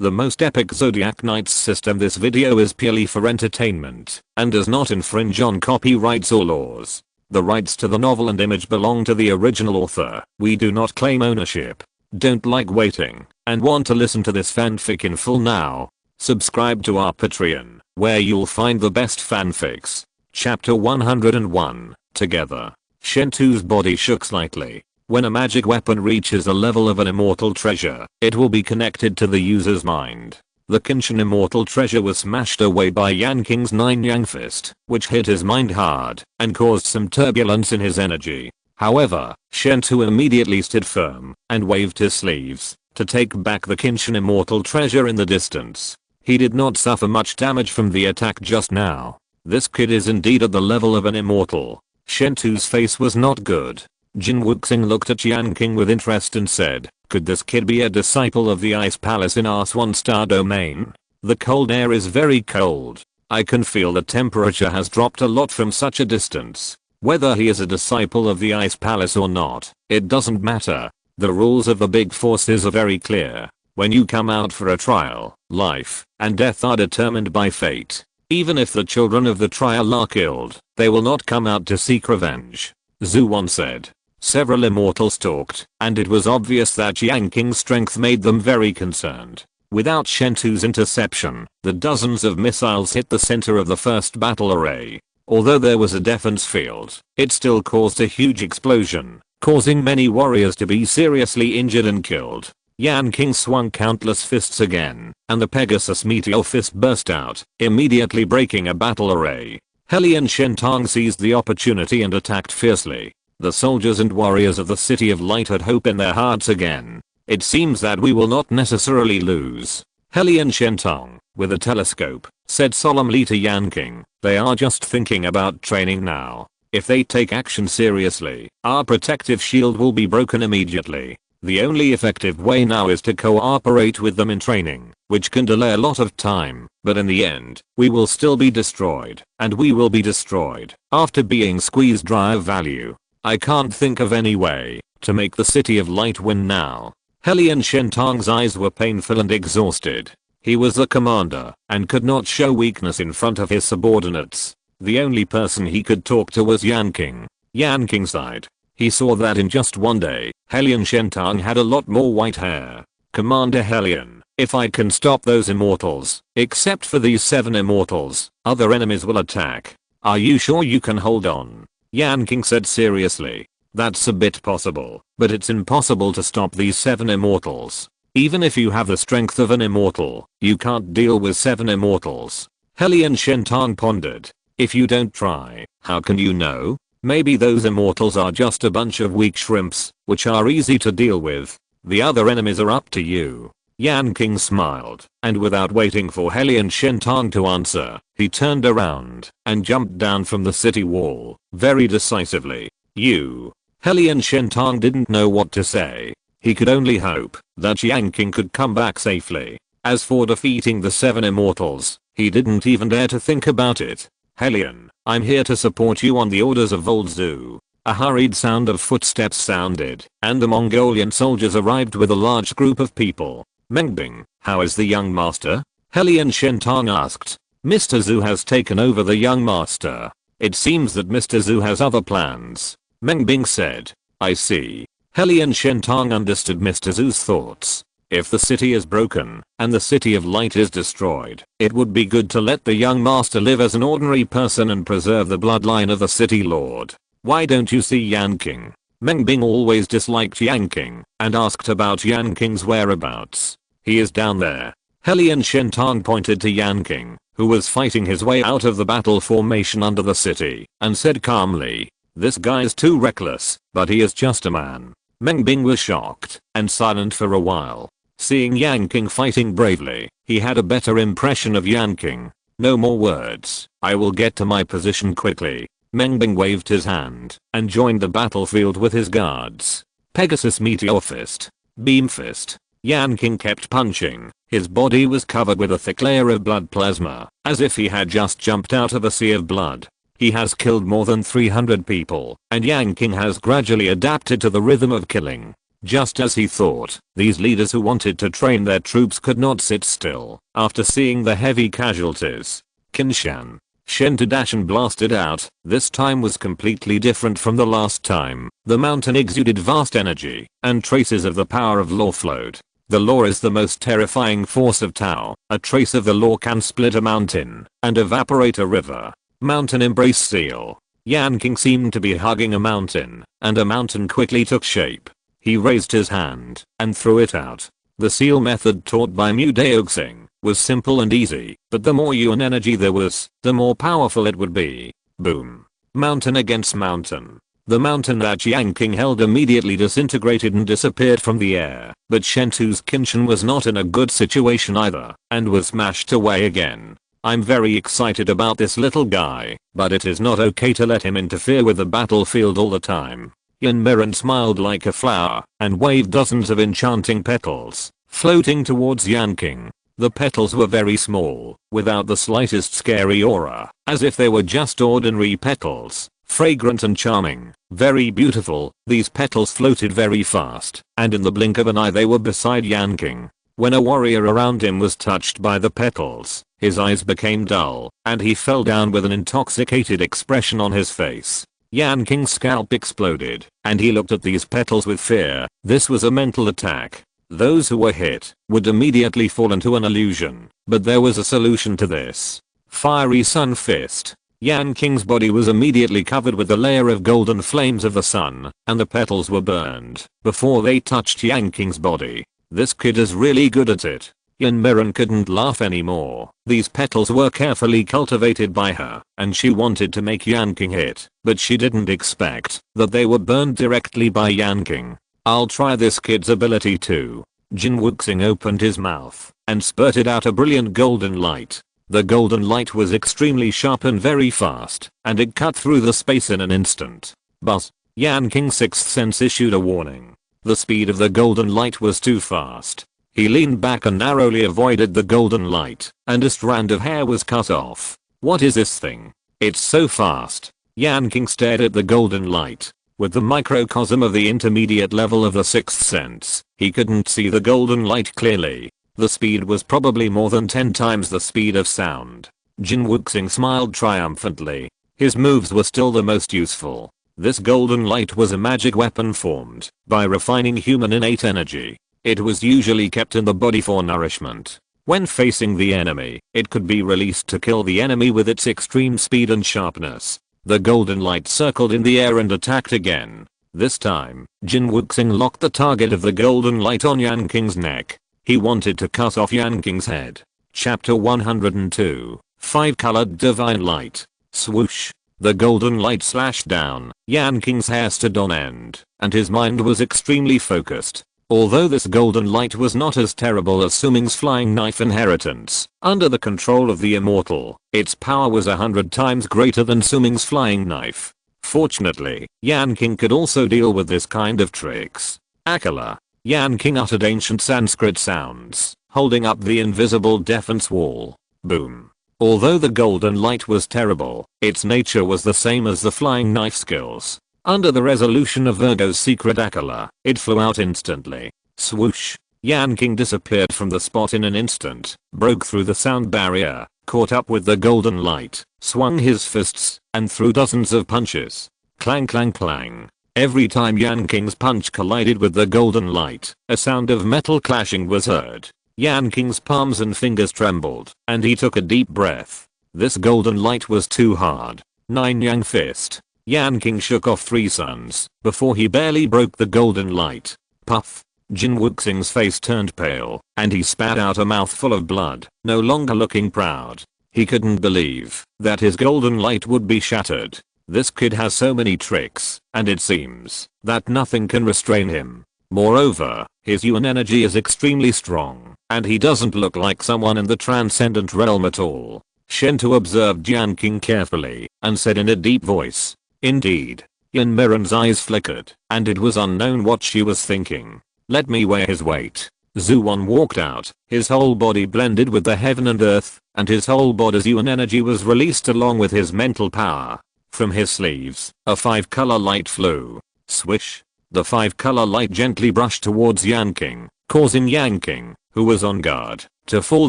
the most epic Zodiac Knights system. This video is purely for entertainment and does not infringe on copyrights or laws. The rights to the novel and image belong to the original author. We do not claim ownership. Don't like waiting and want to listen to this fanfic in full now? Subscribe to our Patreon, where you'll find the best fanfics. Chapter 101. Together. Shentu's body shook slightly. When a magic weapon reaches the level of an immortal treasure, it will be connected to the user's mind. The Qinshan immortal treasure was smashed away by Yanqing's 9-yang fist, which hit his mind hard and caused some turbulence in his energy. However, Shentu immediately stood firm and waved his sleeves to take back the Qinshan immortal treasure in the distance. He did not suffer much damage from the attack just now. This kid is indeed at the level of an immortal. Shentu's face was not good. Jin Wuxing looked at Yanqing with interest and said, "Could this kid be a disciple of the Ice Palace in our Swan-Star domain? The cold air is very cold. I can feel the temperature has dropped a lot from such a distance. Whether he is a disciple of the Ice Palace or not, it doesn't matter. The rules of the big forces are very clear. When you come out for a trial, life and death are determined by fate. Even if the children of the trial are killed, they will not come out to seek revenge," Zhu Wan said. Several immortals talked, and it was obvious that Yanqing's strength made them very concerned. Without Shentu's interception, the dozens of missiles hit the center of the first battle array. Although there was a defense field, it still caused a huge explosion, causing many warriors to be seriously injured and killed. Yanqing swung countless fists again, and the Pegasus meteor fist burst out, immediately breaking a battle array. Hellion Shentong seized the opportunity and attacked fiercely. The soldiers and warriors of the City of Light had hope in their hearts again. "It seems that we will not necessarily lose." Hellion Shentong, with a telescope, said solemnly to Yanqing, "They are just thinking about training now. If they take action seriously, our protective shield will be broken immediately. The only effective way now is to cooperate with them in training, which can delay a lot of time, but in the end, we will still be destroyed, and we will be destroyed after being squeezed dry of value. I can't think of any way to make the City of Light win now." Hellion Shentong's eyes were painful and exhausted. He was the commander and could not show weakness in front of his subordinates. The only person he could talk to was Yanqing. Yanqing sighed. He saw that in just one day, Hellion Shentong had a lot more white hair. "Commander Hellion, if I can stop those immortals, except for these 7 immortals, other enemies will attack. Are you sure you can hold on?" Yanqing said seriously. "That's a bit possible, but it's impossible to stop these 7 immortals. Even if you have the strength of an immortal, you can't deal with 7 immortals." Hellion Shentong pondered. "If you don't try, how can you know? Maybe those immortals are just a bunch of weak shrimps, which are easy to deal with. The other enemies are up to you." Yanqing smiled, and without waiting for Hellion Shentong to answer, he turned around and jumped down from the city wall, very decisively. "You." Hellion Shentong didn't know what to say. He could only hope that Yanqing could come back safely. As for defeating the 7 immortals, he didn't even dare to think about it. "Hellion, I'm here to support you on the orders of old Zhu." A hurried sound of footsteps sounded, and the Mongolian soldiers arrived with a large group of people. "Mengbing, how is the young master?" Hellion Shentong asked. "Mr. Zhu has taken over the young master. It seems that Mr. Zhu has other plans," Mengbing said. "I see." Hellion Shentong understood Mr. Zhu's thoughts. If the city is broken and the City of Light is destroyed, it would be good to let the young master live as an ordinary person and preserve the bloodline of the city lord. "Why don't you see Yanqing?" Mengbing always disliked Yanqing and asked about Yanqing's whereabouts. "He is down there." Hellion Shentong pointed to Yanqing, who was fighting his way out of the battle formation under the city, and said calmly, "This guy's too reckless, but he is just a man." Mengbing was shocked and silent for a while. Seeing Yanqing fighting bravely, he had a better impression of Yanqing. "No more words. I will get to my position quickly." Mengbing waved his hand and joined the battlefield with his guards. Pegasus Meteor Fist. Beam Fist. Yanqing kept punching. His body was covered with a thick layer of blood plasma, as if he had just jumped out of a sea of blood. He has killed more than 300 people, and Yanqing has gradually adapted to the rhythm of killing. Just as he thought, these leaders who wanted to train their troops could not sit still after seeing the heavy casualties. Qinshan. Shen to dash and blasted out. This time was completely different from the last time. The mountain exuded vast energy, and traces of the power of law flowed. The law is the most terrifying force of Tao. A trace of the law can split a mountain and evaporate a river. Mountain embrace seal. Yanqing seemed to be hugging a mountain, and a mountain quickly took shape. He raised his hand and threw it out. The seal method taught by Mu Daoxing was simple and easy, but the more yuan energy there was, the more powerful it would be. Boom. Mountain against mountain. The mountain that Yanqing held immediately disintegrated and disappeared from the air, but Shentu's Qinshan was not in a good situation either, and was smashed away again. I'm very excited about this little guy, but it is not okay to let him interfere with the battlefield all the time. Yanmiren smiled like a flower, and waved dozens of enchanting petals, floating towards Yanqing. The petals were very small, without the slightest scary aura, as if they were just ordinary petals. Fragrant and charming, very beautiful, these petals floated very fast, and in the blink of an eye they were beside Yanqing. When a warrior around him was touched by the petals, his eyes became dull, and he fell down with an intoxicated expression on his face. Yanqing's scalp exploded, and he looked at these petals with fear. This was a mental attack. Those who were hit would immediately fall into an illusion, but there was a solution to this. Fiery Sun Fist. Yanqing's body was immediately covered with a layer of golden flames of the sun, and the petals were burned before they touched Yanqing's body. This kid is really good at it. Yanmiren couldn't laugh anymore. These petals were carefully cultivated by her, and she wanted to make Yanqing hit, but she didn't expect that they were burned directly by Yanqing. I'll try this kid's ability too. Jin Wuxing opened his mouth and spurted out a brilliant golden light. The golden light was extremely sharp and very fast, and it cut through the space in an instant. But Yanqing's sixth sense issued a warning. The speed of the golden light was too fast. He leaned back and narrowly avoided the golden light, and a strand of hair was cut off. What is this thing? It's so fast. Yanqing stared at the golden light. With the microcosm of the intermediate level of the sixth sense, he couldn't see the golden light clearly. The speed was probably more than 10 times the speed of sound. Jin Wuxing smiled triumphantly. His moves were still the most useful. This golden light was a magic weapon formed by refining human innate energy. It was usually kept in the body for nourishment. When facing the enemy, it could be released to kill the enemy with its extreme speed and sharpness. The golden light circled in the air and attacked again. This time, Jin Wuxing locked the target of the golden light on Yanqing's neck. He wanted to cut off Yanqing's head. Chapter 102. 5-Colored Divine Light. Swoosh. The golden light slashed down. Yanqing's hair stood on end, and his mind was extremely focused. Although this golden light was not as terrible as Suming's flying knife inheritance, under the control of the immortal, its power was 100 times greater than Suming's flying knife. Fortunately, Yanqing could also deal with this kind of tricks. Akala. Yanqing uttered ancient Sanskrit sounds, holding up the invisible defense wall. Boom. Although the golden light was terrible, its nature was the same as the flying knife skills. Under the resolution of Virgo's secret Akala, it flew out instantly. Swoosh. Yanqing disappeared from the spot in an instant, broke through the sound barrier, caught up with the golden light, swung his fists, and threw dozens of punches. Clang clang clang. Every time Yanqing's punch collided with the golden light, a sound of metal clashing was heard. Yanqing's palms and fingers trembled, and he took a deep breath. This golden light was too hard. 9-Yang Fist. Yanqing shook off 3 suns before he barely broke the golden light. Puff. Jin Wuxing's face turned pale, and he spat out a mouthful of blood, no longer looking proud. He couldn't believe that his golden light would be shattered. This kid has so many tricks, and it seems that nothing can restrain him. Moreover, his yuan energy is extremely strong, and he doesn't look like someone in the transcendent realm at all. Shentu observed Yanqing carefully, and said in a deep voice, "Indeed." Yanmiren's eyes flickered, and it was unknown what she was thinking. "Let me weigh his weight." Zuon walked out, his whole body blended with the heaven and earth, and his whole body's yuan energy was released along with his mental power. From his sleeves, a 5-color light flew. Swish. The 5-color light gently brushed towards Yanqing, causing Yanqing, who was on guard, to fall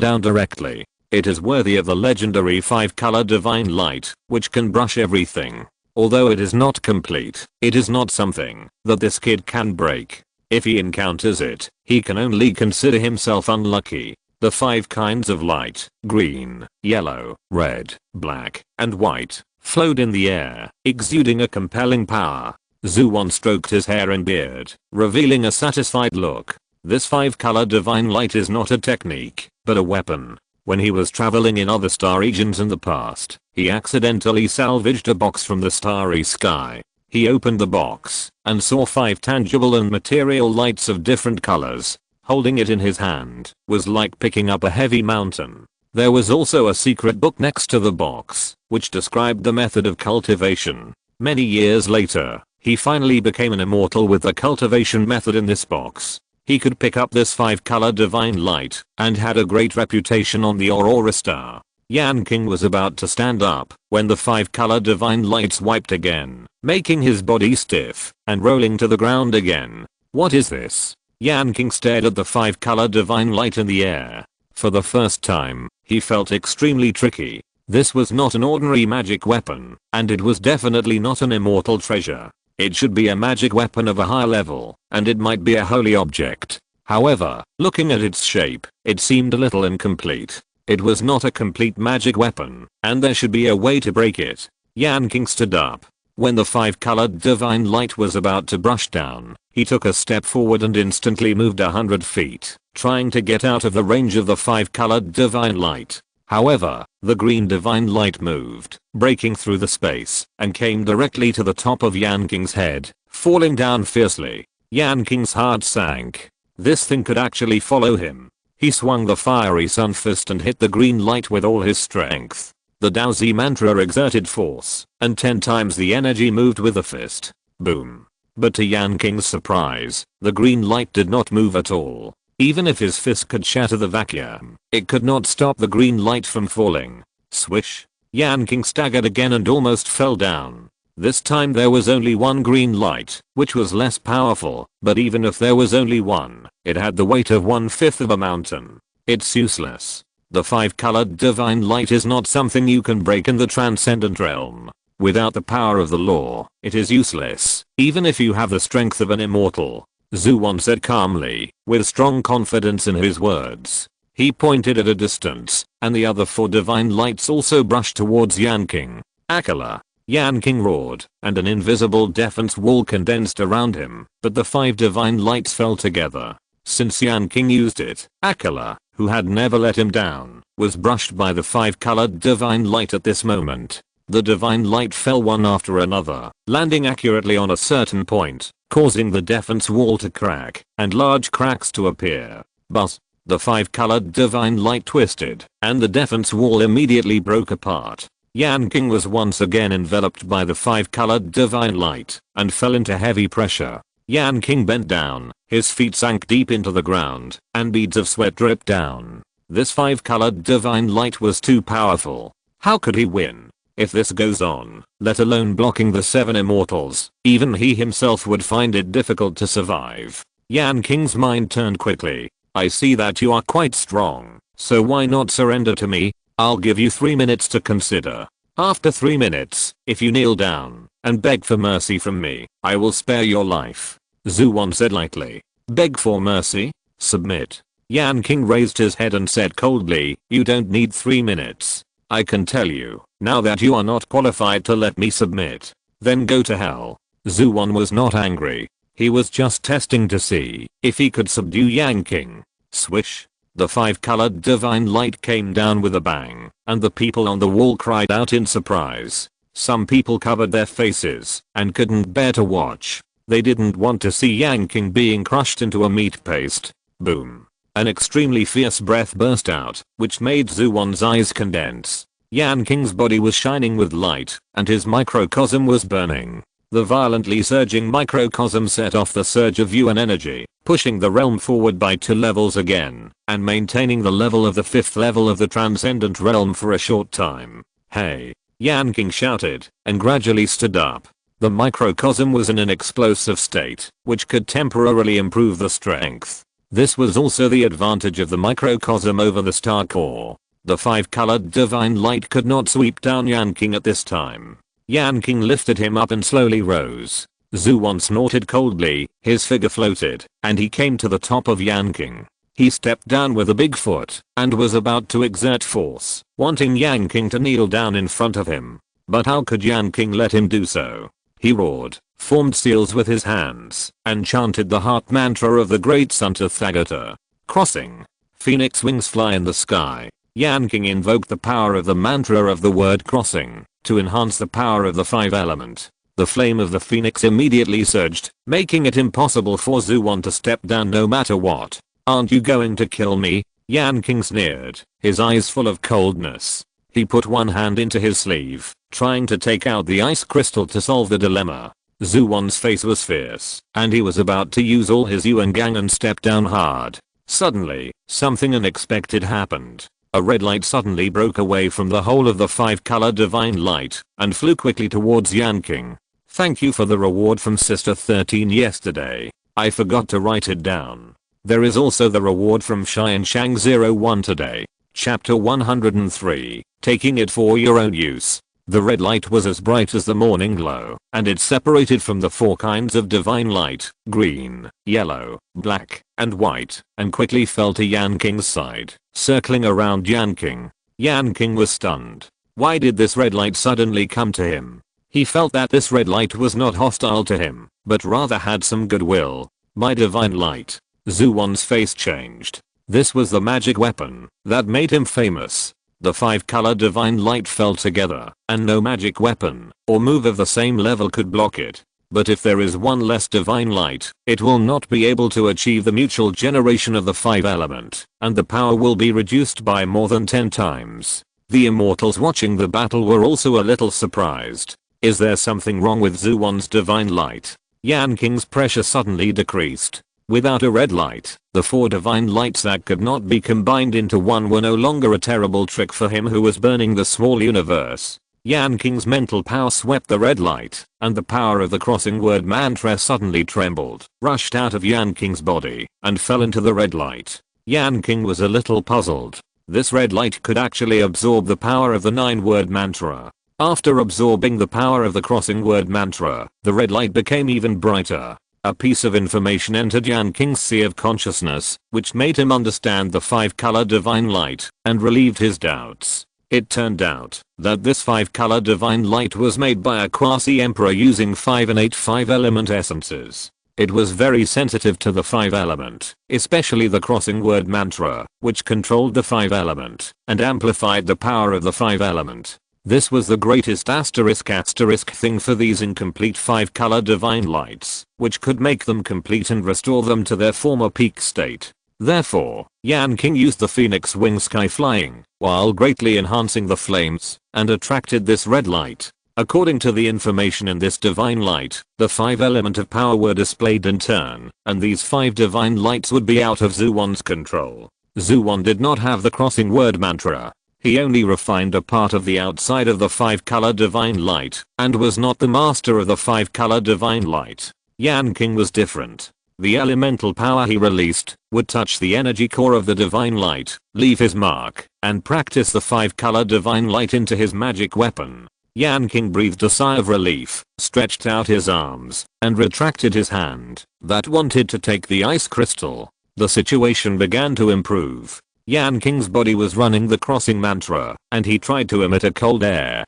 down directly. It is worthy of the legendary 5-color divine light, which can brush everything. Although it is not complete, it is not something that this kid can break. If he encounters it, he can only consider himself unlucky. The 5 kinds of light, green, yellow, red, black, and white, flowed in the air, exuding a compelling power. Zhuan stroked his hair and beard, revealing a satisfied look. This 5-color divine light is not a technique, but a weapon. When he was traveling in other star regions in the past, he accidentally salvaged a box from the starry sky. He opened the box and saw 5 tangible and material lights of different colors. Holding it in his hand was like picking up a heavy mountain. There was also a secret book next to the box, which described the method of cultivation. Many years later, he finally became an immortal with the cultivation method in this box. He could pick up this 5-color divine light and had a great reputation on the Aurora star. Yanqing was about to stand up when the 5-color divine lights wiped again, making his body stiff and rolling to the ground again. What is this? Yanqing stared at the 5-color divine light in the air. For the first time, he felt extremely tricky. This was not an ordinary magic weapon, and it was definitely not an immortal treasure. It should be a magic weapon of a high level, and it might be a holy object. However, looking at its shape, it seemed a little incomplete. It was not a complete magic weapon, and there should be a way to break it. Yanqing stood up. When the 5-colored divine light was about to brush down, he took a step forward and instantly moved 100 feet, trying to get out of the range of the 5-colored divine light. However, the green divine light moved, breaking through the space, and came directly to the top of Yanqing's head, falling down fiercely. Yanqing's heart sank. This thing could actually follow him. He swung the fiery sun fist and hit the green light with all his strength. The Daozi mantra exerted force, and 10 times the energy moved with the fist. Boom. But to Yanqing's surprise, the green light did not move at all. Even if his fist could shatter the vacuum, it could not stop the green light from falling. Swish. Yanqing staggered again and almost fell down. This time there was only one green light, which was less powerful, but even if there was only one, it had the weight of 1/5 of a mountain. It's useless. The 5-colored divine light is not something you can break in the transcendent realm. Without the power of the law, it is useless, even if you have the strength of an immortal. Zhuan said calmly, with strong confidence in his words. He pointed at a distance, and the other 4 divine lights also brushed towards Yanqing. Akala. Yanqing roared, and an invisible defense wall condensed around him, but the 5 divine lights fell together. Since Yanqing used it, Akala, who had never let him down, was brushed by the 5-colored divine light at this moment. The divine light fell one after another, landing accurately on a certain point, causing the defense wall to crack, and large cracks to appear. But the 5-colored divine light twisted, and the defense wall immediately broke apart. Yanqing was once again enveloped by the 5-colored divine light, and fell into heavy pressure. Yanqing bent down, his feet sank deep into the ground, and beads of sweat dripped down. This 5-colored divine light was too powerful. How could he win? If this goes on, let alone blocking the 7 immortals, even he himself would find it difficult to survive. Yanqing's mind turned quickly. I see that you are quite strong, so why not surrender to me? I'll give you 3 minutes to consider. After 3 minutes, if you kneel down and beg for mercy from me, I will spare your life. Zhuan said lightly. Beg for mercy? Submit. Yanqing raised his head and said coldly, you don't need 3 minutes. I can tell you, now that you are not qualified to let me submit. Then go to hell. Zhuan was not angry. He was just testing to see if he could subdue Yanqing. Swish. The 5-colored divine light came down with a bang, and the people on the wall cried out in surprise. Some people covered their faces and couldn't bear to watch. They didn't want to see Yanqing being crushed into a meat paste. Boom. An extremely fierce breath burst out, which made Zhuan's eyes condense. Yanqing's body was shining with light, and his microcosm was burning. The violently surging microcosm set off the surge of Yuan energy, pushing the realm forward by 2 levels again, and maintaining the level of the 5th level of the transcendent realm for a short time. Hey! Yanqing shouted, and gradually stood up. The microcosm was in an explosive state, which could temporarily improve the strength. This was also the advantage of the microcosm over the star core. The 5-colored divine light could not sweep down Yanqing at this time. Yanqing lifted him up and slowly rose. Zhuan snorted coldly, his figure floated, and he came to the top of Yanqing. He stepped down with a big foot, and was about to exert force, wanting Yanqing to kneel down in front of him. But how could Yanqing let him do so? He roared, formed seals with his hands, and chanted the heart mantra of the great sun Tathagata. Crossing. Phoenix wings fly in the sky. Yanqing invoked the power of the mantra of the word crossing, to enhance the power of the 5-element. The flame of the phoenix immediately surged, making it impossible for Zhuan to step down no matter what. Aren't you going to kill me? Yanqing sneered, his eyes full of coldness. He put one hand into his sleeve, trying to take out the ice crystal to solve the dilemma. Zhuan's face was fierce, and he was about to use all his yuan and step down hard. Suddenly, something unexpected happened. A red light suddenly broke away from the whole of the 5-color divine light, and flew quickly towards Yanqing. Thank you for the reward from Sister 13 yesterday. I forgot to write it down. There is also the reward from Xianshang 01 today. Chapter 103, taking it for your own use. The red light was as bright as the morning glow, and it separated from the 4 kinds of divine light, green, yellow, black, and white, and quickly fell to Yanqing's side, circling around Yanqing. Yanqing was stunned. Why did this red light suddenly come to him? He felt that this red light was not hostile to him, but rather had some goodwill. My divine light. Zhuan's face changed. This was the magic weapon that made him famous. The 5-color divine light fell together, and no magic weapon or move of the same level could block it. But if there is one less divine light, it will not be able to achieve the mutual generation of the 5-element, and the power will be reduced by more than 10 times. The immortals watching the battle were also a little surprised. Is there something wrong with Zhuan's divine light? Yanqing's pressure suddenly decreased. Without a red light, the 4 divine lights that could not be combined into one were no longer a terrible trick for him who was burning the small universe. Yanqing's mental power swept the red light, and the power of the crossing word mantra suddenly trembled, rushed out of Yanqing's body, and fell into the red light. Yanqing was a little puzzled. This red light could actually absorb the power of the 9-word mantra. After absorbing the power of the crossing word mantra, the red light became even brighter. A piece of information entered Yanqing's sea of consciousness, which made him understand the 5-color divine light, and relieved his doubts. It turned out that this 5-color divine light was made by a quasi-emperor using 5 and 8 5-element essences. It was very sensitive to the 5-element, especially the crossing word mantra, which controlled the 5-element, and amplified the power of the 5-element. This was the greatest asterisk thing for these incomplete 5-color divine lights, which could make them complete and restore them to their former peak state. Therefore, Yanqing used the phoenix wing sky flying, while greatly enhancing the flames, and attracted this red light. According to the information in this divine light, the 5-element of power were displayed in turn, and these 5 divine lights would be out of Zhuan's control. Zhuan did not have the crossing word mantra. He only refined a part of the outside of the 5-color divine light, and was not the master of the 5-color divine light. Yanqing was different. The elemental power he released would touch the energy core of the divine light, leave his mark, and practice the 5-color divine light into his magic weapon. Yanqing breathed a sigh of relief, stretched out his arms, and retracted his hand that wanted to take the ice crystal. The situation began to improve. Yanqing's body was running the crossing mantra, and he tried to emit a cold air.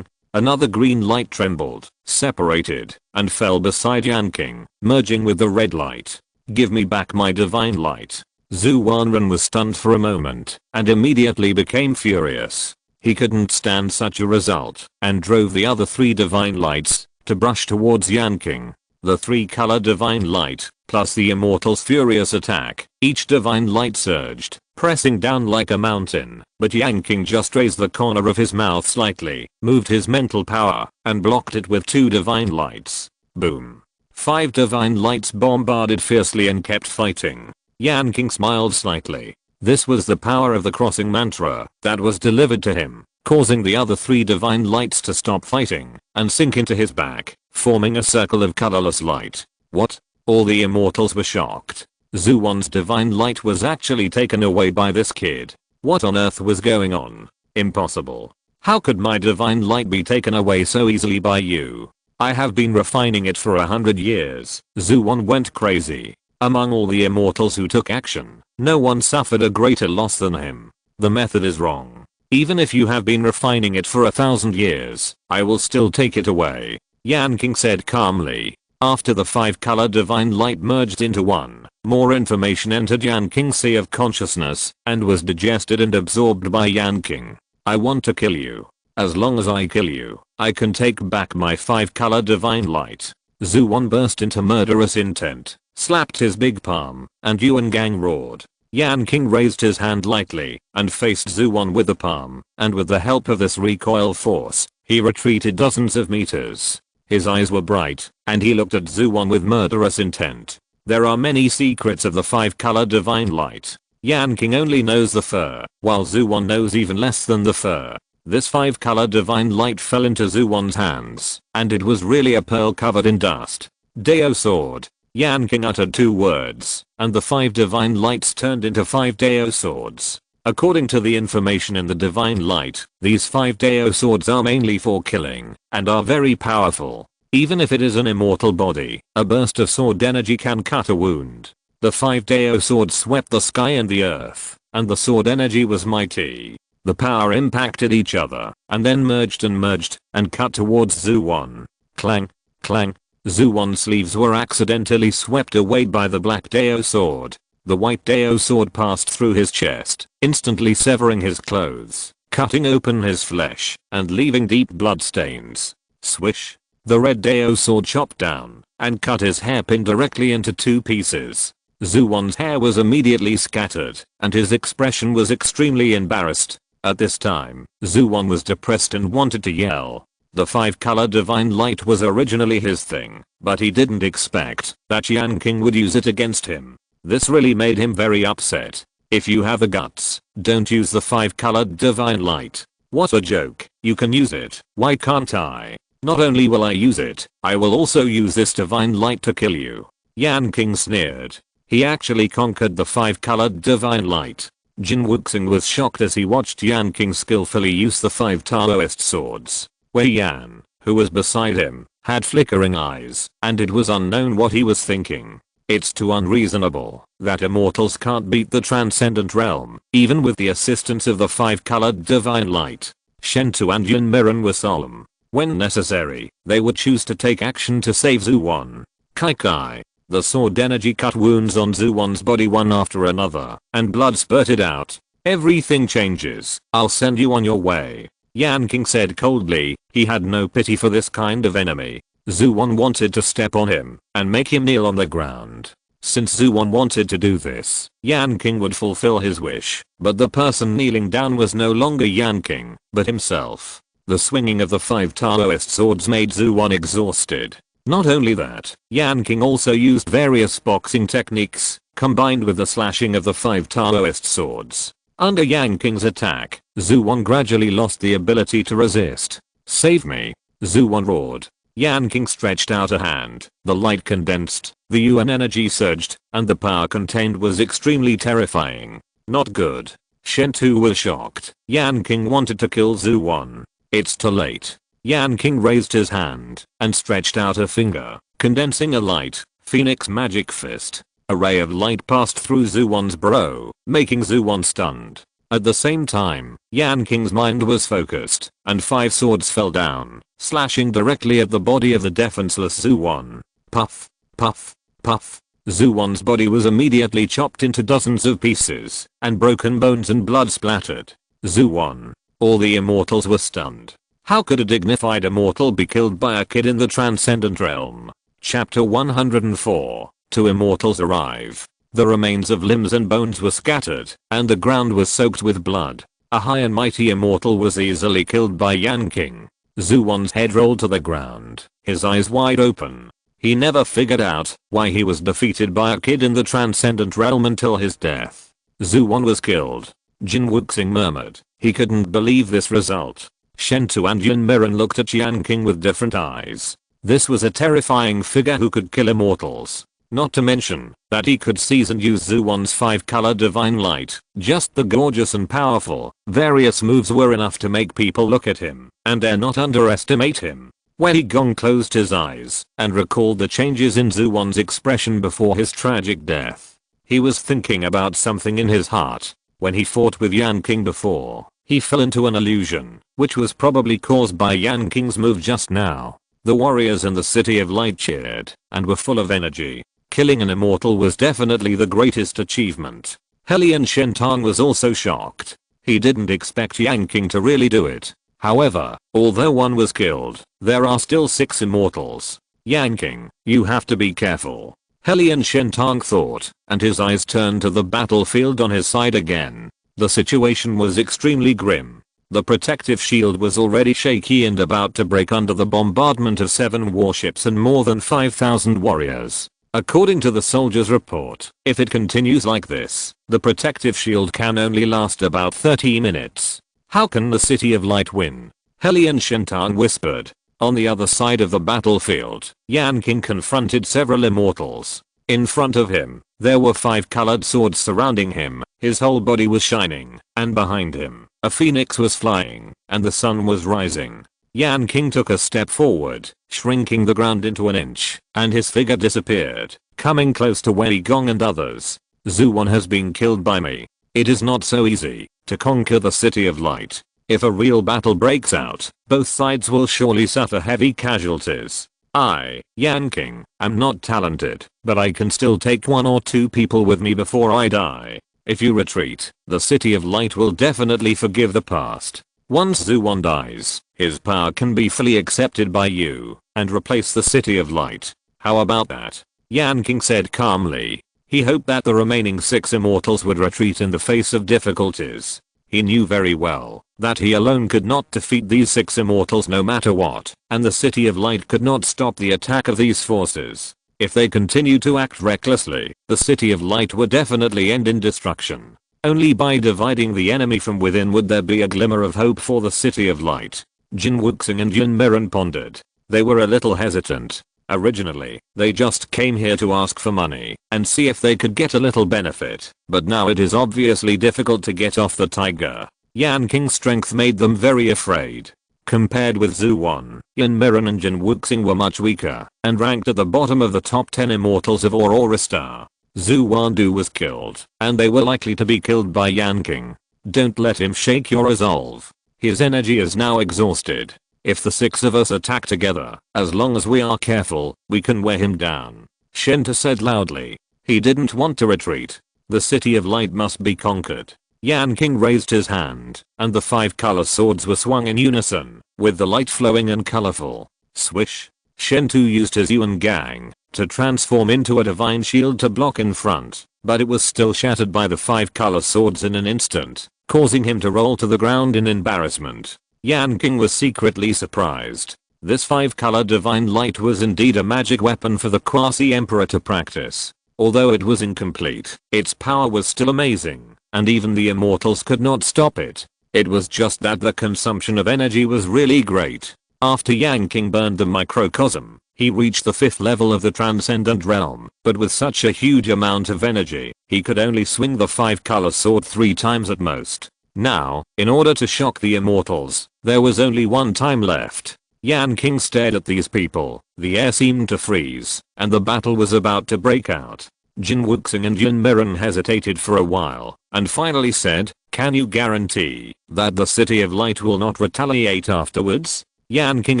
Another green light trembled, separated, and fell beside Yanqing, merging with the red light. Give me back my divine light. Zhuan was stunned for a moment, and immediately became furious. He couldn't stand such a result, and drove the other 3 divine lights to brush towards Yanqing. The 3-color divine light, plus the immortal's furious attack, each divine light surged, pressing down like a mountain, but Yanqing just raised the corner of his mouth slightly, moved his mental power, and blocked it with 2 divine lights. Boom. 5 divine lights bombarded fiercely and kept fighting. Yanqing smiled slightly. This was the power of the crossing mantra that was delivered to him. causing the other 3 divine lights to stop fighting and sink into his back, forming a circle of colorless light. What? All the immortals were shocked. Zhuan's divine light was actually taken away by this kid. What on earth was going on? Impossible. How could my divine light be taken away so easily by you? I have been refining it for 100 years. Zhuan went crazy. Among all the immortals who took action, no one suffered a greater loss than him. The method is wrong. Even if you have been refining it for 1,000 years, I will still take it away. Yanqing said calmly. After the 5-color divine light merged into one, more information entered Yanqing's sea of consciousness and was digested and absorbed by Yanqing. I want to kill you. As long as I kill you, I can take back my 5-color divine light. Zhuan burst into murderous intent, slapped his big palm, and Yuan Gang roared. Yanqing raised his hand lightly and faced Zhuan with the palm, and with the help of this recoil force, he retreated dozens of meters. His eyes were bright, and he looked at Zhuan with murderous intent. There are many secrets of the 5-color divine light. Yanqing only knows the fur, while Zhuan knows even less than the fur. This 5-color divine light fell into Zhuan's hands, and it was really a pearl covered in dust. Dao sword. Yanqing uttered 2 words, and the 5 divine lights turned into 5 Dao swords. According to the information in the divine light, these 5 Dao swords are mainly for killing, and are very powerful. Even if it is an immortal body, a burst of sword energy can cut a wound. The 5 Dao swords swept the sky and the earth, and the sword energy was mighty. The power impacted each other, and then merged and cut towards Zhuan. Clang, clang. Zhuan's sleeves were accidentally swept away by the black Dao sword. The white Dao sword passed through his chest, instantly severing his clothes, cutting open his flesh, and leaving deep blood stains. Swish. The red Dao sword chopped down, and cut his hairpin directly into 2 pieces. Zhuan's hair was immediately scattered, and his expression was extremely embarrassed. At this time, Zhuan was depressed and wanted to yell. The 5-color divine light was originally his thing, but he didn't expect that Yanqing would use it against him. This really made him very upset. If you have the guts, don't use the 5-colored divine light. What a joke. You can use it. Why can't I? Not only will I use it, I will also use this divine light to kill you. Yanqing sneered. He actually conquered the 5-colored divine light. Jin Wuxing was shocked as he watched Yanqing skillfully use the 5 Taoist swords. Wei Yan, who was beside him, had flickering eyes, and it was unknown what he was thinking. It's too unreasonable that immortals can't beat the transcendent realm, even with the assistance of the 5-colored divine light. Shentu and Yun Miran were solemn. When necessary, they would choose to take action to save Zhuan. Kai Kai. The sword energy cut wounds on Zhuan's body one after another, and blood spurted out. Everything changes. I'll send you on your way. Yanqing said coldly. He had no pity for this kind of enemy. Zhuan wanted to step on him and make him kneel on the ground. Since Zhuan wanted to do this, Yanqing would fulfill his wish, but the person kneeling down was no longer Yanqing, but himself. The swinging of the 5 Taoist swords made Zhuan exhausted. Not only that, Yanqing also used various boxing techniques, combined with the slashing of the 5 Taoist swords. Under Yanqing's attack, Zhuan gradually lost the ability to resist. Save me! Zhuan roared. Yanqing stretched out a hand, the light condensed, the yuan energy surged, and the power contained was extremely terrifying. Not good. Shentu was shocked. Yanqing wanted to kill Zhuan. It's too late. Yanqing raised his hand and stretched out a finger, condensing a light, phoenix magic fist. A ray of light passed through Zhuan's brow, making Zhuan stunned. At the same time, Yanqing's mind was focused, and 5 swords fell down, slashing directly at the body of the defenseless Zhuan. Puff, puff, puff. Zhuan's body was immediately chopped into dozens of pieces, and broken bones and blood splattered. Zhuan. All the immortals were stunned. How could a dignified immortal be killed by a kid in the transcendent realm? Chapter 104. 2 immortals arrive. The remains of limbs and bones were scattered, and the ground was soaked with blood. A high and mighty immortal was easily killed by Yanqing. Zhuan's head rolled to the ground, his eyes wide open. He never figured out why he was defeated by a kid in the transcendent realm until his death. Zhuan was killed. Jin Wuxing murmured. He couldn't believe this result. Shentu and Yunmiren looked at Yanqing with different eyes. This was a terrifying figure who could kill immortals. Not to mention that he could seize and use Zuwan's 5-color divine light. Just the gorgeous and powerful, various moves were enough to make people look at him and dare not underestimate him. Wei Gong closed his eyes and recalled the changes in Zuwan's expression before his tragic death. He was thinking about something in his heart. When he fought with Yanqing before, he fell into an illusion, which was probably caused by Yanqing's move just now. The warriors in the City of Light cheered and were full of energy. Killing an immortal was definitely the greatest achievement. Helian Shentang was also shocked. He didn't expect Yanqing to really do it. However, although one was killed, there are still 6 immortals. Yanqing, you have to be careful. Helian Shentang thought, and his eyes turned to the battlefield on his side again. The situation was extremely grim. The protective shield was already shaky and about to break under the bombardment of 7 warships and more than 5,000 warriors. According to the soldier's report, if it continues like this, the protective shield can only last about 30 minutes. How can the City of Light win? Helian Shentang whispered. On the other side of the battlefield, Yanqing confronted several immortals. In front of him, there were 5 colored swords surrounding him. His whole body was shining, and behind him, a phoenix was flying, and the sun was rising. Yanqing took a step forward, shrinking the ground into an inch, and his figure disappeared, coming close to Wei Gong and others. Zuwan has been killed by me. It is not so easy to conquer the City of Light. If a real battle breaks out, both sides will surely suffer heavy casualties. I, Yanqing, am not talented, but I can still take 1 or 2 people with me before I die. If you retreat, the City of Light will definitely forgive the past. Once Zuwan dies, his power can be fully accepted by you and replace the City of Light. How about that? Yanqing said calmly. He hoped that the remaining 6 immortals would retreat in the face of difficulties. He knew very well that he alone could not defeat these 6 immortals no matter what, and the City of Light could not stop the attack of these forces. If they continued to act recklessly, the City of Light would definitely end in destruction. Only by dividing the enemy from within would there be a glimmer of hope for the City of Light. Jin Wuxing and Yunmiren pondered. They were a little hesitant. Originally, they just came here to ask for money and see if they could get a little benefit, but now it is obviously difficult to get off the tiger. Yanqing's strength made them very afraid. Compared with Zuwan, Yunmiren and Jin Wuxing were much weaker and ranked at the bottom of the top 10 immortals of Aurora Star. Zuwandu was killed, and they were likely to be killed by Yanqing. Don't let him shake your resolve. His energy is now exhausted. If the 6 of us attack together, as long as we are careful, we can wear him down. Shenta said loudly. He didn't want to retreat. The City of Light must be conquered. Yanqing raised his hand, and the 5 color swords were swung in unison, with the light flowing and colorful. Swish. Shentu used his Yuan Gang to transform into a divine shield to block in front, but it was still shattered by the 5 color swords in an instant, causing him to roll to the ground in embarrassment. Yanqing was secretly surprised. This 5 color divine light was indeed a magic weapon for the Quasi-Emperor to practice. Although it was incomplete, its power was still amazing, and even the immortals could not stop it. It was just that the consumption of energy was really great. After Yanqing burned the microcosm, he reached the 5th level of the transcendent realm, but with such a huge amount of energy, he could only swing the 5 color sword 3 times at most. Now, in order to shock the immortals, there was only 1 time left. Yanqing stared at these people, the air seemed to freeze, and the battle was about to break out. Jin Wuxing and Yunmiren hesitated for a while, and finally said, "Can you guarantee that the City of Light will not retaliate afterwards?" Yanqing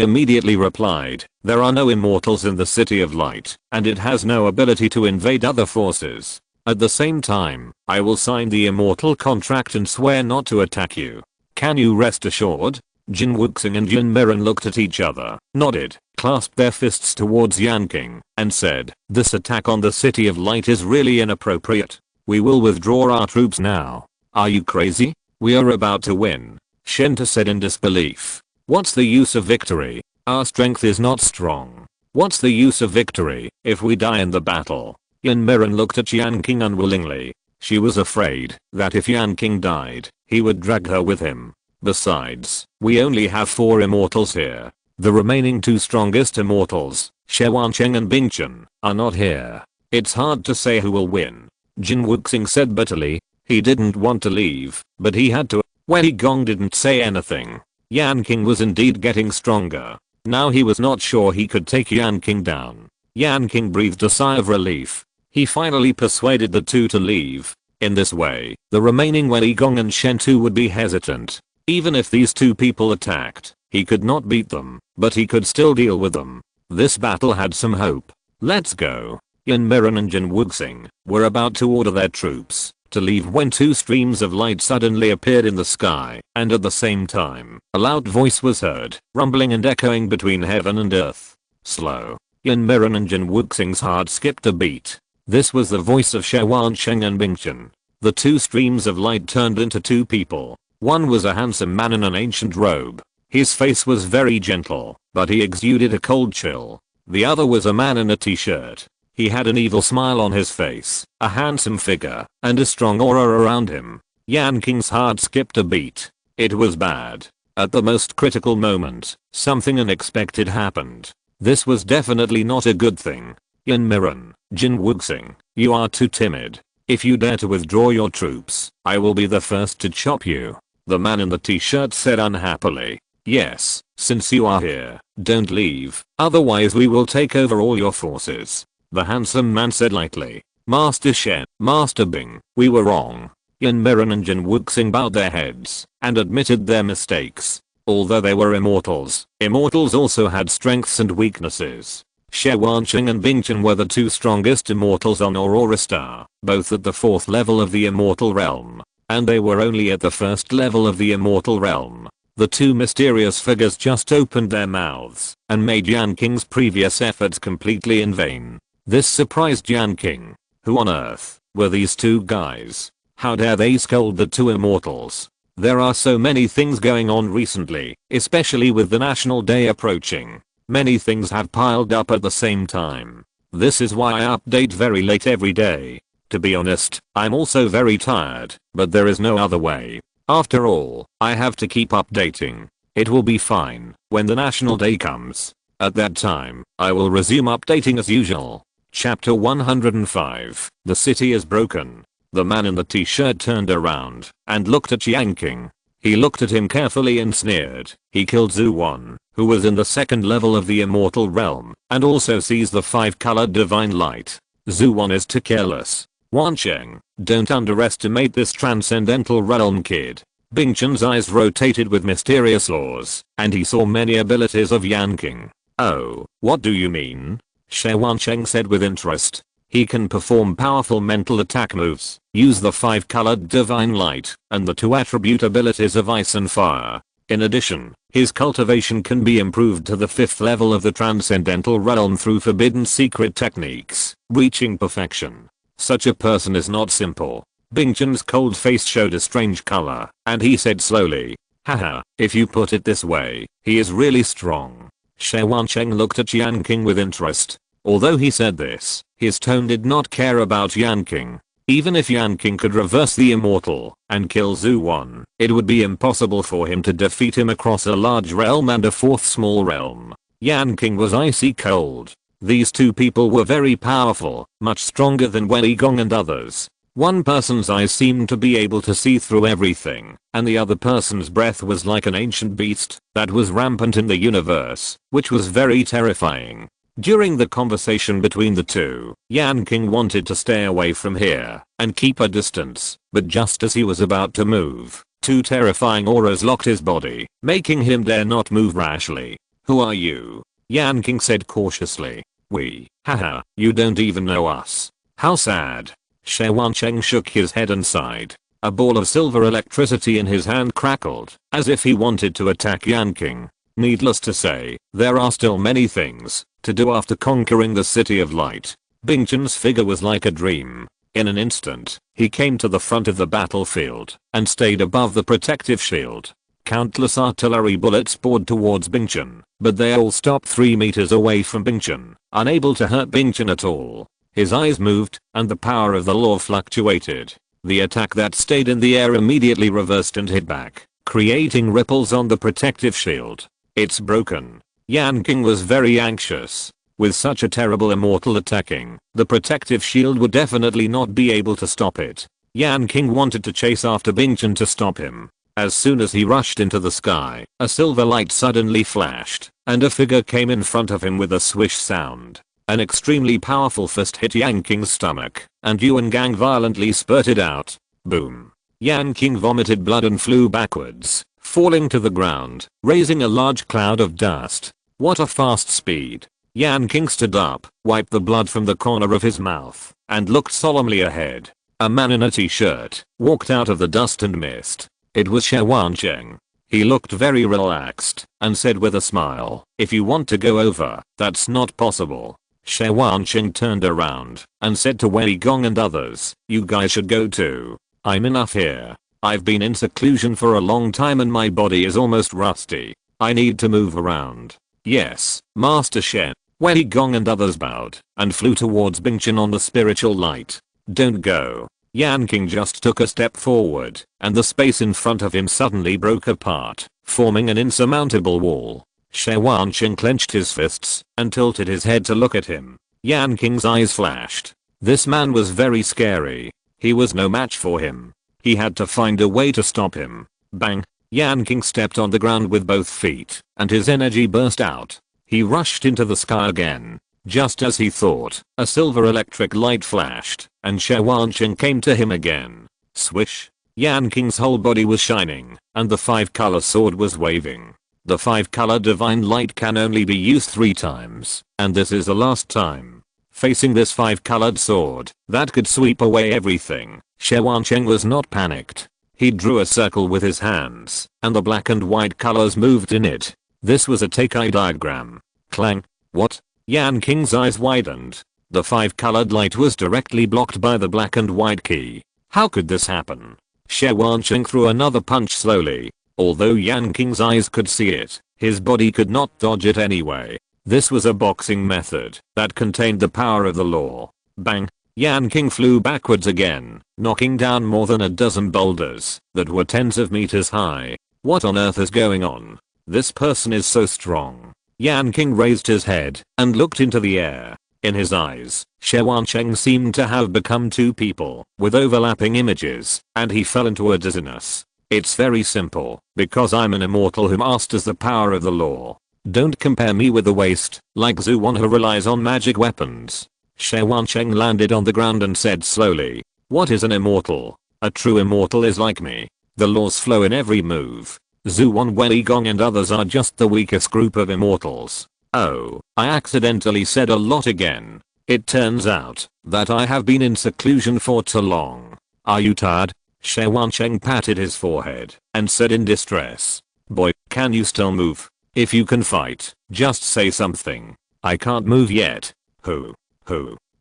immediately replied, "There are no immortals in the City of Light, and it has no ability to invade other forces. At the same time, I will sign the immortal contract and swear not to attack you. Can you rest assured?" Jin Wuxing and Yunmiren looked at each other, nodded, clasped their fists towards Yanqing, and said, "This attack on the City of Light is really inappropriate. We will withdraw our troops now." "Are you crazy? We are about to win," Shenta said in disbelief. "What's the use of victory? Our strength is not strong. What's the use of victory if we die in the battle?" Yunmiren looked at Yanqing unwillingly. She was afraid that if Yanqing died, he would drag her with him. Besides, we only have 4 immortals here. The remaining 2 strongest immortals, Xuancheng and Bingchen, are not here. It's hard to say who will win. Jin Wuxing said bitterly. He didn't want to leave, but he had to. Wei Gong didn't say anything. Yanqing was indeed getting stronger. Now he was not sure he could take Yanqing down. Yanqing breathed a sigh of relief. He finally persuaded the 2 to leave. In this way, the remaining Wei Gong and Shen Tu would be hesitant. Even if these 2 people attacked, he could not beat them, but he could still deal with them. This battle had some hope. Let's go. Yan Miran and Jin Wuxing were about to order their troops to leave when 2 streams of light suddenly appeared in the sky, and at the same time, a loud voice was heard, rumbling and echoing between heaven and earth. Slow. Yan Miran and Jin Wuxing's heart skipped a beat. This was the voice of Xuancheng and Bingchen. The 2 streams of light turned into 2 people. One was a handsome man in an ancient robe. His face was very gentle, but he exuded a cold chill. The other was a man in a t-shirt. He had an evil smile on his face, a handsome figure, and a strong aura around him. Yanqing's heart skipped a beat. It was bad. At the most critical moment, something unexpected happened. This was definitely not a good thing. Yan Miran, Jin Wuxing, you are too timid. If you dare to withdraw your troops, I will be the first to chop you. The man in the t-shirt said unhappily. Yes, since you are here, don't leave, otherwise we will take over all your forces. The handsome man said lightly. Master Shen, Master Bing, we were wrong. Yan Miran and Jin Wuxing bowed their heads and admitted their mistakes. Although they were immortals, immortals also had strengths and weaknesses. Xuancheng and Bingchen were the 2 strongest immortals on Aurora Star, both at the 4th level of the immortal realm. And they were only at the 1st level of the immortal realm. The 2 mysterious figures just opened their mouths and made Yanqing's previous efforts completely in vain. This surprised Yanqing. Who on earth were these 2 guys? How dare they scold the 2 immortals? There are so many things going on recently, especially with the National Day approaching. Many things have piled up at the same time. This is why I update very late every day. To be honest, I'm also very tired, but there is no other way. After all, I have to keep updating. It will be fine when the National Day comes. At that time, I will resume updating as usual. Chapter 105. The city is broken. The man in the t-shirt turned around and looked at Yanqing. He looked at him carefully and sneered. He killed Zhuan, who was in the 2nd level of the immortal realm, and also sees the 5-colored divine light. Zhuan is too careless. Wancheng, don't underestimate this transcendental realm kid. Bingchen's eyes rotated with mysterious laws, and he saw many abilities of Yanqing. Oh, what do you mean? Xuancheng said with interest. He can perform powerful mental attack moves, use the 5-colored divine light, and the 2 attribute abilities of ice and fire. In addition, his cultivation can be improved to the 5th level of the transcendental realm through forbidden secret techniques, reaching perfection. Such a person is not simple. Bingchen's cold face showed a strange color, and he said slowly, haha, if you put it this way, he is really strong. Xuancheng looked at Yanqing with interest. Although he said this, his tone did not care about Yanqing. Even if Yanqing could reverse the immortal and kill Zhuan, it would be impossible for him to defeat him across a large realm and a 4th small realm. Yanqing was icy cold. These 2 people were very powerful, much stronger than Wei Gong and others. One person's eyes seemed to be able to see through everything, and the other person's breath was like an ancient beast that was rampant in the universe, which was very terrifying. During the conversation between the 2, Yanqing wanted to stay away from here and keep a distance, but just as he was about to move, 2 terrifying auras locked his body, making him dare not move rashly. Who are you? Yanqing said cautiously. We, haha, you don't even know us. How sad. Xuancheng shook his head and sighed. A ball of silver electricity in his hand crackled, as if he wanted to attack Yanqing. Needless to say, there are still many things to do after conquering the City of Light. Bingchen's figure was like a dream. In an instant, he came to the front of the battlefield and stayed above the protective shield. Countless artillery bullets poured towards Bingchen, but they all stopped 3 meters away from Bingchen, unable to hurt Bingchen at all. His eyes moved, and the power of the law fluctuated. The attack that stayed in the air immediately reversed and hit back, creating ripples on the protective shield. It's broken. Yanqing was very anxious. With such a terrible immortal attacking, the protective shield would definitely not be able to stop it. Yanqing wanted to chase after Bingchen to stop him. As soon as he rushed into the sky, a silver light suddenly flashed, and a figure came in front of him with a swish sound. An extremely powerful fist hit Yanqing's stomach, and Yuan violently spurted out. Boom. Yanqing vomited blood and flew backwards, falling to the ground, raising a large cloud of dust. What a fast speed. Yanqing stood up, wiped the blood from the corner of his mouth, and looked solemnly ahead. A man in a t-shirt walked out of the dust and mist. It was Yanqing. He looked very relaxed, and said with a smile, "If you want to go over, that's not possible." Yanqing turned around, and said to Wei Gong and others, "You guys should go too. I'm enough here. I've been in seclusion for a long time and my body is almost rusty. I need to move around." "Yes, Master Shen." Wei Gong and others bowed, and flew towards Bingchen on the spiritual light. "Don't go." Yanqing just took a step forward, and the space in front of him suddenly broke apart, forming an insurmountable wall. Yanqing clenched his fists, and tilted his head to look at him. Yanqing's eyes flashed. This man was very scary. He was no match for him. He had to find a way to stop him. Bang! Yanqing stepped on the ground with both feet, and his energy burst out. He rushed into the sky again. Just as he thought, a silver electric light flashed, and Yanqing came to him again. Swish! Yanqing's whole body was shining, and the 5-color sword was waving. The 5-color divine light can only be used 3 times, and this is the last time. Facing this 5-colored sword that could sweep away everything, Yanqing was not panicked. He drew a circle with his hands, and the black and white colors moved in it. This was a take-eye diagram. Clang. What? Yanqing's eyes widened. The 5-colored light was directly blocked by the black and white key. How could this happen? Yanqing threw another punch slowly. Although Yanqing's eyes could see it, his body could not dodge it anyway. This was a boxing method that contained the power of the law. Bang! Yanqing flew backwards again, knocking down more than a dozen boulders that were tens of meters high. What on earth is going on? This person is so strong. Yanqing raised his head and looked into the air. In his eyes, Yanqing seemed to have become 2 people with overlapping images, and he fell into a dizziness. It's very simple, because I'm an immortal who masters the power of the law. Don't compare me with the waste, like Zuwan who relies on magic weapons. Yanqing landed on the ground and said slowly, "What is an immortal? A true immortal is like me. The laws flow in every move. Zuwan, Wei Gong and others are just the weakest group of immortals." Oh, I accidentally said a lot again. It turns out that I have been in seclusion for too long. Are you tired? Yanqing patted his forehead and said in distress, "Boy, can you still move? If you can fight, just say something." "I can't move yet." Who?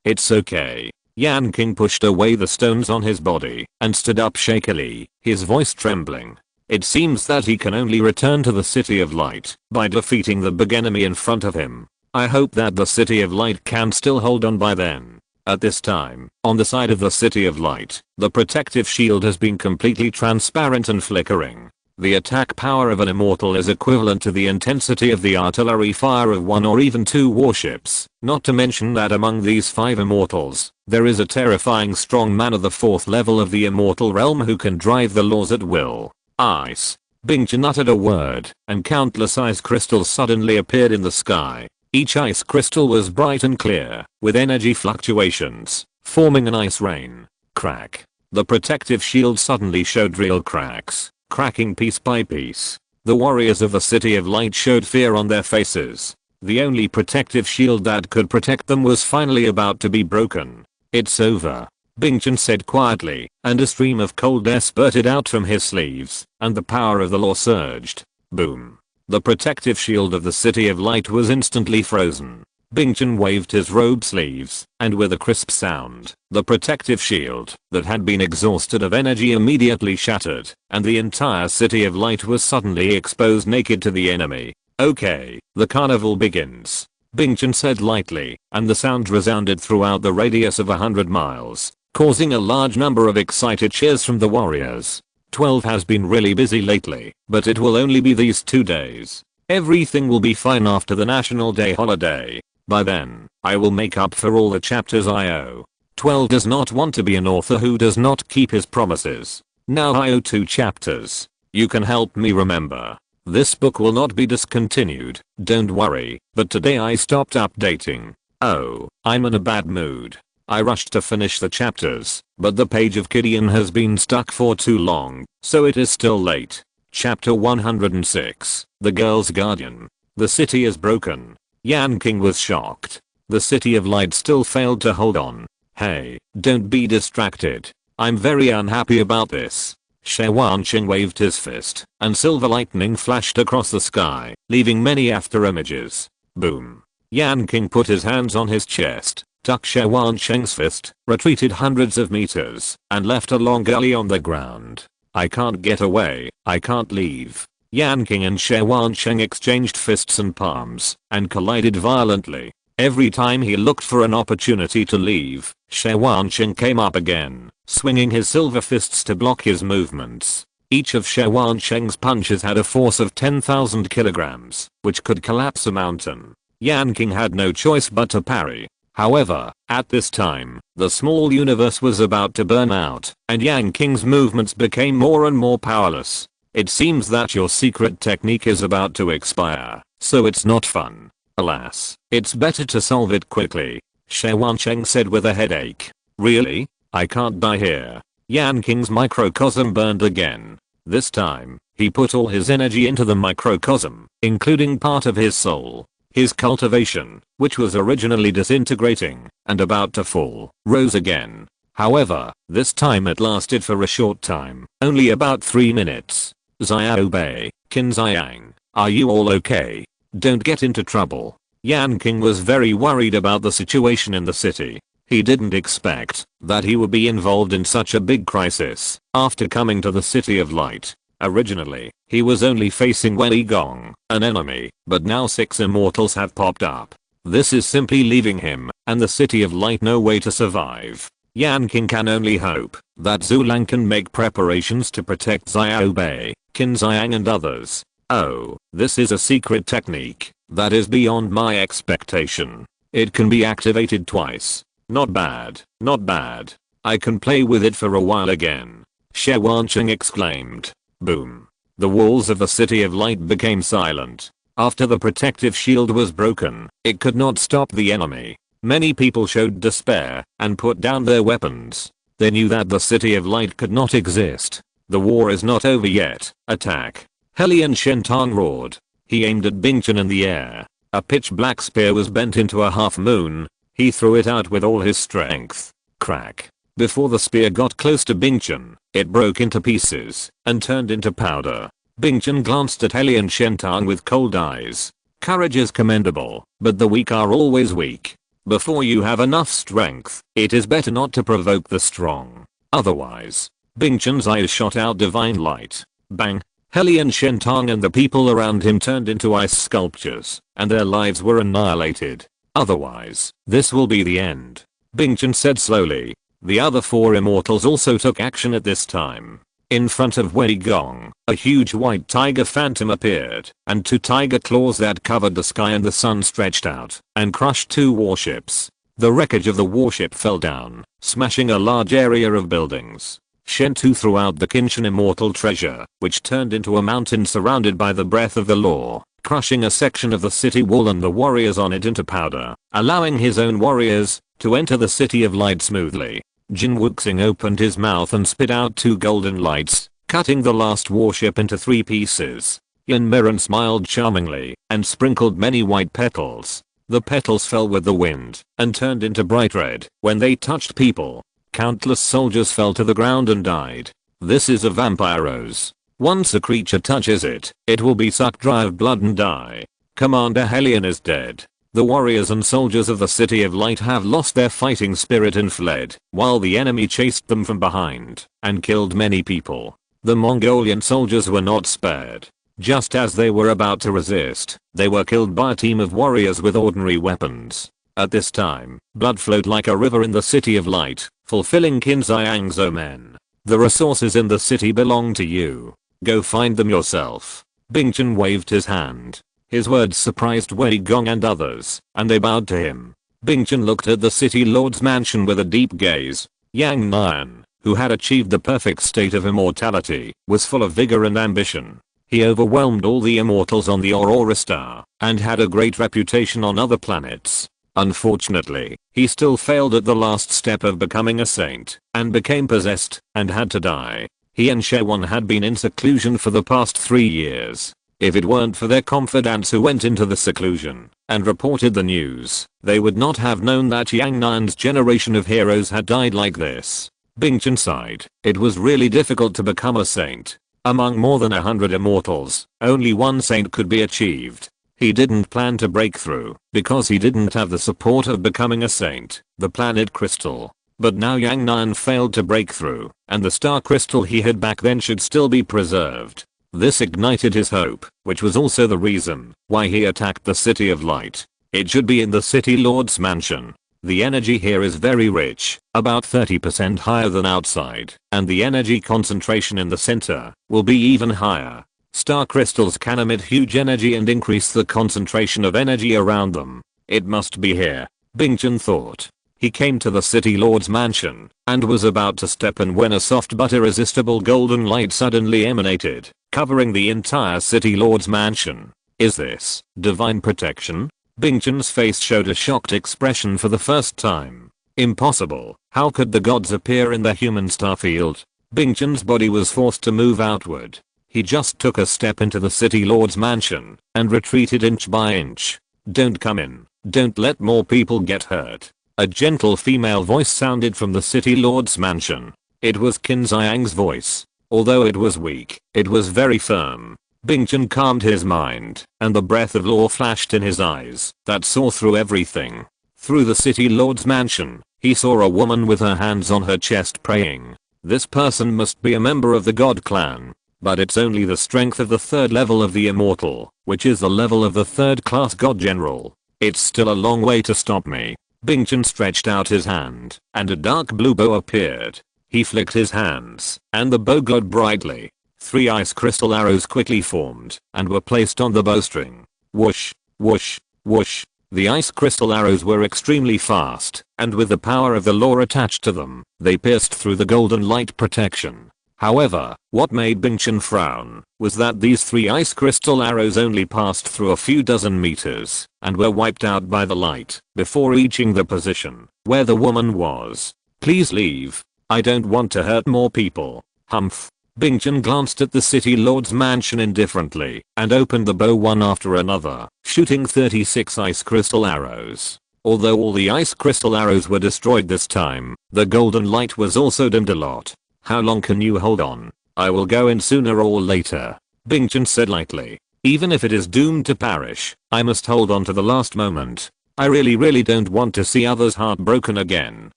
It's okay." Yanqing pushed away the stones on his body and stood up shakily, his voice trembling. It seems that he can only return to the City of Light by defeating the big enemy in front of him. I hope that the City of Light can still hold on by then. At this time, on the side of the City of Light, the protective shield has been completely transparent and flickering. The attack power of an immortal is equivalent to the intensity of the artillery fire of 1 or even 2 warships, not to mention that among these 5 immortals, there is a terrifying strong man of the 4th level of the immortal realm who can drive the laws at will. Ice. Bingchen uttered a word, and countless ice crystals suddenly appeared in the sky. Each ice crystal was bright and clear, with energy fluctuations, forming an ice rain. Crack. The protective shield suddenly showed real cracks, cracking piece by piece. The warriors of the City of Light showed fear on their faces. The only protective shield that could protect them was finally about to be broken. "It's over," Bingchen said quietly, and a stream of cold air spurted out from his sleeves, and the power of the law surged. Boom. The protective shield of the City of Light was instantly frozen. Bingchen waved his robe sleeves, and with a crisp sound, the protective shield that had been exhausted of energy immediately shattered, and the entire City of Light was suddenly exposed naked to the enemy. "Okay, the carnival begins," Bingchen said lightly, and the sound resounded throughout the radius of 100 miles. causing a large number of excited cheers from the warriors. 12 has been really busy lately, but it will only be these 2 days. Everything will be fine after the National Day holiday. By then, I will make up for all the chapters I owe. 12 does not want to be an author who does not keep his promises. Now I owe 2 chapters. You can help me remember. This book will not be discontinued, don't worry, but today I stopped updating. Oh, I'm in a bad mood. I rushed to finish the chapters, but the page of Gideon has been stuck for too long, so it is still late. Chapter 106, The Girl's Guardian. The city is broken. Yanqing was shocked. The City of Light still failed to hold on. Hey, don't be distracted. I'm very unhappy about this. Yanqing waved his fist, and silver lightning flashed across the sky, leaving many after images. Boom. Yanqing put his hands on his chest, took Yanqing's fist, retreated hundreds of meters, and left a long gully on the ground. I can't get away, I can't leave. Yanqing and Yanqing exchanged fists and palms, and collided violently. Every time he looked for an opportunity to leave, Yanqing came up again, swinging his silver fists to block his movements. Each of Yanqing's punches had a force of 10,000 kilograms, which could collapse a mountain. Yanqing had no choice but to parry. However, at this time, the small universe was about to burn out, and Yanqing's movements became more and more powerless. It seems that your secret technique is about to expire, so it's not fun. Alas, it's better to solve it quickly, Yanqing said with a headache. Really? I can't die here. Yanqing's microcosm burned again. This time, he put all his energy into the microcosm, including part of his soul. His cultivation, which was originally disintegrating and about to fall, rose again. However, this time it lasted for a short time, only about 3 minutes. Xiaobei, Qin Xiang, are you all okay? Don't get into trouble. Yanqing was very worried about the situation in the city. He didn't expect that he would be involved in such a big crisis after coming to the City of Light. Originally, he was only facing Wei Gong, an enemy, but now 6 immortals have popped up. This is simply leaving him and the City of Light no way to survive. Yanqing can only hope that Zhulang can make preparations to protect Xiaobei, Qin Xiang and others. Oh, this is a secret technique that is beyond my expectation. It can be activated twice. Not bad, not bad. I can play with it for a while again. Yanqing exclaimed. Boom. The walls of the City of Light became silent. After the protective shield was broken, it could not stop the enemy. Many people showed despair and put down their weapons. They knew that the City of Light could not exist. The war is not over yet. Attack. Helian Shentang roared. He aimed at Bingchen in the air. A pitch black spear was bent into a half moon. He threw it out with all his strength. Crack. Before the spear got close to Bingchen, it broke into pieces and turned into powder. Bingchen glanced at Helian Shentang with cold eyes. Courage is commendable, but the weak are always weak. Before you have enough strength, it is better not to provoke the strong. Otherwise. Bingchen's eyes shot out divine light. Bang. Helian Shentang and the people around him turned into ice sculptures, and their lives were annihilated. Otherwise, this will be the end. Bingchen said slowly. The other 4 immortals also took action at this time. In front of Wei Gong, a huge white tiger phantom appeared, and 2 tiger claws that covered the sky and the sun stretched out and crushed 2 warships. The wreckage of the warship fell down, smashing a large area of buildings. Shentu threw out the Qinshan immortal treasure, which turned into a mountain surrounded by the breath of the law, crushing a section of the city wall and the warriors on it into powder, allowing his own warriors to enter the City of Light smoothly. Jin Wuxing opened his mouth and spit out 2 golden lights, cutting the last warship into 3 pieces. Yin Miran smiled charmingly and sprinkled many white petals. The petals fell with the wind and turned into bright red when they touched people. Countless soldiers fell to the ground and died. This is a vampire rose. Once a creature touches it, it will be sucked dry of blood and die. Commander Helion is dead. The warriors and soldiers of the City of Light have lost their fighting spirit and fled, while the enemy chased them from behind and killed many people. The Mongolian soldiers were not spared. Just as they were about to resist, they were killed by a team of warriors with ordinary weapons. At this time, blood flowed like a river in the City of Light, fulfilling Qin Ziyang's omen. The resources in the city belong to you. Go find them yourself. Bingchen waved his hand. His words surprised Wei Gong and others, and they bowed to him. Bingchen looked at the city lord's mansion with a deep gaze. Yang Nian, who had achieved the perfect state of immortality, was full of vigor and ambition. He overwhelmed all the immortals on the Aurora star, and had a great reputation on other planets. Unfortunately, he still failed at the last step of becoming a saint, and became possessed, and had to die. He and Shewon had been in seclusion for the past 3 years. If it weren't for their confidants who went into the seclusion, and reported the news, they would not have known that Yang Nian's generation of heroes had died like this. Bingchen sighed. It was really difficult to become a saint. Among more than 100 immortals, only one saint could be achieved. He didn't plan to break through, because he didn't have the support of becoming a saint, the planet crystal. But now Yang Nian failed to break through, and the star crystal he had back then should still be preserved. This ignited his hope, which was also the reason why he attacked the City of Light. It should be in the City Lord's mansion. The energy here is very rich, about 30% higher than outside, and the energy concentration in the center will be even higher. Star crystals can emit huge energy and increase the concentration of energy around them. It must be here, Bingchen thought. He came to the City Lord's mansion, and was about to step in when a soft but irresistible golden light suddenly emanated, covering the entire City Lord's mansion. Is this divine protection? Bingchen's face showed a shocked expression for the first time. Impossible. How could the gods appear in the human starfield? Bingchen's body was forced to move outward. He just took a step into the City Lord's mansion, and retreated inch by inch. Don't come in. Don't let more people get hurt. A gentle female voice sounded from the City Lord's mansion. It was Qin Ziyang's voice. Although it was weak, it was very firm. Bingchen calmed his mind, and the breath of law flashed in his eyes that saw through everything. Through the City Lord's mansion, he saw a woman with her hands on her chest praying. This person must be a member of the God clan. But it's only the strength of the 3rd level of the immortal, which is the level of the 3rd class God general. It's still a long way to stop me. Bingchen stretched out his hand, and a dark blue bow appeared. He flicked his hands, and the bow glowed brightly. 3 ice crystal arrows quickly formed, and were placed on the bowstring. Whoosh, whoosh, whoosh. The ice crystal arrows were extremely fast, and with the power of the law attached to them, they pierced through the golden light protection. However, what made Bingchen frown was that these 3 ice crystal arrows only passed through a few dozen meters, and were wiped out by the light, before reaching the position where the woman was. Please leave. I don't want to hurt more people. Humph. Bingchen glanced at the City Lord's mansion indifferently, and opened the bow one after another, shooting 36 ice crystal arrows. Although all the ice crystal arrows were destroyed this time, the golden light was also dimmed a lot. How long can you hold on? I will go in sooner or later, Bingchen said lightly. Even if it is doomed to perish, I must hold on to the last moment. I really don't want to see others heartbroken again.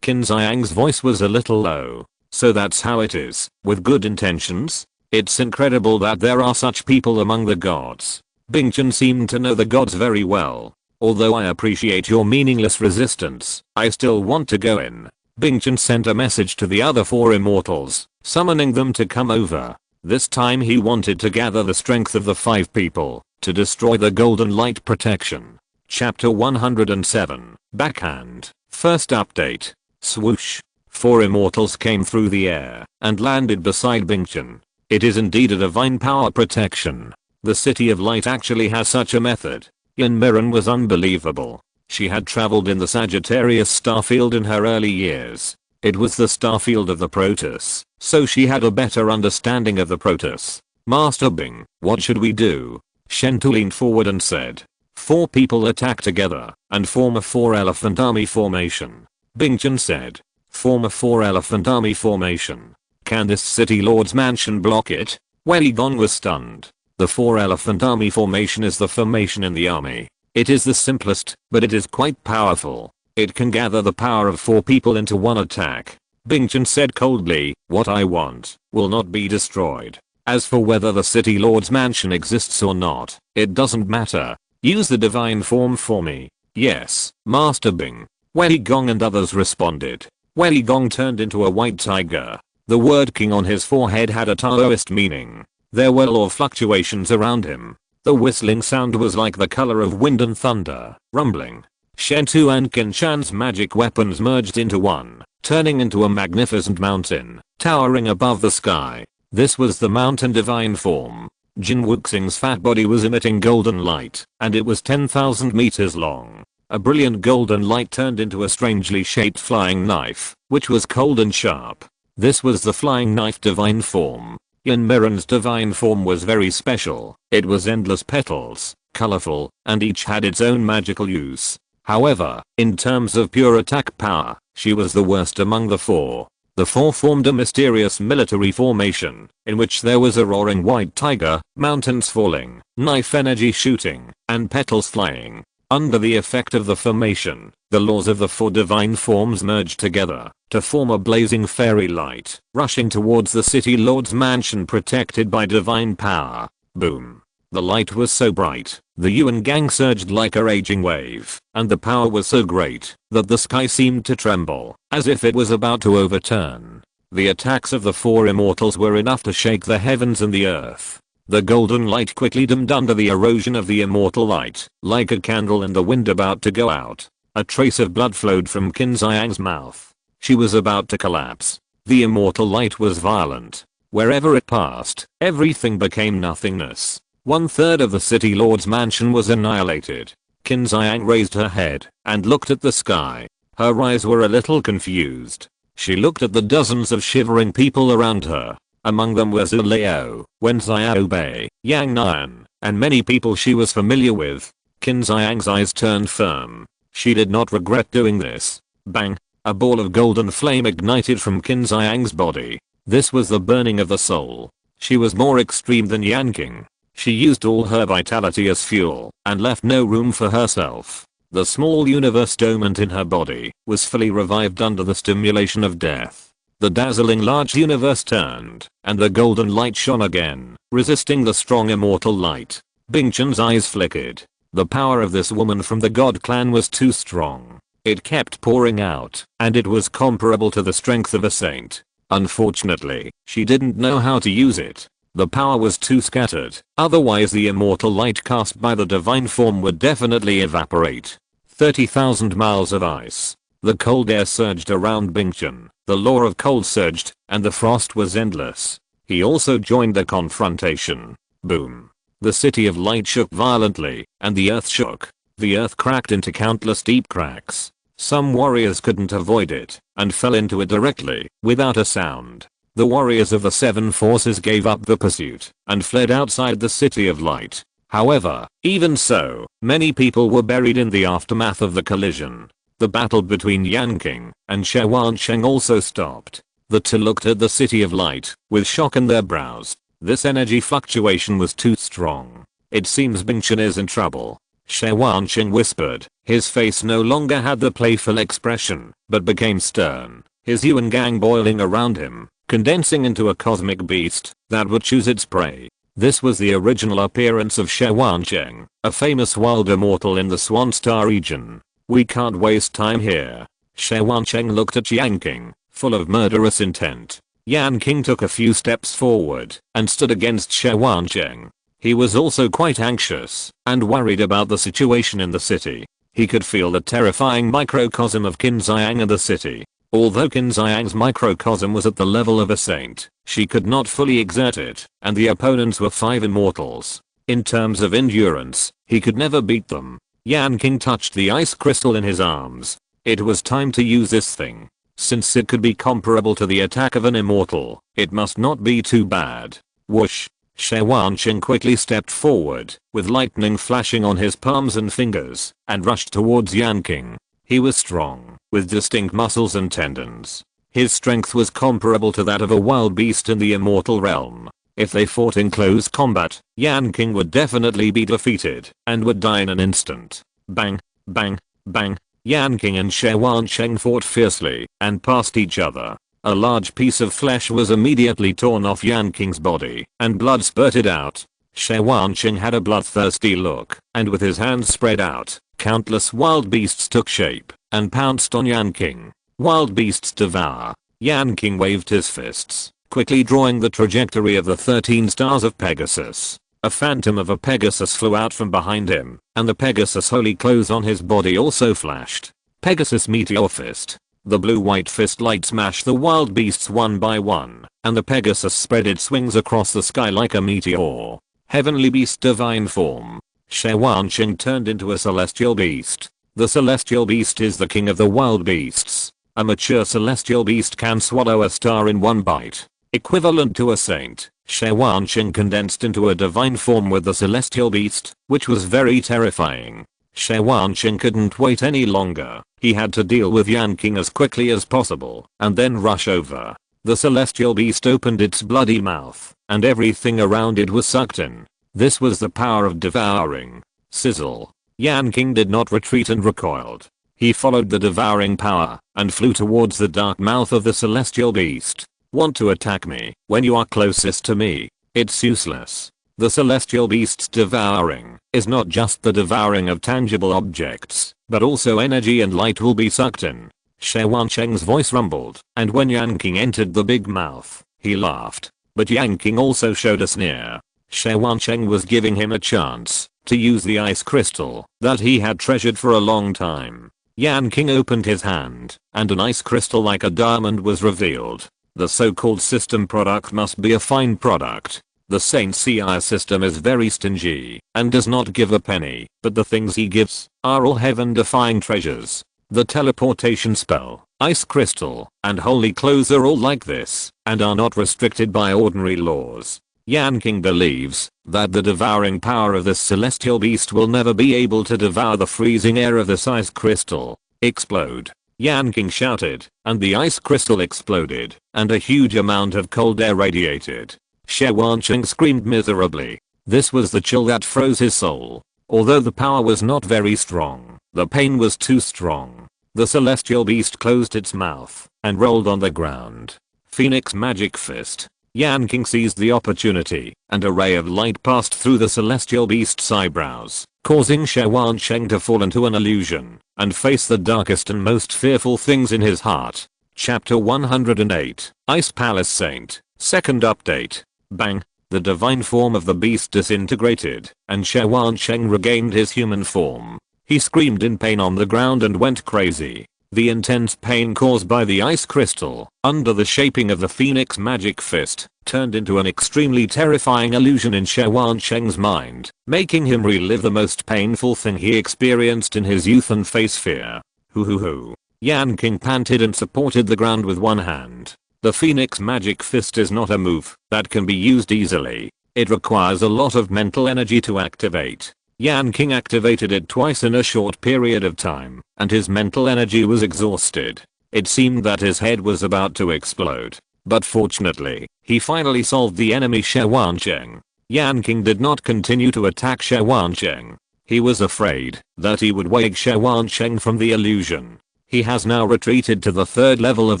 Qin Ziyang's voice was a little low. So that's how it is, with good intentions? It's incredible that there are such people among the gods. Bingchen seemed to know the gods very well. Although I appreciate your meaningless resistance, I still want to go in. Bingchen sent a message to the other 4 immortals, summoning them to come over. This time he wanted to gather the strength of the 5 people, to destroy the golden light protection. Chapter 107, Backhand. First update. Swoosh. 4 immortals came through the air, and landed beside Bingchen. It is indeed a divine power protection. The City of Light actually has such a method. Yin Mirren was unbelievable. She had traveled in the Sagittarius starfield in her early years. It was the starfield of the Protoss, so she had a better understanding of the Protoss. Master Bing, what should we do? Shentu leaned forward and said. 4 people attack together, and form a 4-elephant army formation. Bingchen said. Form a 4-elephant army formation. Can this City Lord's mansion block it? Wei Gong was stunned. The 4-elephant army formation is the formation in the army. It is the simplest, but it is quite powerful. It can gather the power of 4 people into one attack. Bingchen said coldly, what I want will not be destroyed. As for whether the City Lord's mansion exists or not, it doesn't matter. Use the divine form for me. Yes, Master Bing. Wei Gong and others responded. Wei Gong turned into a white tiger. The word king on his forehead had a Taoist meaning. There were law fluctuations around him. The whistling sound was like the color of wind and thunder, rumbling. Shen Tu and Qin Shan's magic weapons merged into one, turning into a magnificent mountain, towering above the sky. This was the mountain divine form. Jin Wuxing's fat body was emitting golden light, and it was 10,000 meters long. A brilliant golden light turned into a strangely shaped flying knife, which was cold and sharp. This was the flying knife divine form. Yin Miran's divine form was very special. It was endless petals, colorful, and each had its own magical use. However, in terms of pure attack power, she was the worst among the four. The four formed a mysterious military formation, in which there was a roaring white tiger, mountains falling, knife energy shooting, and petals flying. Under the effect of the formation, the laws of the four divine forms merged together to form a blazing fairy light, rushing towards the city lord's mansion protected by divine power. Boom. The light was so bright, the Yuan gang surged like a raging wave, and the power was so great that the sky seemed to tremble, as if it was about to overturn. The attacks of the four immortals were enough to shake the heavens and the earth. The golden light quickly dimmed under the erosion of the immortal light, like a candle in the wind about to go out. A trace of blood flowed from Qin Xiang's mouth. She was about to collapse. The immortal light was violent. Wherever it passed, everything became nothingness. 1/3 of the city lord's mansion was annihilated. Qin Xiang raised her head and looked at the sky. Her eyes were a little confused. She looked at the dozens of shivering people around her. Among them were Zhu Liao, Wen Xiaobei, Yang Nan, and many people she was familiar with. Qin Xiang's eyes turned firm. She did not regret doing this. Bang! A ball of golden flame ignited from Qin Xiang's body. This was the burning of the soul. She was more extreme than Yanqing. She used all her vitality as fuel and left no room for herself. The small universe dormant in her body was fully revived under the stimulation of death. The dazzling large universe turned, and the golden light shone again, resisting the strong immortal light. Bingchen's eyes flickered. The power of this woman from the God clan was too strong. It kept pouring out, and it was comparable to the strength of a saint. Unfortunately, she didn't know how to use it. The power was too scattered, otherwise the immortal light cast by the divine form would definitely evaporate. 30,000 miles of ice. The cold air surged around Bingchen, the law of cold surged, and the frost was endless. He also joined the confrontation. Boom. The city of light shook violently, and the earth shook. The earth cracked into countless deep cracks. Some warriors couldn't avoid it, and fell into it directly, without a sound. The warriors of the seven forces gave up the pursuit, and fled outside the city of light. However, even so, many people were buried in the aftermath of the collision. The battle between Yanqing and Sheng also stopped. The two looked at the city of light, with shock in their brows. This energy fluctuation was too strong. It seems Bingchen is in trouble. Sheng whispered. His face no longer had the playful expression, but became stern. His Yuan gang boiling around him, condensing into a cosmic beast that would choose its prey. This was the original appearance of Sheng, a famous wild immortal in the Swan Star region. We can't waste time here. Sheng looked at Yanqing, full of murderous intent. Yanqing took a few steps forward and stood against Sheng. He was also quite anxious and worried about the situation in the city. He could feel the terrifying microcosm of Qin Xiang in the city. Although Qin Xiang's microcosm was at the level of a saint, she could not fully exert it, and the opponents were 5 immortals. In terms of endurance, he could never beat them. Yanqing touched the ice crystal in his arms. It was time to use this thing. Since it could be comparable to the attack of an immortal, it must not be too bad. Whoosh! Sheng quickly stepped forward, with lightning flashing on his palms and fingers, and rushed towards Yanqing. He was strong, with distinct muscles and tendons. His strength was comparable to that of a wild beast in the immortal realm. If they fought in close combat, Yanqing would definitely be defeated, and would die in an instant. Bang, bang, bang. Yanqing and Sheng fought fiercely, and passed each other. A large piece of flesh was immediately torn off Yanqing's body, and blood spurted out. Sheng had a bloodthirsty look, and with his hands spread out, countless wild beasts took shape, and pounced on Yanqing. Wild beasts devour. Yanqing waved his fists, quickly drawing the trajectory of the 13 stars of Pegasus. A phantom of a Pegasus flew out from behind him, and the Pegasus holy clothes on his body also flashed. Pegasus Meteor Fist. The blue-white fist light smashed the wild beasts one by one, and the Pegasus spread its wings across the sky like a meteor. Heavenly Beast Divine Form. Yanqing turned into a celestial beast. The celestial beast is the king of the wild beasts. A mature celestial beast can swallow a star in one bite. Equivalent to a saint, Yanqing condensed into a divine form with the celestial beast, which was very terrifying. Yanqing couldn't wait any longer. He had to deal with Yanqing as quickly as possible, and then rush over. The celestial beast opened its bloody mouth, and everything around it was sucked in. This was the power of devouring. Sizzle. Yanqing did not retreat and recoiled. He followed the devouring power, and flew towards the dark mouth of the celestial beast. Want to attack me when you are closest to me? It's useless. The celestial beast's devouring is not just the devouring of tangible objects, but also energy and light will be sucked in. Yanqing's voice rumbled, and when Yanqing entered the big mouth, he laughed. But Yanqing also showed a sneer. Yanqing was giving him a chance to use the ice crystal that he had treasured for a long time. Yanqing opened his hand, and an ice crystal like a diamond was revealed. The so-called system product must be a fine product. The Saint CI system is very stingy and does not give a penny, but the things he gives are all heaven-defying treasures. The teleportation spell, ice crystal, and holy clothes are all like this and are not restricted by ordinary laws. Yanqing believes that the devouring power of this celestial beast will never be able to devour the freezing air of this ice crystal. Explode. Yanqing shouted, and the ice crystal exploded, and a huge amount of cold air radiated. Yanqing screamed miserably. This was the chill that froze his soul. Although the power was not very strong, the pain was too strong. The celestial beast closed its mouth and rolled on the ground. Phoenix Magic Fist. Yanqing seized the opportunity, and a ray of light passed through the celestial beast's eyebrows, causing Yanqing to fall into an illusion and face the darkest and most fearful things in his heart. Chapter 108, Ice Palace Saint, Second Update. Bang! The divine form of the beast disintegrated, and Yanqing regained his human form. He screamed in pain on the ground and went crazy. The intense pain caused by the ice crystal, under the shaping of the Phoenix Magic Fist, turned into an extremely terrifying illusion in Yanqing's mind, making him relive the most painful thing he experienced in his youth and face fear. Hoo. Yanqing panted and supported the ground with one hand. The Phoenix Magic Fist is not a move that can be used easily. It requires a lot of mental energy to activate. Yanqing activated it twice in a short period of time, and his mental energy was exhausted. It seemed that his head was about to explode. But fortunately, he finally solved the enemy Yanqing. Yanqing did not continue to attack Yanqing. He was afraid that he would wake Yanqing from the illusion. He has now retreated to the third level of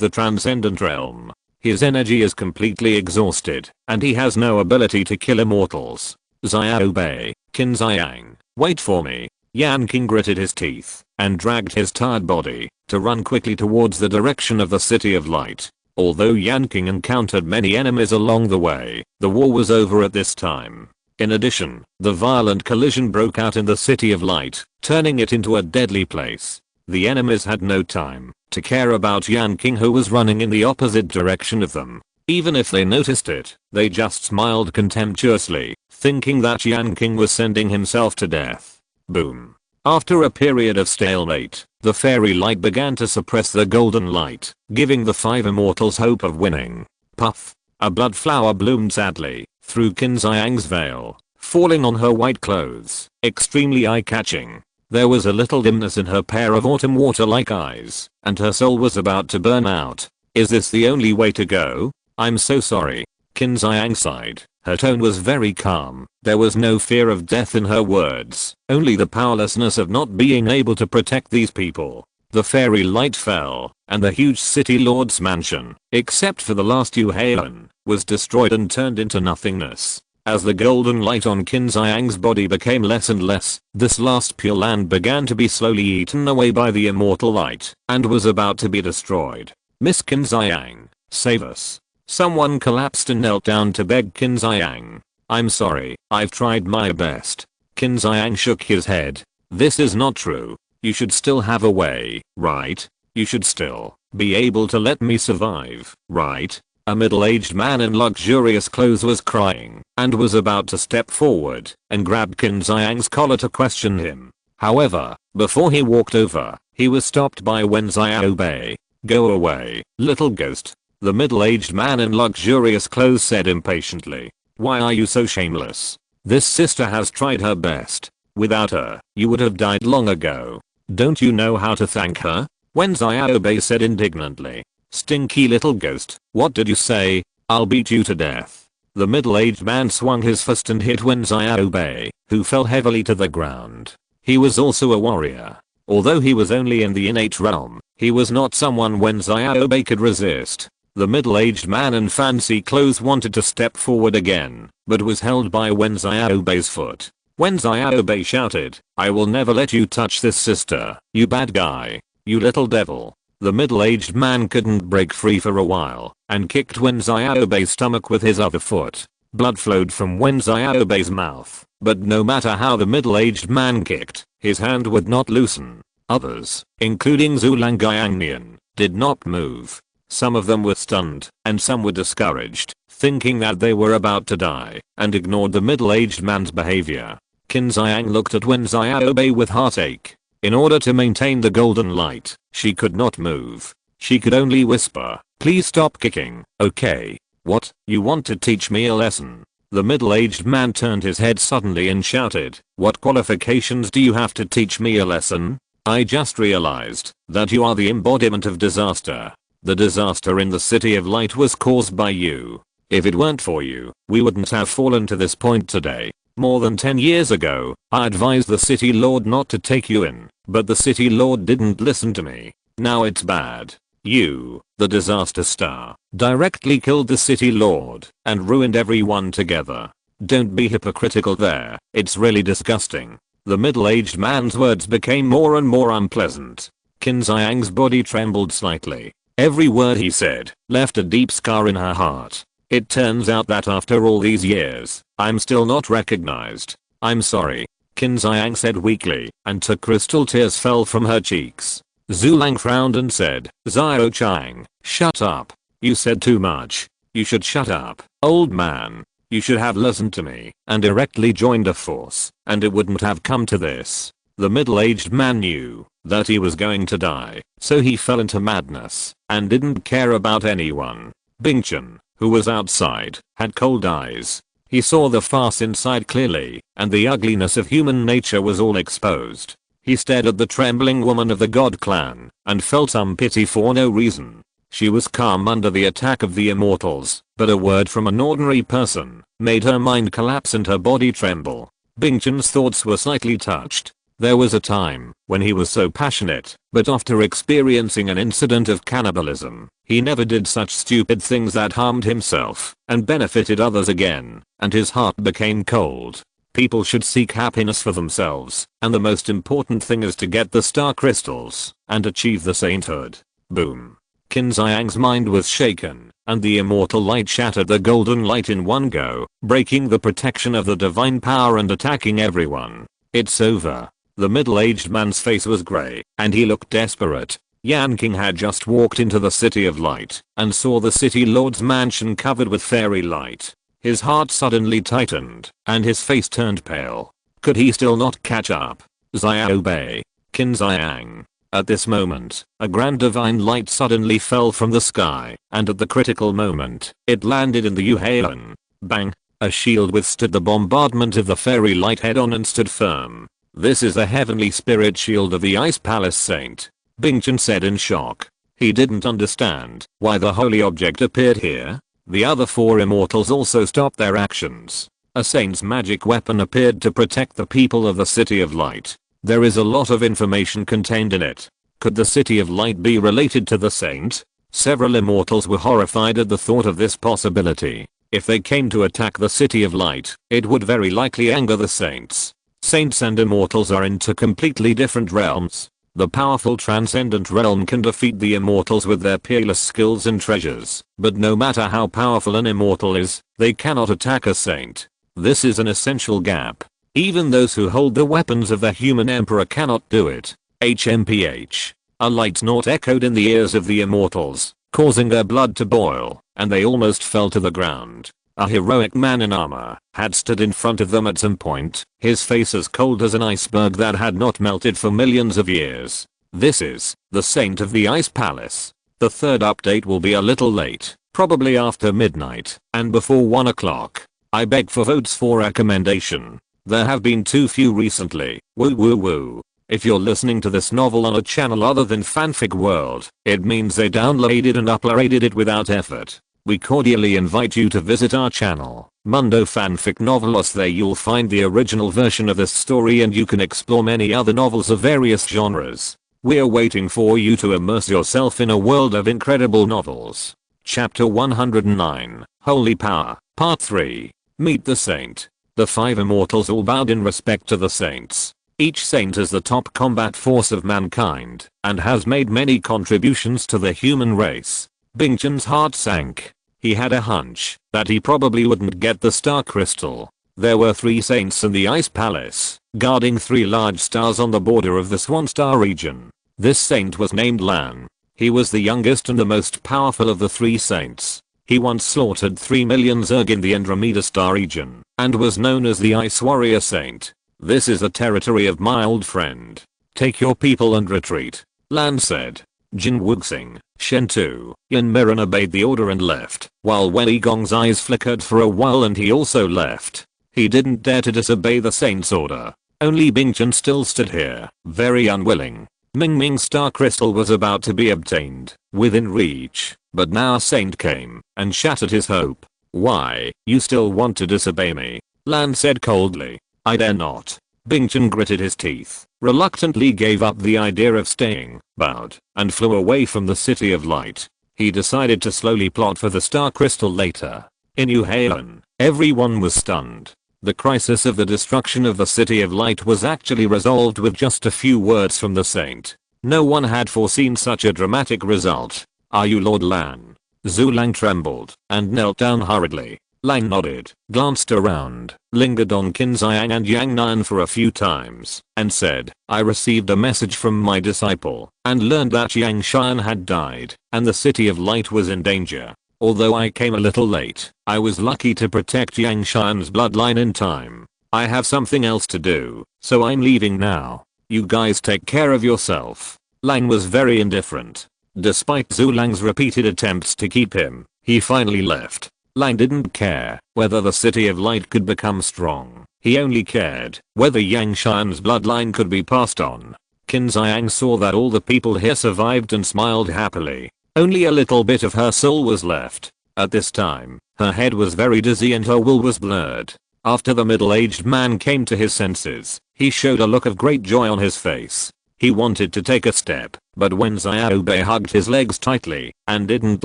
the transcendent realm. His energy is completely exhausted, and he has no ability to kill immortals. Xiao Bei, Qin Xiang, wait for me. Yanqing gritted his teeth and dragged his tired body to run quickly towards the direction of the City of Light. Although Yanqing encountered many enemies along the way, the war was over at this time. In addition, the violent collision broke out in the City of Light, turning it into a deadly place. The enemies had no time to care about Yanqing, who was running in the opposite direction of them. Even if they noticed it, they just smiled contemptuously, thinking that Yanqing was sending himself to death. Boom. After a period of stalemate, the fairy light began to suppress the golden light, giving the 5 immortals hope of winning. Puff. A blood flower bloomed sadly through Qin Xiang's veil, falling on her white clothes, extremely eye-catching. There was a little dimness in her pair of autumn water-like eyes, and her soul was about to burn out. Is this the only way to go? I'm so sorry. Qin Xiang sighed. Her tone was very calm. There was no fear of death in her words, only the powerlessness of not being able to protect these people. The fairy light fell, and the huge city lord's mansion, except for the last Yuhalan, was destroyed and turned into nothingness. As the golden light on Qin Ziyang's body became less and less, this last pure land began to be slowly eaten away by the immortal light, and was about to be destroyed. Miss Qin Ziyang, save us. Someone collapsed and knelt down to beg Qin Ziyang. I'm sorry, I've tried my best. Qin Ziyang shook his head. This is not true. You should still have a way, right? You should still be able to let me survive, right? A middle-aged man in luxurious clothes was crying and was about to step forward and grab Qin Ziyang's collar to question him. However, before he walked over, he was stopped by Wen Xiaobei. Go away, little ghost. The middle-aged man in luxurious clothes said impatiently. Why are you so shameless? This sister has tried her best. Without her, you would have died long ago. Don't you know how to thank her? Wen Xiaobei said indignantly. Stinky little ghost, what did you say? I'll beat you to death. The middle-aged man swung his fist and hit Wen Xiaobei, who fell heavily to the ground. He was also a warrior. Although he was only in the innate realm, he was not someone Wen Xiaobei could resist. The middle-aged man in fancy clothes wanted to step forward again, but was held by Wen Xiaobei's foot. Wen Xiaobei shouted, I will never let you touch this sister, you bad guy. You little devil. The middle-aged man couldn't break free for a while and kicked Wen Xiaobei's stomach with his other foot. Blood flowed from Wen Xiaobei's mouth, but no matter how the middle-aged man kicked, his hand would not loosen. Others, including Zhulang Guiangnian, did not move. Some of them were stunned, and some were discouraged, thinking that they were about to die, and ignored the middle-aged man's behavior. Qin Ziyang looked at Wen Xiaobei with heartache. In order to maintain the golden light, she could not move. She could only whisper, please stop kicking, okay? What, you want to teach me a lesson? The middle-aged man turned his head suddenly and shouted, what qualifications do you have to teach me a lesson? I just realized that you are the embodiment of disaster. The disaster in the City of Light was caused by you. If it weren't for you, we wouldn't have fallen to this point today. More than 10 years ago, I advised the City Lord not to take you in, but the City Lord didn't listen to me. Now it's bad. You, the disaster star, directly killed the City Lord and ruined everyone together. Don't be hypocritical there, it's really disgusting. The middle-aged man's words became more and more unpleasant. Qin Ziyang's body trembled slightly. Every word he said left a deep scar in her heart. It turns out that after all these years, I'm still not recognized. I'm sorry. Qin Ziyang said weakly, and two crystal tears fell from her cheeks. Zhulang frowned and said, Xiao Chang, shut up. You said too much. You should shut up, old man. You should have listened to me and directly joined a force, and it wouldn't have come to this. The middle-aged man knew that he was going to die, so he fell into madness and didn't care about anyone. Bingchen, who was outside, had cold eyes. He saw the farce inside clearly, and the ugliness of human nature was all exposed. He stared at the trembling woman of the God clan, and felt some pity for no reason. She was calm under the attack of the immortals, but a word from an ordinary person made her mind collapse and her body tremble. Bingchen's thoughts were slightly touched. There was a time when he was so passionate, but after experiencing an incident of cannibalism, he never did such stupid things that harmed himself and benefited others again, and his heart became cold. People should seek happiness for themselves, and the most important thing is to get the star crystals and achieve the sainthood. Boom. Qin Ziyang's mind was shaken, and the immortal light shattered the golden light in one go, breaking the protection of the divine power and attacking everyone. It's over. The middle-aged man's face was grey, and he looked desperate. Yanqing had just walked into the City of Light and saw the City Lord's mansion covered with fairy light. His heart suddenly tightened, and his face turned pale. Could he still not catch up? Xiaobei. Qin Ziyang. At this moment, a grand divine light suddenly fell from the sky, and at the critical moment, it landed in the Yuhailan. Bang! A shield withstood the bombardment of the fairy light head-on and stood firm. This is the heavenly spirit shield of the Ice Palace Saint, Bingchen said in shock. He didn't understand why the holy object appeared here. The other four immortals also stopped their actions. A saint's magic weapon appeared to protect the people of the City of Light. There is a lot of information contained in it. Could the City of Light be related to the saint? Several immortals were horrified at the thought of this possibility. If they came to attack the City of Light, it would very likely anger the saints. Saints and immortals are into completely different realms. The powerful transcendent realm can defeat the immortals with their peerless skills and treasures, but no matter how powerful an immortal is, they cannot attack a saint. This is an essential gap. Even those who hold the weapons of the human emperor cannot do it. HMPH. A light snort echoed in the ears of the immortals, causing their blood to boil, and they almost fell to the ground. A heroic man in armor had stood in front of them at some point, his face as cold as an iceberg that had not melted for millions of years. This is the Saint of the Ice Palace. The third update will be a little late, probably after midnight, and before 1 o'clock. I beg for votes for recommendation. There have been too few recently. Woo woo woo. If you're listening to this novel on a channel other than Fanfic World, it means they downloaded and uploaded it without effort. We cordially invite you to visit our channel, Mundo Fanfic Novelos. There you'll find the original version of this story and you can explore many other novels of various genres. We're waiting for you to immerse yourself in a world of incredible novels. Chapter 109, Holy Power, Part 3. Meet the Saint. The 5 immortals all bowed in respect to the saints. Each saint is the top combat force of mankind, and has made many contributions to the human race. Bingchen's heart sank. He had a hunch that he probably wouldn't get the star crystal. There were 3 saints in the Ice Palace, guarding 3 large stars on the border of the Swan Star region. This saint was named Lan. He was the youngest and the most powerful of the 3 saints. He once slaughtered 3 million Zerg in the Andromeda Star region, and was known as the Ice Warrior Saint. This is the territory of my old friend. Take your people and retreat, Lan said. Jin Wuxing, Shen Tu, Yin Miran obeyed the order and left, while Wei Gong's eyes flickered for a while and he also left. He didn't dare to disobey the saint's order. Only Bingchen still stood here, very unwilling. Ming Ming's star crystal was about to be obtained, within reach, but now a saint came and shattered his hope. Why, you still want to disobey me? Lan said coldly. I dare not. Bingchen gritted his teeth, reluctantly gave up the idea of staying, bowed, and flew away from the City of Light. He decided to slowly plot for the star crystal later. In Yuhalan, everyone was stunned. The crisis of the destruction of the City of Light was actually resolved with just a few words from the saint. No one had foreseen such a dramatic result. Are you Lord Lan? Zhu Lang trembled and knelt down hurriedly. Lang nodded, glanced around, lingered on Qin Xiang and Yang Nan for a few times, and said, I received a message from my disciple, and learned that Yang Shan had died, and the City of Light was in danger. Although I came a little late, I was lucky to protect Yang Shan's bloodline in time. I have something else to do, so I'm leaving now. You guys take care of yourself. Lang was very indifferent. Despite Zhu Lang's repeated attempts to keep him, he finally left. Lang didn't care whether the City of Light could become strong. He only cared whether Yang Shan's bloodline could be passed on. Qin Xiang saw that all the people here survived and smiled happily. Only a little bit of her soul was left. At this time, her head was very dizzy and her will was blurred. After the middle-aged man came to his senses, he showed a look of great joy on his face. He wanted to take a step, but when Xiaobei hugged his legs tightly and didn't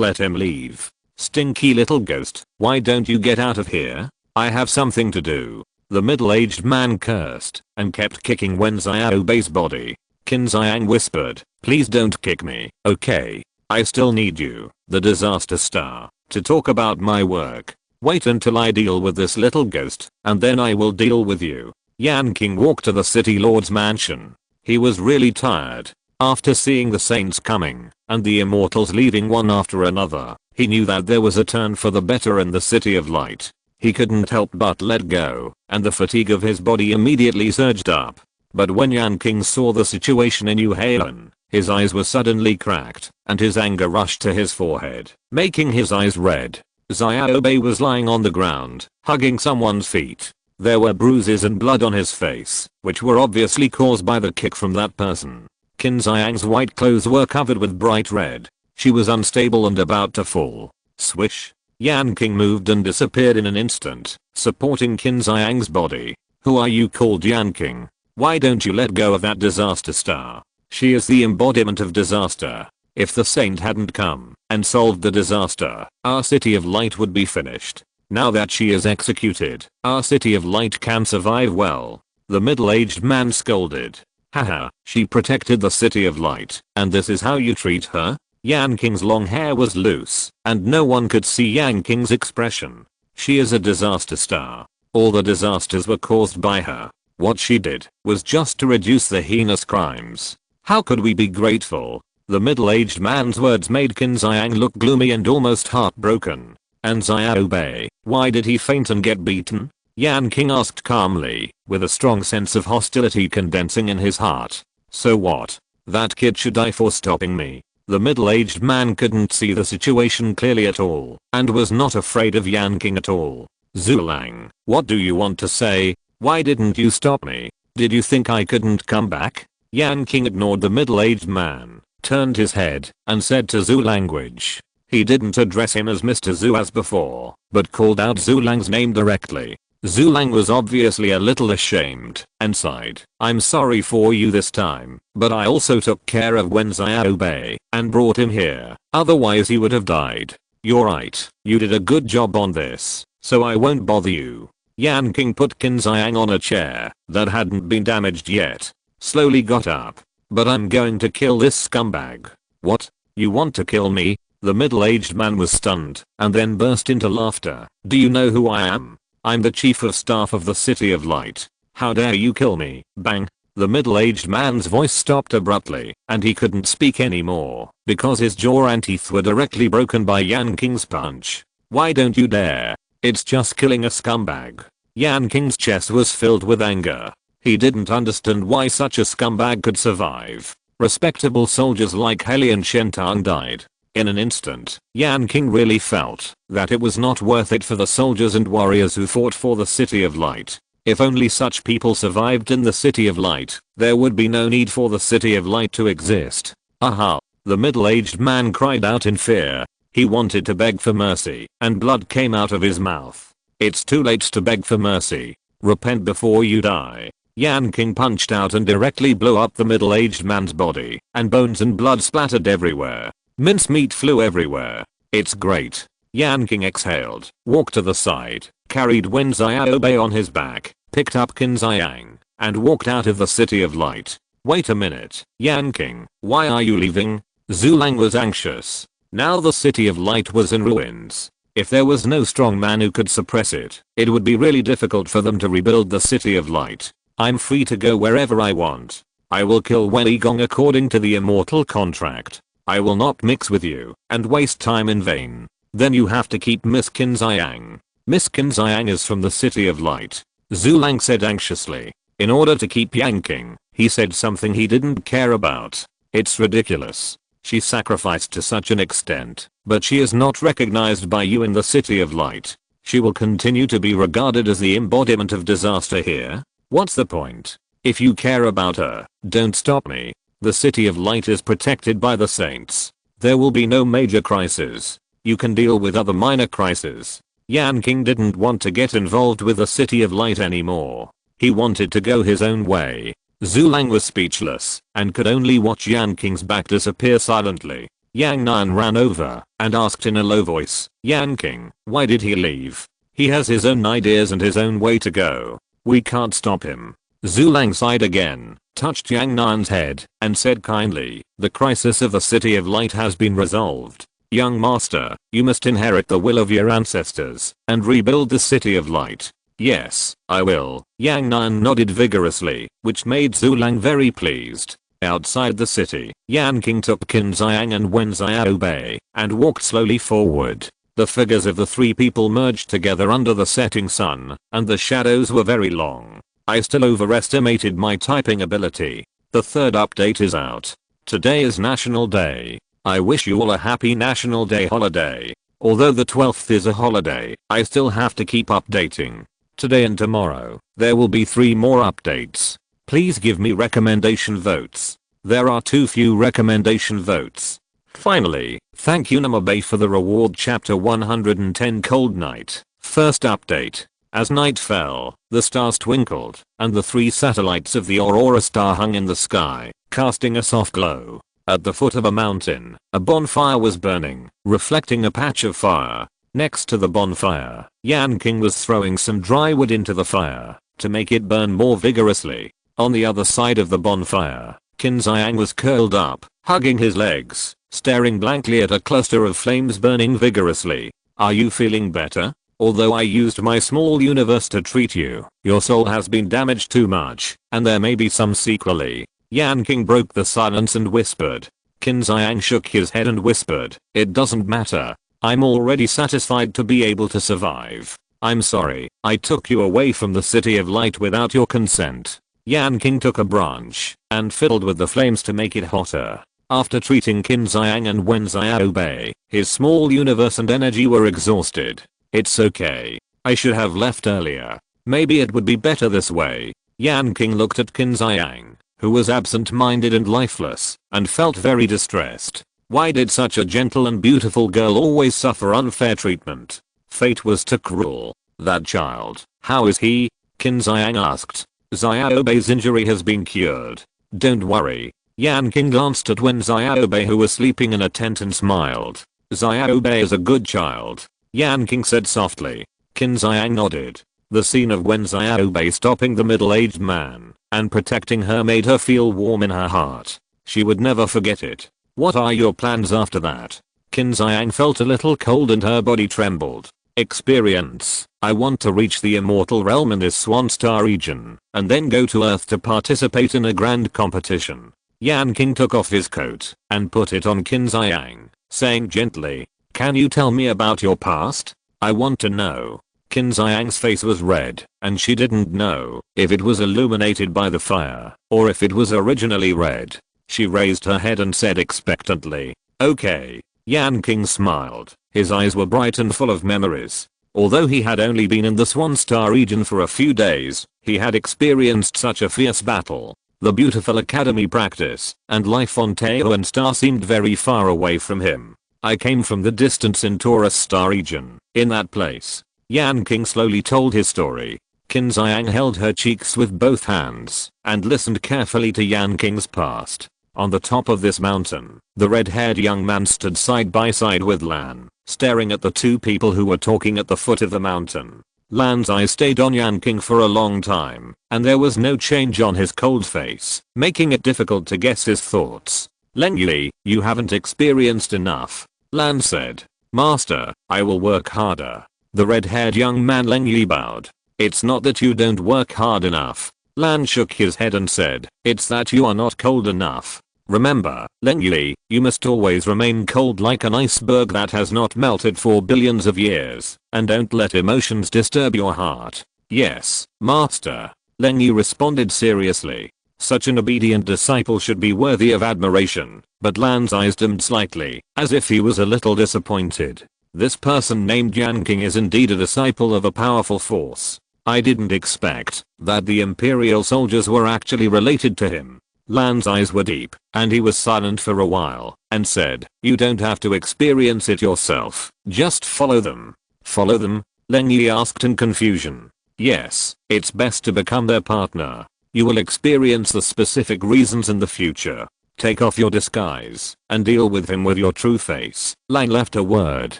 let him leave. Stinky little ghost, why don't you get out of here? I have something to do. The middle-aged man cursed and kept kicking Wen Xiaobei's body. Qin Xiang whispered, please don't kick me, okay? I still need you, the disaster star, to talk about my work. Wait until I deal with this little ghost, and then I will deal with you. Yanqing walked to the city lord's mansion. He was really tired. After seeing the saints coming, and the immortals leaving one after another, he knew that there was a turn for the better in the City of Light. He couldn't help but let go, and the fatigue of his body immediately surged up. But when Yanqing saw the situation in Yuhalan, his eyes were suddenly cracked, and his anger rushed to his forehead, making his eyes red. Xiaobei was lying on the ground, hugging someone's feet. There were bruises and blood on his face, which were obviously caused by the kick from that person. Qin Xiang's white clothes were covered with bright red. She was unstable and about to fall. Swish. Yanqing moved and disappeared in an instant, supporting Qin Xiang's body. Who are you called Yanqing? Why don't you let go of that disaster star? She is the embodiment of disaster. If the saint hadn't come and solved the disaster, our City of Light would be finished. Now that she is executed, our city of light can survive well. The middle-aged man scolded. Haha, she protected the city of light, and this is how you treat her? Yanqing's long hair was loose, and no one could see Yanqing's expression. She is a disaster star. All the disasters were caused by her. What she did was just to reduce the heinous crimes. How could we be grateful? The middle-aged man's words made Qin Xiang look gloomy and almost heartbroken. And Xiaobei, why did he faint and get beaten? Yanqing asked calmly, with a strong sense of hostility condensing in his heart. So what? That kid should die for stopping me. The middle-aged man couldn't see the situation clearly at all, and was not afraid of Yanqing at all. Zulang, what do you want to say? Why didn't you stop me? Did you think I couldn't come back? Yanqing ignored the middle-aged man, turned his head, and said to Zhu language. He didn't address him as Mr. Zhu as before, but called out Zulang's name directly. Zulang was obviously a little ashamed, and sighed. I'm sorry for you this time, but I also took care of Wen Xiaobei, and brought him here, otherwise he would have died. You're right, you did a good job on this, so I won't bother you. Yanqing put Qin Xiang on a chair that hadn't been damaged yet. Slowly got up. But I'm going to kill this scumbag. What? You want to kill me? The middle-aged man was stunned, and then burst into laughter. Do you know who I am? I'm the chief of staff of the City of Light. How dare you kill me? Bang. The middle-aged man's voice stopped abruptly, and he couldn't speak anymore, because his jaw and teeth were directly broken by Yanqing's punch. Why don't you dare? It's just killing a scumbag. Yanqing's chest was filled with anger. He didn't understand why such a scumbag could survive. Respectable soldiers like Heli and Shentang died. In an instant, Yanqing really felt that it was not worth it for the soldiers and warriors who fought for the City of Light. If only such people survived in the City of Light, there would be no need for the City of Light to exist. Aha! The middle-aged man cried out in fear. He wanted to beg for mercy, and blood came out of his mouth. It's too late to beg for mercy. Repent before you die. Yanqing punched out and directly blew up the middle-aged man's body, and bones and blood splattered everywhere. Mincemeat flew everywhere. It's great. Yanqing exhaled, walked to the side, carried Wen Xiaobei on his back, picked up Qin Xiang, and walked out of the City of Light. Wait a minute, Yanqing, why are you leaving? Zulang was anxious. Now the City of Light was in ruins. If there was no strong man who could suppress it, it would be really difficult for them to rebuild the City of Light. I'm free to go wherever I want. I will kill Wen Yigong according to the immortal contract. I will not mix with you and waste time in vain. Then you have to keep Miss Qin Xiang. Miss Qin Xiang is from the City of Light. Zulang said anxiously. In order to keep Yanqing, he said something he didn't care about. It's ridiculous. She sacrificed to such an extent, but she is not recognized by you in the City of Light. She will continue to be regarded as the embodiment of disaster here. What's the point? If you care about her, don't stop me. The City of Light is protected by the saints. There will be no major crisis. You can deal with other minor crises. Yanqing didn't want to get involved with the City of Light anymore. He wanted to go his own way. Zulang was speechless and could only watch Yanqing's back disappear silently. Yang Nan ran over and asked in a low voice, Yanqing, why did he leave? He has his own ideas and his own way to go. We can't stop him. Zulang sighed again, touched Yang Nan's head, and said kindly, the crisis of the City of Light has been resolved. Young master, you must inherit the will of your ancestors and rebuild the City of Light. Yes, I will. Yang Nan nodded vigorously, which made Zulang very pleased. Outside the city, Yanqing took Qin Xiang and Wen Xiaobei and walked slowly forward. The figures of the three people merged together under the setting sun, and the shadows were very long. I still overestimated my typing ability. The third update is out. Today is National Day. I wish you all a happy National Day holiday. Although the 12th is a holiday, I still have to keep updating. Today and tomorrow, there will be 3 more updates. Please give me recommendation votes. There are too few recommendation votes. Finally, thank you Namabe for the reward chapter 110 Cold Night. First update. As night fell, the stars twinkled, and the 3 satellites of the Aurora star hung in the sky, casting a soft glow. At the foot of a mountain, a bonfire was burning, reflecting a patch of fire. Next to the bonfire, Yanqing was throwing some dry wood into the fire to make it burn more vigorously. On the other side of the bonfire, Qin Xiang was curled up, hugging his legs, staring blankly at a cluster of flames burning vigorously. Are you feeling better? Although I used my small universe to treat you, your soul has been damaged too much, and there may be some sequelae. Yanqing broke the silence and whispered. Qin Xiang shook his head and whispered, it doesn't matter. I'm already satisfied to be able to survive. I'm sorry, I took you away from the City of Light without your consent. Yanqing took a branch and fiddled with the flames to make it hotter. After treating Qin Xiang and Wen Xiaobei, his small universe and energy were exhausted. It's okay. I should have left earlier. Maybe it would be better this way. Yanqing looked at Qin Xiang, who was absent-minded and lifeless, and felt very distressed. Why did such a gentle and beautiful girl always suffer unfair treatment? Fate was too cruel. That child, how is he? Qin Xiang asked. Xiaobei's injury has been cured. Don't worry. Yanqing glanced at Wen Xiaobei who was sleeping in a tent and smiled. Xiaobei is a good child. Yanqing said softly. Qin Xiang nodded. The scene of Wen Xiaobei stopping the middle-aged man and protecting her made her feel warm in her heart. She would never forget it. What are your plans after that? Qin Xiang felt a little cold and her body trembled. Experience. I want to reach the immortal realm in this Swan Star region and then go to Earth to participate in a grand competition. Yanqing took off his coat and put it on Qin Xiang, saying gently, can you tell me about your past? I want to know. Qin Xiang's face was red, and she didn't know if it was illuminated by the fire or if it was originally red. She raised her head and said expectantly, okay. Yanqing smiled. His eyes were bright and full of memories. Although he had only been in the Swan Star region for a few days, he had experienced such a fierce battle. The beautiful academy practice and life on Taoan Star seemed very far away from him. I came from the distance in Taurus Star region. In that place, Yanqing slowly told his story. Qin Xiang held her cheeks with both hands and listened carefully to Yanqing's past. On the top of this mountain, the red-haired young man stood side by side with Lan, staring at the two people who were talking at the foot of the mountain. Lan's eyes stayed on Yanqing for a long time, and there was no change on his cold face, making it difficult to guess his thoughts. Leng Yi, you haven't experienced enough. Lan said. Master, I will work harder. The red-haired young man Leng Yi bowed. It's not that you don't work hard enough. Lan shook his head and said, it's that you are not cold enough. Remember, Leng Yi, you must always remain cold like an iceberg that has not melted for billions of years, and don't let emotions disturb your heart. Yes, Master. Leng Yi responded seriously. Such an obedient disciple should be worthy of admiration, but Lan's eyes dimmed slightly, as if he was a little disappointed. This person named Yanqing is indeed a disciple of a powerful force. I didn't expect that the Imperial soldiers were actually related to him. Lan's eyes were deep, and he was silent for a while, and said, you don't have to experience it yourself, just follow them. Follow them? Leng Yi asked in confusion. Yes, it's best to become their partner. You will experience the specific reasons in the future. Take off your disguise and deal with him with your true face. Lang left a word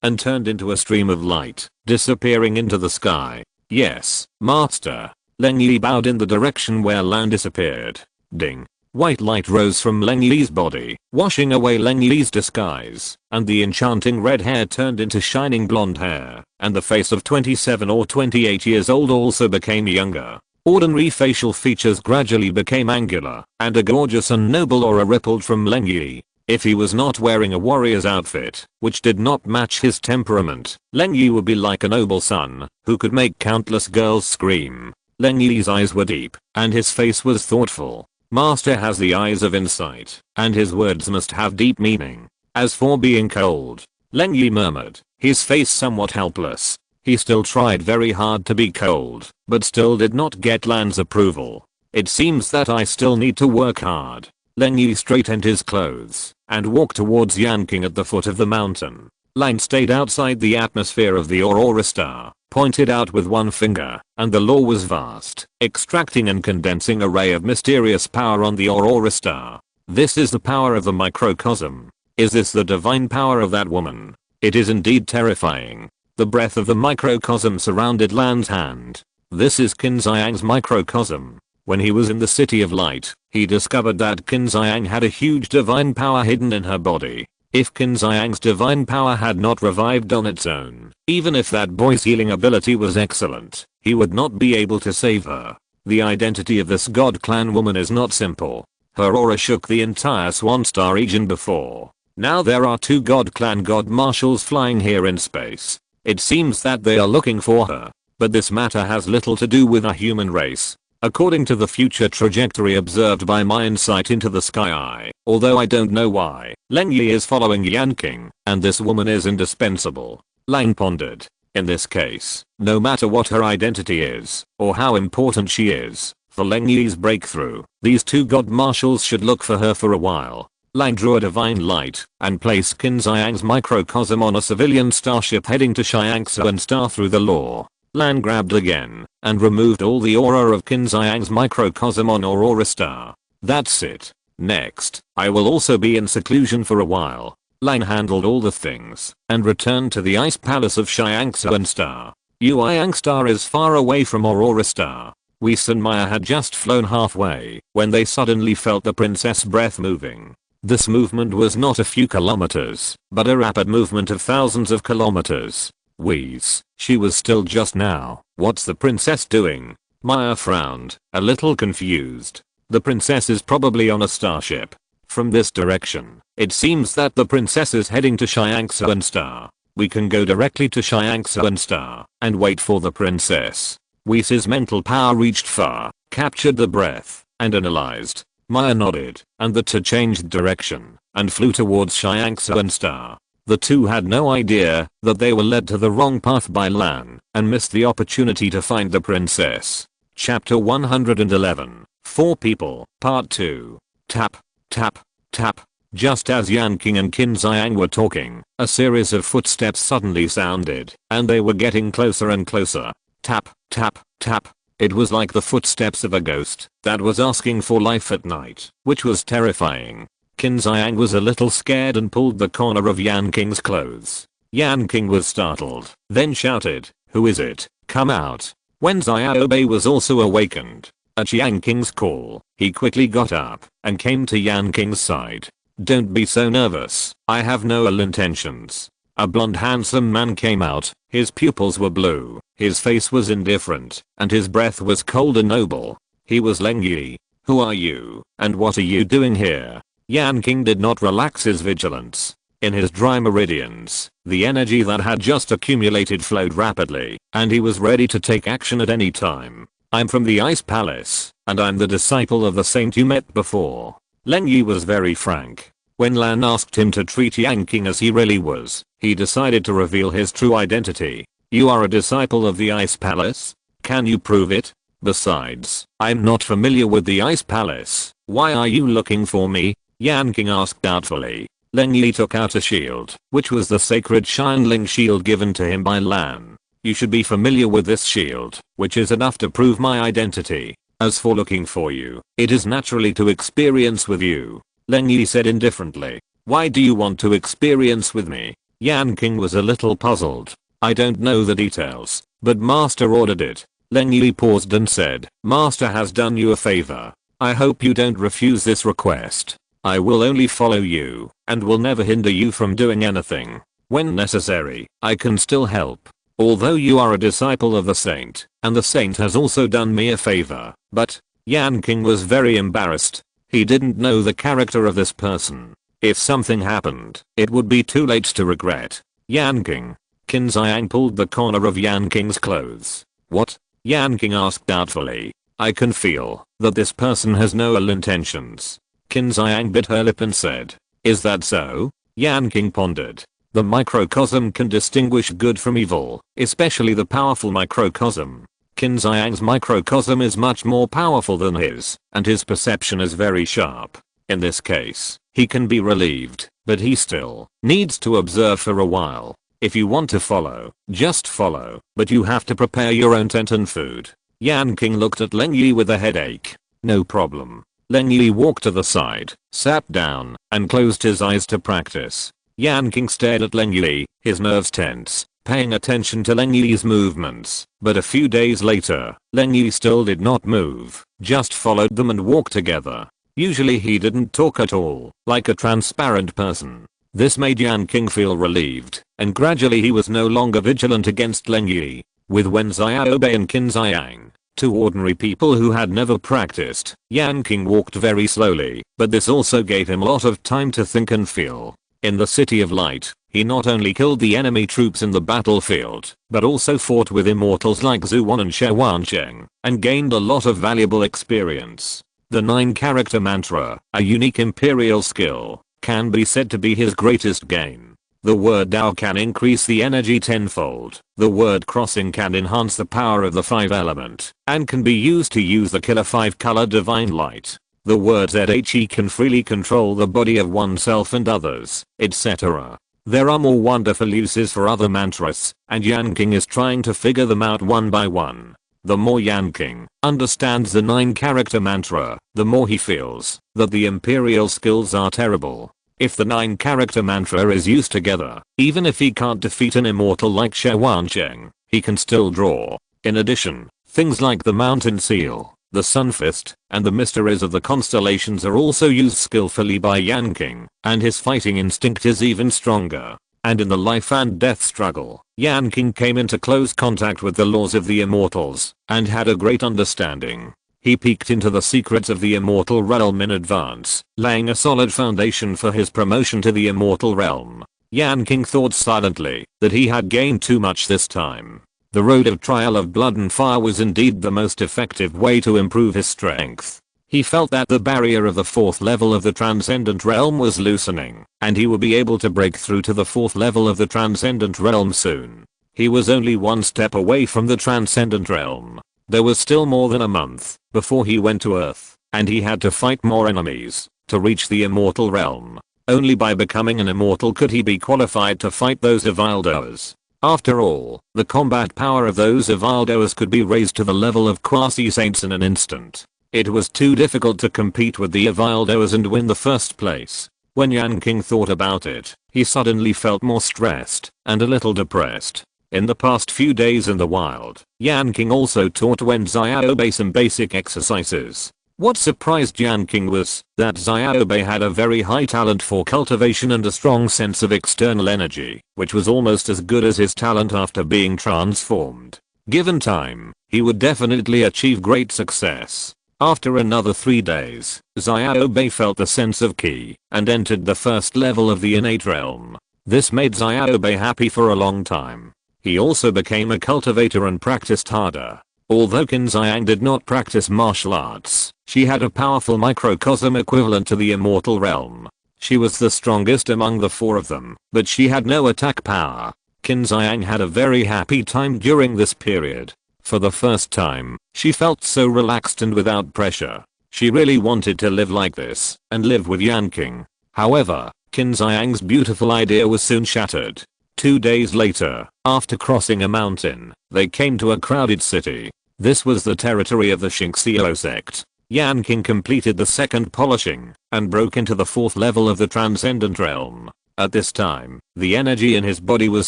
and turned into a stream of light, disappearing into the sky. Yes, Master. Leng Yi bowed in the direction where Lan disappeared. Ding. White light rose from Leng Yi's body, washing away Leng Yi's disguise, and the enchanting red hair turned into shining blonde hair, and the face of 27 or 28 years old also became younger. Ordinary facial features gradually became angular, and a gorgeous and noble aura rippled from Leng Yi. If he was not wearing a warrior's outfit, which did not match his temperament, Leng Yi would be like a noble son, who could make countless girls scream. Leng Yi's eyes were deep, and his face was thoughtful. Master has the eyes of insight, and his words must have deep meaning. As for being cold, Leng Yi murmured, his face somewhat helpless. He still tried very hard to be cold, but still did not get Lan's approval. It seems that I still need to work hard. Leng Yi straightened his clothes and walked towards Yanqing at the foot of the mountain. Lan stayed outside the atmosphere of the Aurora star, pointed out with one finger, and the law was vast, extracting and condensing a ray of mysterious power on the Aurora star. This is the power of the microcosm. Is this the divine power of that woman? It is indeed terrifying. The breath of the microcosm surrounded Lan's hand. This is Qin Ziyang's microcosm. When he was in the City of Light, he discovered that Qin Ziyang had a huge divine power hidden in her body. If Qin Ziyang's divine power had not revived on its own, even if that boy's healing ability was excellent, he would not be able to save her. The identity of this God Clan woman is not simple. Her aura shook the entire Swan Star region before. Now there are 2 God Clan God Marshals flying here in space. It seems that they are looking for her. But this matter has little to do with a human race. According to the future trajectory observed by my insight into the sky, although I don't know why, Leng Yi is following Yanqing, and this woman is indispensable. Lang pondered. In this case, no matter what her identity is, or how important she is, for Leng Yi's breakthrough, these 2 God Marshals should look for her for a while. Lang drew a divine light, and placed Qin Ziyang's microcosm on a civilian starship heading to Xiangsu Star through the law. Lan grabbed again, and removed all the aura of Qin Ziyang's microcosm on Aurora Star. That's it. Next, I will also be in seclusion for a while. Lan handled all the things, and returned to the ice palace of Xiangsu Star. Yueyang Star is far away from Aurora Star. Wei and Maya had just flown halfway, when they suddenly felt the princess breath moving. This movement was not a few kilometers, but a rapid movement of thousands of kilometers. Wheeze, she was still just now. What's the princess doing? Maya frowned, a little confused. The princess is probably on a starship. From this direction, it seems that the princess is heading to Xiangsu Star. We can go directly to Xiangsu Star and wait for the princess. Wheeze's mental power reached far, captured the breath, and analyzed. Maya nodded, and the 2 changed direction and flew towards Xiangsu Star. The 2 had no idea that they were led to the wrong path by Lan and missed the opportunity to find the princess. Chapter 111. 4 People, Part 2. Tap, tap, tap. Just as Yanqing and Qin Ziyang were talking, a series of footsteps suddenly sounded, and they were getting closer and closer. Tap, tap, tap. It was like the footsteps of a ghost that was asking for life at night, which was terrifying. Qin Ziyang was a little scared and pulled the corner of Yanqing's clothes. Yanqing was startled, then shouted, "Who is it? Come out." When Xiaobei was also awakened, at Yanqing's call, he quickly got up and came to Yanqing's side. "Don't be so nervous, I have no ill intentions." A blonde handsome man came out, his pupils were blue, his face was indifferent, and his breath was cold and noble. He was Leng Yi. "Who are you, and what are you doing here?" Yanqing did not relax his vigilance. In his dry meridians, the energy that had just accumulated flowed rapidly, and he was ready to take action at any time. "I'm from the Ice Palace, and I'm the disciple of the saint you met before." Leng Yi was very frank. When Lan asked him to treat Yanqing as he really was, he decided to reveal his true identity. "You are a disciple of the Ice Palace? Can you prove it? Besides, I'm not familiar with the Ice Palace. Why are you looking for me?" Yanqing asked doubtfully. Leng Yi took out a shield, which was the sacred Xianling shield given to him by Lan. "You should be familiar with this shield, which is enough to prove my identity. As for looking for you, it is naturally to experience with you," Leng Yi said indifferently. "Why do you want to experience with me?" Yanqing was a little puzzled. "I don't know the details, but Master ordered it." Leng Yi paused and said, "Master has done you a favor. I hope you don't refuse this request. I will only follow you, and will never hinder you from doing anything. When necessary, I can still help. Although you are a disciple of the saint, and the saint has also done me a favor, but..." Yanqing was very embarrassed. He didn't know the character of this person. If something happened, it would be too late to regret. "Yanqing." Qin Ziyang pulled the corner of Yanqing's clothes. "What?" Yanqing asked doubtfully. "I can feel that this person has no ill intentions." Qin Ziyang bit her lip and said, "Is that so?" Yanqing pondered. The microcosm can distinguish good from evil, especially the powerful microcosm. Qin Ziyang's microcosm is much more powerful than his, and his perception is very sharp. In this case, he can be relieved, but he still needs to observe for a while. If you want to follow, just follow, but you have to prepare your own tent and food. Yanqing looked at Leng Yi with a headache. "No problem." Leng Yi walked to the side, sat down, and closed his eyes to practice. Yanqing stared at Leng Yi, his nerves tense. paying attention to Leng Yi's movements, but a few days later, Leng Yi still did not move, just followed them and walked together. Usually he didn't talk at all, like a transparent person. This made Yanqing feel relieved, and gradually he was no longer vigilant against Leng Yi. With Wen Xiaobei and Qin Xiang, two ordinary people who had never practiced, Yanqing walked very slowly, but this also gave him a lot of time to think and feel. In the City of Light, he not only killed the enemy troops in the battlefield, but also fought with immortals like Zhu Wan and She Wansheng, and gained a lot of valuable experience. The 9-character mantra, a unique imperial skill, can be said to be his greatest gain. The word Dao can increase the energy tenfold. The word crossing can enhance the power of the 5 element, and can be used to use the killer 5-color divine light. The word ZHE can freely control the body of oneself and others, etc. There are more wonderful uses for other mantras, and Yanqing is trying to figure them out one by one. The more Yanqing understands the 9-character mantra, the more he feels that the imperial skills are terrible. If the 9-character mantra is used together, even if he can't defeat an immortal like She Wansheng, he can still draw. In addition, things like the mountain seal, the sun fist, and the mysteries of the constellations are also used skillfully by Yanqing, and his fighting instinct is even stronger. And in the life and death struggle, Yanqing came into close contact with the laws of the immortals, and had a great understanding. He peeked into the secrets of the immortal realm in advance, laying a solid foundation for his promotion to the immortal realm. Yanqing thought silently that he had gained too much this time. The road of trial of blood and fire was indeed the most effective way to improve his strength. He felt that the barrier of the 4th level of the transcendent realm was loosening, and he would be able to break through to the 4th level of the transcendent realm soon. He was only one step away from the transcendent realm. There was still more than a month before he went to Earth, and he had to fight more enemies to reach the immortal realm. Only by becoming an immortal could he be qualified to fight those evildoers. After all, the combat power of those evildoers could be raised to the level of quasi-saints in an instant. It was too difficult to compete with the evildoers and win the first place. When Yanqing thought about it, he suddenly felt more stressed and a little depressed. In the past few days in the wild, Yanqing also taught Wen Xiaobei some basic exercises. What surprised Yanqing was that Xiaobei had a very high talent for cultivation and a strong sense of external energy, which was almost as good as his talent after being transformed. Given time, he would definitely achieve great success. After another 3 days, Xiaobei felt the sense of Qi and entered the 1st level of the innate realm. This made Xiaobei happy for a long time. He also became a cultivator and practiced harder. Although Qin Xiang did not practice martial arts, she had a powerful microcosm equivalent to the immortal realm. She was the strongest among the 4 of them, but she had no attack power. Qin Xiang had a very happy time during this period. For the first time, she felt so relaxed and without pressure. She really wanted to live like this, and live with Yanqing. However, Qin Xiang's beautiful idea was soon shattered. 2 days later, after crossing a mountain, they came to a crowded city. This was the territory of the Xingxiu sect. Yanqing completed the 2nd polishing, and broke into the 4th level of the transcendent realm. At this time, the energy in his body was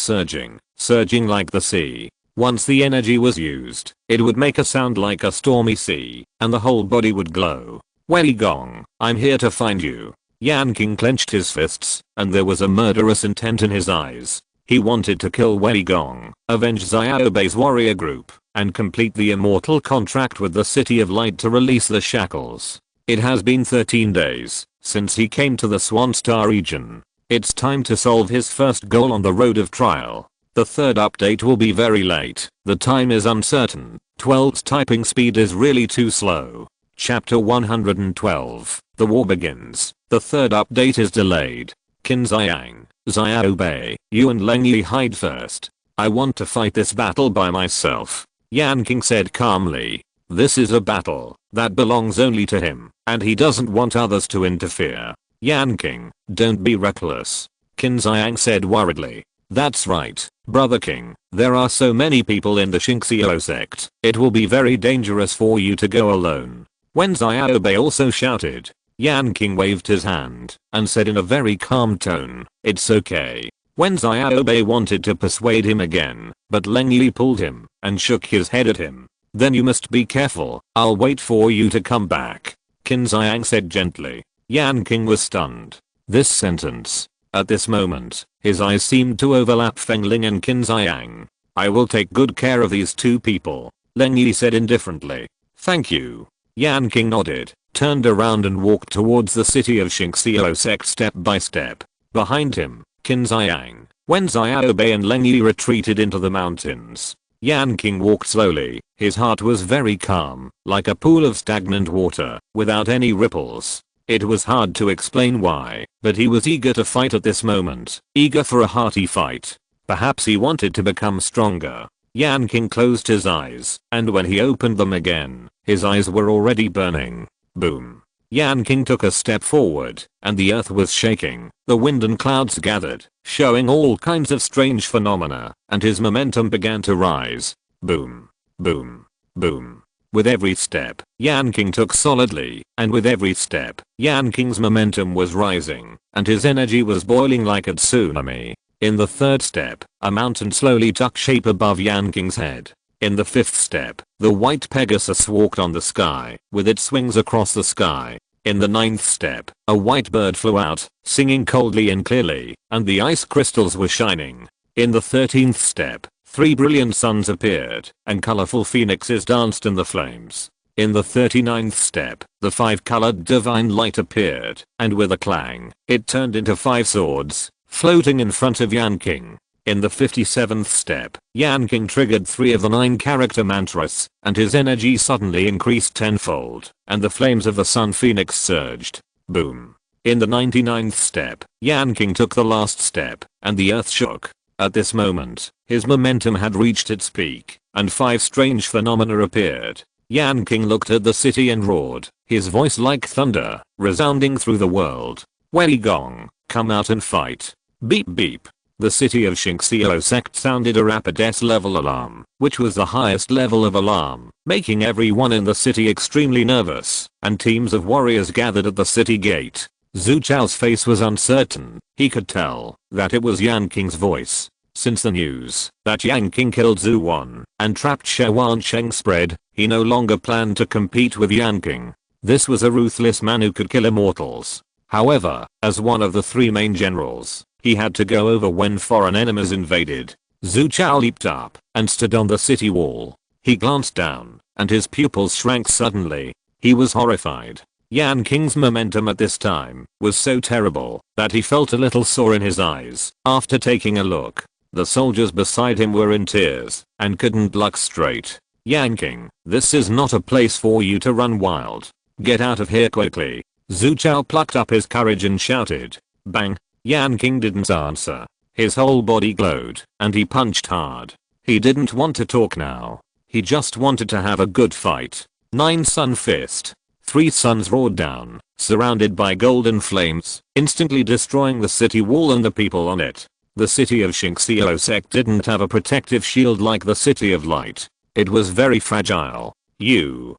surging like the sea. Once the energy was used, it would make a sound like a stormy sea, and the whole body would glow. Wei Gong, I'm here to find you. Yanqing clenched his fists, and there was a murderous intent in his eyes. He wanted to kill Wei Gong, avenge Xiaobei's warrior group, and complete the immortal contract with the City of Light to release the shackles. It has been 13 days since he came to the Swan Star region. It's time to solve his first goal on the road of trial. The 3rd update will be very late. The time is uncertain. 12's typing speed is really too slow. Chapter 112. The war begins. The 3rd update is delayed. Qin Xiang, Xiaobei, you and Leng Yi hide first. I want to fight this battle by myself. Yanqing said calmly. This is a battle that belongs only to him, and he doesn't want others to interfere. Yanqing, don't be reckless. Qin Xiang said worriedly. That's right, Brother King. There are so many people in the Xingxiu sect. It will be very dangerous for you to go alone. When Xiaobei also shouted, Yanqing waved his hand and said in a very calm tone, it's okay. Wen Xiaobei wanted to persuade him again, but Leng Yi pulled him and shook his head at him. Then you must be careful, I'll wait for you to come back, Qin Xiang said gently. Yanqing was stunned. This sentence. At this moment, his eyes seemed to overlap Feng Ling and Qin Xiang. I will take good care of these two people, Leng Yi said indifferently. Thank you. Yanqing nodded, turned around and walked towards the city of Xingxiao sect step by step. Behind him, Qin Xiang, Wen Xiaobei and Leng Yi retreated into the mountains. Yanqing walked slowly, his heart was very calm, like a pool of stagnant water, without any ripples. It was hard to explain why, but he was eager to fight at this moment, eager for a hearty fight. Perhaps he wanted to become stronger. Yanqing closed his eyes, and when he opened them again, his eyes were already burning. Boom. Yanqing took a step forward, and the earth was shaking. The wind and clouds gathered, showing all kinds of strange phenomena, and his momentum began to rise. Boom. Boom. Boom. With every step, Yanqing took solidly, and with every step, Yanqing's momentum was rising, and his energy was boiling like a tsunami. In the third step, a mountain slowly took shape above Yanqing's head. In the fifth step, the white Pegasus walked on the sky, with its wings across the sky. In the ninth step, a white bird flew out, singing coldly and clearly, and the ice crystals were shining. In the 13th step, 3 brilliant suns appeared, and colorful phoenixes danced in the flames. In the 39th step, the 5-colored divine light appeared, and with a clang, it turned into 5 swords, floating in front of Yanqing. In the 57th step, Yanqing triggered 3 of the 9 character mantras, and his energy suddenly increased tenfold, and the flames of the sun phoenix surged. Boom. In the 99th step, Yanqing took the last step, and the earth shook. At this moment, his momentum had reached its peak, and 5 strange phenomena appeared. Yanqing looked at the city and roared, his voice like thunder, resounding through the world. Wei Gong, come out and fight. Beep beep. The city of Xingxiao sect sounded a rapid S-level alarm, which was the highest level of alarm, making everyone in the city extremely nervous, and teams of warriors gathered at the city gate. Zhu Chao's face was uncertain. He could tell that it was Yanqing's voice. Since the news that Yanqing killed Zhu Wan and trapped Sheng spread, he no longer planned to compete with Yanqing. This was a ruthless man who could kill immortals. However, as one of the 3 main generals, he had to go over when foreign enemies invaded. Zhu Chao leaped up and stood on the city wall. He glanced down, and his pupils shrank suddenly. He was horrified. Yanqing's momentum at this time was so terrible that he felt a little sore in his eyes. After taking a look, the soldiers beside him were in tears and couldn't look straight. Yanqing, this is not a place for you to run wild. Get out of here quickly. Zhu Chao plucked up his courage and shouted. Bang. Yanqing didn't answer. His whole body glowed, and he punched hard. He didn't want to talk now. He just wanted to have a good fight. 9 Sun Fist. 3 suns roared down, surrounded by golden flames, instantly destroying the city wall and the people on it. The city of Xingxiao sect didn't have a protective shield like the city of light. It was very fragile. Zhu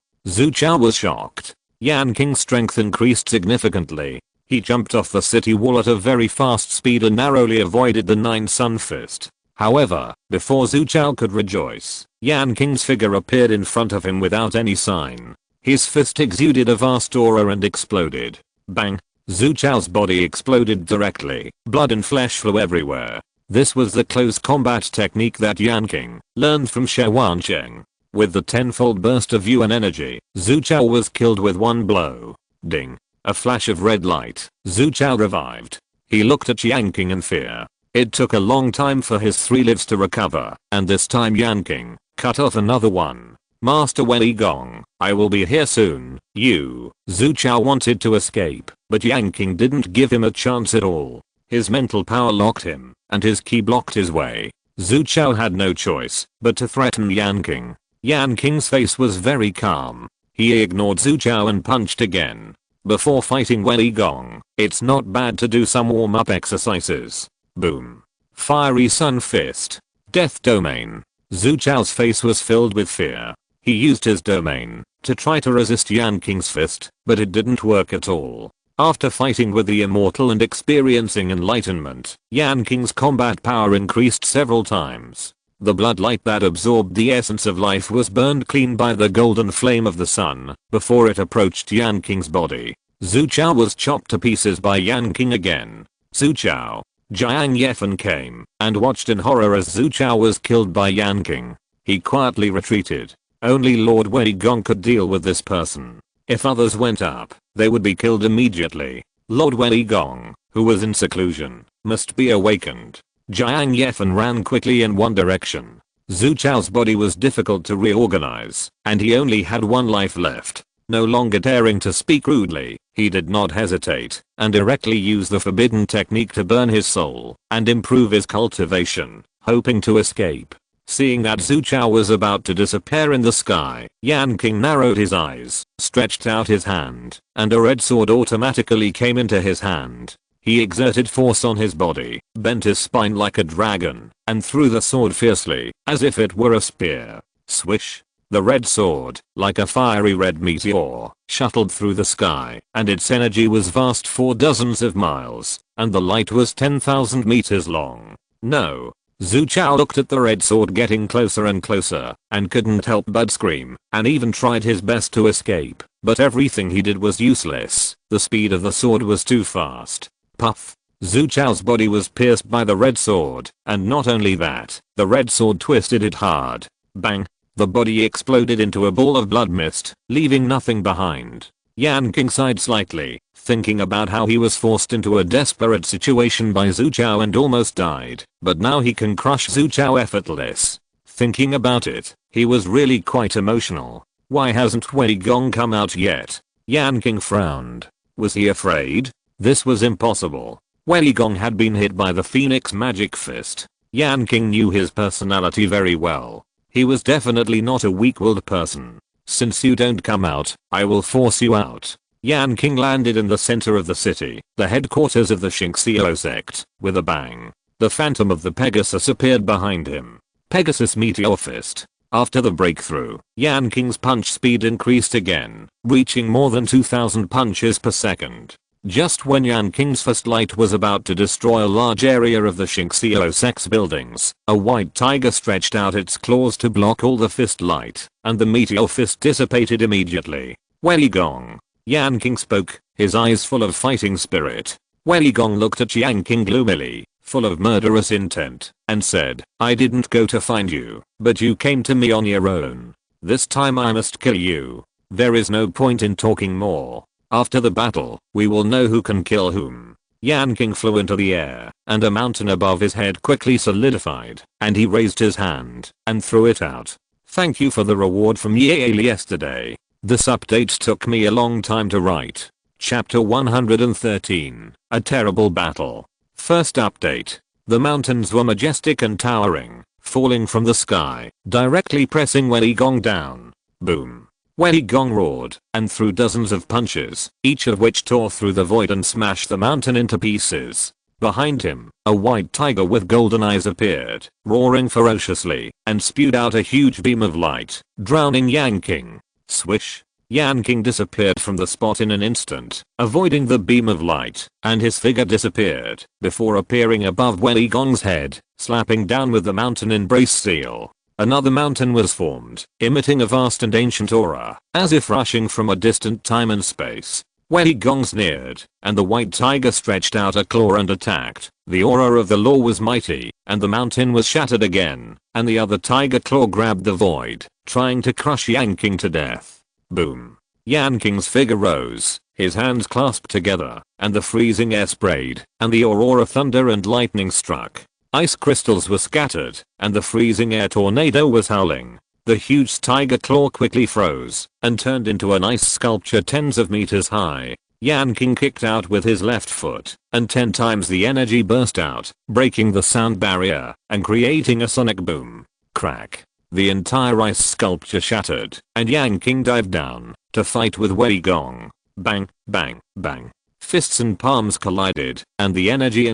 Chao was shocked. Yanqing's strength increased significantly. He jumped off the city wall at a very fast speed and narrowly avoided the 9 Sun Fist. However, before Zhu Chao could rejoice, Yanqing's figure appeared in front of him without any sign. His fist exuded a vast aura and exploded. Bang! Zhu Chao's body exploded directly. Blood and flesh flew everywhere. This was the close combat technique that Yanqing learned from Sheng. With the tenfold burst of Yuan energy, Zhu Chao was killed with one blow. Ding! A flash of red light. Zhu Chao revived. He looked at Yanqing in fear. It took a long time for his 3 lives to recover, and this time Yanqing cut off another one. Master Wei Gong, I will be here soon. Zhu Chao wanted to escape, but Yanqing didn't give him a chance at all. His mental power locked him, and his ki blocked his way. Zhu Chao had no choice but to threaten Yanqing. Yanqing's face was very calm. He ignored Zhu Chao and punched again. Before fighting Wei Gong, it's not bad to do some warm-up exercises. Boom. Fiery Sun Fist. Death Domain. Zhu Chao's face was filled with fear. He used his domain to try to resist Yanqing's fist, but it didn't work at all. After fighting with the immortal and experiencing enlightenment, Yanqing's combat power increased several times. The bloodlight that absorbed the essence of life was burned clean by the golden flame of the sun before it approached Yanqing's body. Zhu Chao was chopped to pieces by Yanqing again. Zhu Chao. Jiang Yefan came and watched in horror as Zhu Chao was killed by Yanqing. He quietly retreated. Only Lord Wei Gong could deal with this person. If others went up, they would be killed immediately. Lord Wei Gong, who was in seclusion, must be awakened. Jiang Yefan ran quickly in one direction. Zhu Chao's body was difficult to reorganize, and he only had one life left. No longer daring to speak rudely, he did not hesitate and directly used the forbidden technique to burn his soul and improve his cultivation, hoping to escape. Seeing that Zhu Chao was about to disappear in the sky, Yanqing narrowed his eyes, stretched out his hand, and a red sword automatically came into his hand. He exerted force on his body, bent his spine like a dragon, and threw the sword fiercely, as if it were a spear. Swish! The red sword, like a fiery red meteor, shuttled through the sky, and its energy was vast for dozens of miles, and the light was 10,000 meters long. No. Zhu Chao looked at the red sword getting closer and closer, and couldn't help but scream, and even tried his best to escape, but everything he did was useless. The speed of the sword was too fast. Puff! Zhu Chao's body was pierced by the red sword, and not only that, the red sword twisted it hard. Bang! The body exploded into a ball of blood mist, leaving nothing behind. Yanqing sighed slightly, thinking about how he was forced into a desperate situation by Zhu Chao and almost died, but now he can crush Zhu Chao effortless. Thinking about it, he was really quite emotional. Why hasn't Wei Gong come out yet? Yanqing frowned. Was he afraid? This was impossible. Wei Gong had been hit by the Phoenix magic fist. Yanqing knew his personality very well. He was definitely not a weak-willed person. Since you don't come out, I will force you out. Yanqing landed in the center of the city, the headquarters of the Xingxiao sect, with a bang. The phantom of the Pegasus appeared behind him. Pegasus Meteor Fist. After the breakthrough, Yanqing's punch speed increased again, reaching more than 2,000 punches per second. Just when Yanqing's first light was about to destroy a large area of the Xingxiao sect's buildings, a white tiger stretched out its claws to block all the fist light, and the meteor fist dissipated immediately. Wei Gong. Yanqing spoke, his eyes full of fighting spirit. Wei Gong looked at Yanqing gloomily, full of murderous intent, and said, I didn't go to find you, but you came to me on your own. This time I must kill you. There is no point in talking more. After the battle, we will know who can kill whom. Yanqing flew into the air, and a mountain above his head quickly solidified, and he raised his hand and threw it out. Thank you for the reward from Yale yesterday. This update took me a long time to write. Chapter 113, A Terrible Battle. First update. The mountains were majestic and towering, falling from the sky, directly pressing Wei Gong down. Boom. Wei Gong roared and threw dozens of punches, each of which tore through the void and smashed the mountain into pieces. Behind him, a white tiger with golden eyes appeared, roaring ferociously, and spewed out a huge beam of light, drowning Yanqing. Swish. Yanqing disappeared from the spot in an instant, avoiding the beam of light, and his figure disappeared, before appearing above Wei Gong's head, slapping down with the mountain embrace seal. Another mountain was formed, emitting a vast and ancient aura, as if rushing from a distant time and space. Wei Gong sneered, and the white tiger stretched out a claw and attacked. The aura of the law was mighty, and the mountain was shattered again, and the other tiger claw grabbed the void, trying to crush Yanqing to death. Boom. Yanqing's figure rose, his hands clasped together, and the freezing air sprayed, and the aurora thunder and lightning struck. Ice crystals were scattered, and the freezing air tornado was howling. The huge tiger claw quickly froze, and turned into an ice sculpture tens of meters high. Yanqing kicked out with his left foot, and 10 times the energy burst out, breaking the sound barrier, and creating a sonic boom. Crack. The entire ice sculpture shattered, and Yanqing dived down, to fight with Wei Gong. Bang, bang, bang. Fists and palms collided, and the energy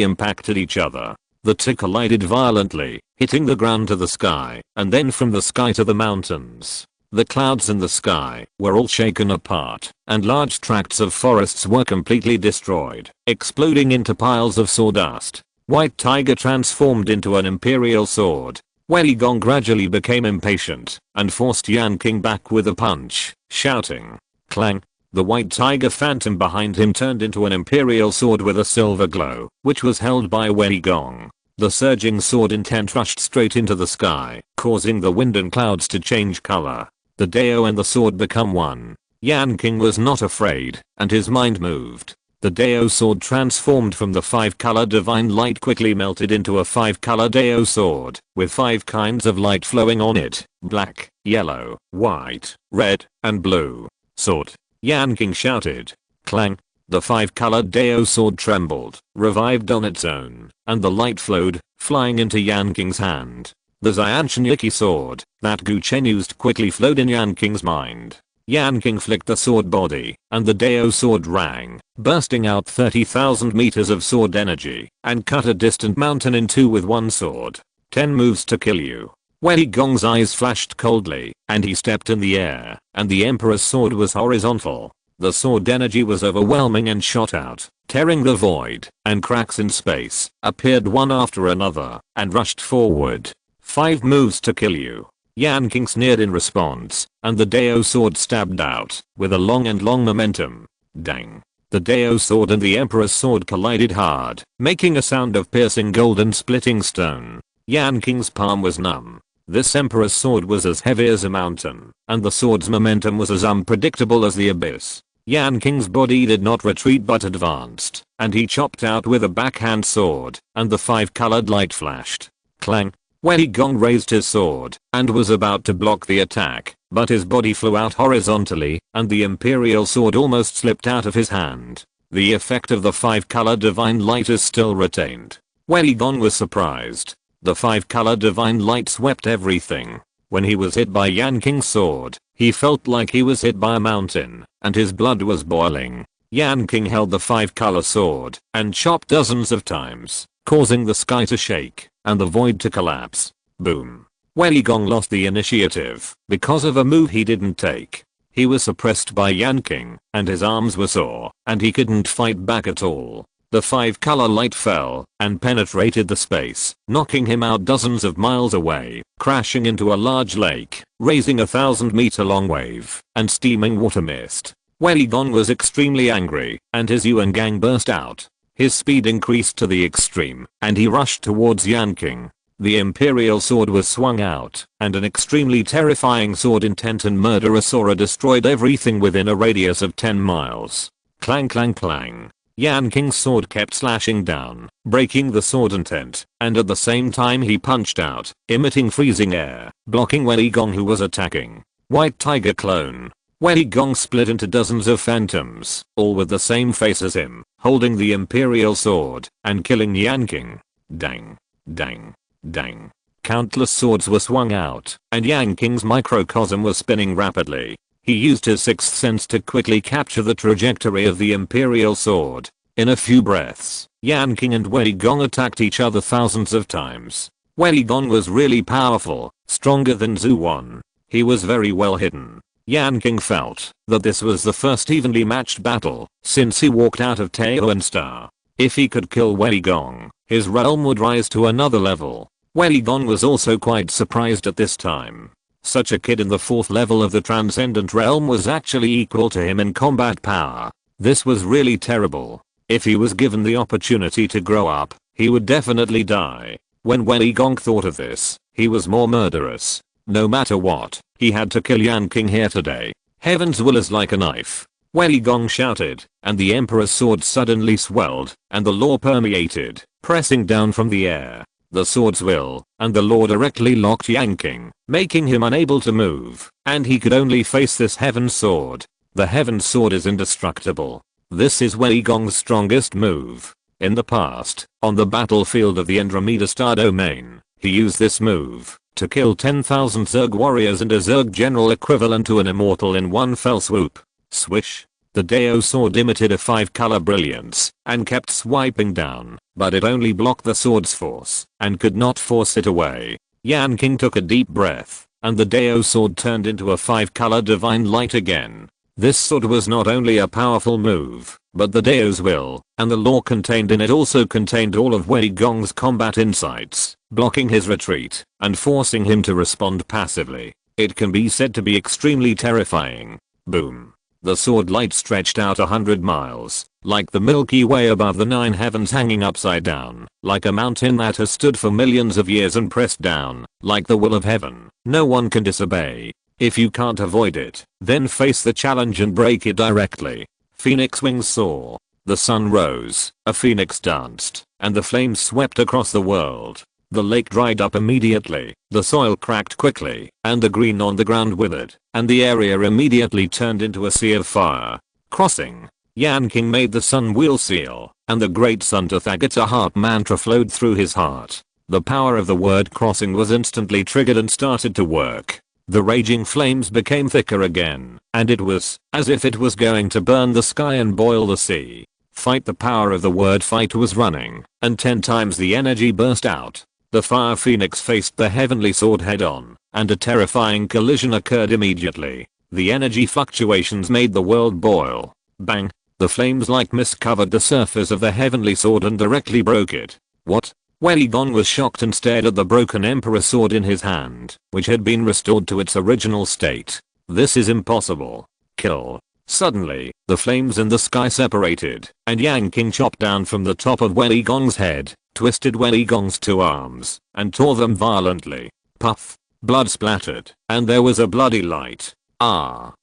impacted each other. The two collided violently, hitting the ground to the sky, and then from the sky to the mountains. The clouds in the sky were all shaken apart, and large tracts of forests were completely destroyed, exploding into piles of sawdust. White Tiger transformed into an imperial sword. Wei Gong gradually became impatient and forced Yanqing back with a punch, shouting, "Clang!" The White Tiger phantom behind him turned into an imperial sword with a silver glow, which was held by Wei Gong. The surging sword intent rushed straight into the sky, causing the wind and clouds to change color. The Dao and the sword become one. Yanqing was not afraid, and his mind moved. The Dao sword transformed from the 5-color divine light quickly melted into a 5-color Dao sword, with 5 kinds of light flowing on it: black, yellow, white, red, and blue. Sword. Yanqing shouted. Clang. The 5-colored Dao sword trembled, revived on its own, and the light flowed, flying into Yanqing's hand. The Xianqinyiki sword that Gu Chen used quickly flowed in Yanqing's mind. Yanqing flicked the sword body, and the Dao sword rang, bursting out 30,000 meters of sword energy, and cut a distant mountain in two with one sword. 10 moves to kill you. Wei Gong's eyes flashed coldly, and he stepped in the air, and the Emperor's sword was horizontal. The sword energy was overwhelming and shot out, tearing the void, and cracks in space appeared one after another, and rushed forward. 5 moves to kill you. Yanqing sneered in response, and the Dao sword stabbed out, with a long momentum. Dang. The Dao sword and the Emperor's sword collided hard, making a sound of piercing gold and splitting stone. Yanqing's palm was numb. This Emperor's sword was as heavy as a mountain, and the sword's momentum was as unpredictable as the abyss. Yanqing's body did not retreat but advanced, and he chopped out with a backhand sword, and the 5-colored light flashed. Clang. Wei Gong raised his sword, and was about to block the attack, but his body flew out horizontally, and the imperial sword almost slipped out of his hand. The effect of the 5-color divine light is still retained. Wei Gong was surprised. The 5-color divine light swept everything. When he was hit by Yanqing's sword, he felt like he was hit by a mountain, and his blood was boiling. Yanqing held the 5-color sword, and chopped dozens of times, causing the sky to shake, and the void to collapse. Boom. Wei Gong lost the initiative, because of a move he didn't take. He was suppressed by Yanqing, and his arms were sore, and he couldn't fight back at all. The 5-color light fell, and penetrated the space, knocking him out dozens of miles away, crashing into a large lake, raising a 1,000-meter long wave, and steaming water mist. Wei Gong was extremely angry, and his Yuan Gang burst out. His speed increased to the extreme, and he rushed towards Yanqing. The imperial sword was swung out, and an extremely terrifying sword intent and murderous aura destroyed everything within a radius of 10 miles. Clang clang clang. Yanqing's sword kept slashing down, breaking the sword intent, and at the same time he punched out, emitting freezing air, blocking Wei Gong who was attacking. White Tiger clone. Wei Gong split into dozens of phantoms, all with the same face as him, holding the imperial sword, and killing Yanqing. Dang. Dang. Dang. Countless swords were swung out, and Yanqing's microcosm was spinning rapidly. He used his sixth sense to quickly capture the trajectory of the imperial sword. In a few breaths, Yanqing and Wei Gong attacked each other thousands of times. Wei Gong was really powerful, stronger than Zhu Wan. He was very well hidden. Yanqing felt that this was the first evenly matched battle since he walked out of Taoan Star. If he could kill Wei Gong, his realm would rise to another level. Wei Gong was also quite surprised at this time. Such a kid in the 4th level of the Transcendent Realm was actually equal to him in combat power. This was really terrible. If he was given the opportunity to grow up, he would definitely die. When Wei Gong thought of this, he was more murderous. No matter what, he had to kill Yanqing here today. Heaven's will is like a knife. Wei Gong shouted, and the Emperor's sword suddenly swelled, and the law permeated, pressing down from the air. The sword's will and the law directly locked Yanqing, making him unable to move, and he could only face this Heaven's sword. The Heaven's sword is indestructible. This is Wei Gong's strongest move. In the past, on the battlefield of the Andromeda Star Domain, he used this move to kill 10,000 Zerg warriors and a Zerg general equivalent to an immortal in one fell swoop. Swish. The Dao sword emitted a 5-color brilliance and kept swiping down, but it only blocked the sword's force and could not force it away. Yanqing took a deep breath, and the Dao sword turned into a 5-color divine light again. This sword was not only a powerful move, but the Dao's will and the law contained in it also contained all of Wei Gong's combat insights, blocking his retreat and forcing him to respond passively. It can be said to be extremely terrifying. Boom. The sword light stretched out 100 miles, like the Milky Way above the 9 heavens hanging upside down, like a mountain that has stood for millions of years and pressed down, like the will of heaven. No one can disobey. If you can't avoid it, then face the challenge and break it directly. Phoenix wings soar. The sun rose, a phoenix danced, and the flames swept across the world. The lake dried up immediately, the soil cracked quickly, and the green on the ground withered, and the area immediately turned into a sea of fire. Crossing. Yanqing made the sun wheel seal, and the great sun Tathagata heart mantra flowed through his heart. The power of the word crossing was instantly triggered and started to work. The raging flames became thicker again, and it was as if it was going to burn the sky and boil the sea. Fight. The power of the word fight was running, and 10 times the energy burst out. The fire phoenix faced the heavenly sword head on, and a terrifying collision occurred immediately. The energy fluctuations made the world boil. Bang! The flames like mist covered the surface of the heavenly sword and directly broke it. What? Wei Gong was shocked and stared at the broken emperor sword in his hand, which had been restored to its original state. This is impossible. Kill. Suddenly, the flames in the sky separated, and Yanqing chopped down from the top of Wei Gong's head, twisted Wei Gong's 2 arms, and tore them violently. Puff. Blood splattered, and there was a bloody light. Ah!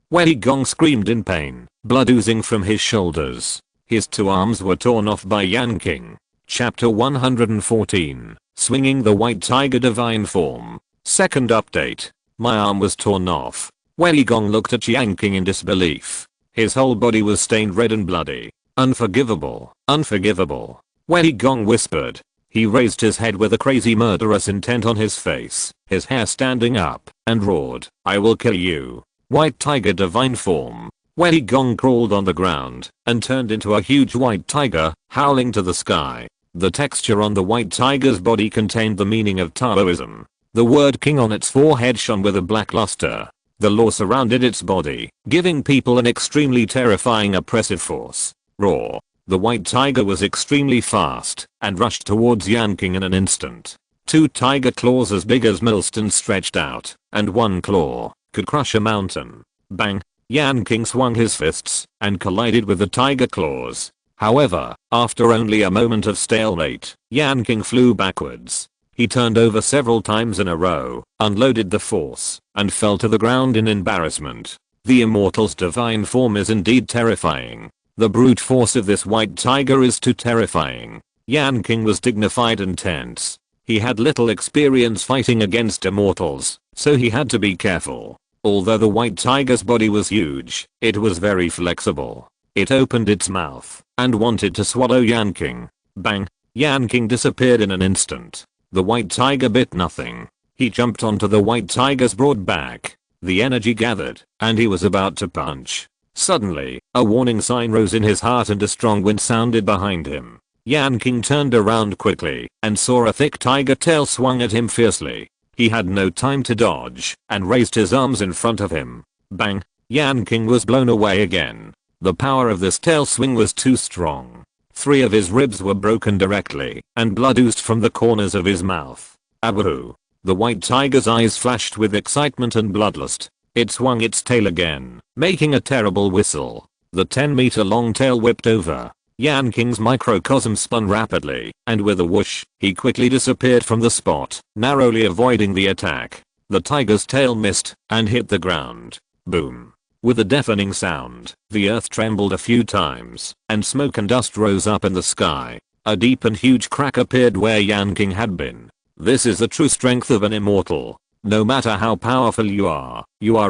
Wei Gong screamed in pain, blood oozing from his shoulders. His 2 arms were torn off by Yanqing. Chapter 114, Swinging the White Tiger Divine Form. Second update. My arm was torn off. Wei Gong looked at Yanqing in disbelief. His whole body was stained red and bloody. Unforgivable, unforgivable. Wei Gong whispered. He raised his head with a crazy murderous intent on his face, his hair standing up, and roared, I will kill you. White Tiger Divine Form. Wei Gong crawled on the ground, and turned into a huge white tiger, howling to the sky. The texture on the white tiger's body contained the meaning of Taoism. The word king on its forehead shone with a black luster. The law surrounded its body, giving people an extremely terrifying oppressive force. Roar. The white tiger was extremely fast, and rushed towards Yanqing in an instant. 2 tiger claws as big as millstones stretched out, and 1 claw could crush a mountain. Bang! Yanqing swung his fists, and collided with the tiger claws. However, after only a moment of stalemate, Yanqing flew backwards. He turned over several times in a row, unloaded the force, and fell to the ground in embarrassment. The immortal's divine form is indeed terrifying. The brute force of this white tiger is too terrifying. Yanqing was dignified and tense. He had little experience fighting against immortals, so he had to be careful. Although the white tiger's body was huge, it was very flexible. It opened its mouth and wanted to swallow Yanqing. Bang! Yanqing disappeared in an instant. The white tiger bit nothing. He jumped onto the white tiger's broad back. The energy gathered, and he was about to punch. Suddenly, a warning sign rose in his heart and a strong wind sounded behind him. Yanqing turned around quickly and saw a thick tiger tail swung at him fiercely. He had no time to dodge and raised his arms in front of him. Bang! Yanqing was blown away again. The power of this tail swing was too strong. 3 of his ribs were broken directly, and blood oozed from the corners of his mouth. Aboo! The white tiger's eyes flashed with excitement and bloodlust. It swung its tail again, making a terrible whistle. The 10-meter long tail whipped over. Yanqing's microcosm spun rapidly, and with a whoosh, he quickly disappeared from the spot, narrowly avoiding the attack. The tiger's tail missed, and hit the ground. Boom. With a deafening sound, the earth trembled a few times, and smoke and dust rose up in the sky. A deep and huge crack appeared where Yanqing had been. This is the true strength of an immortal. No matter how powerful you are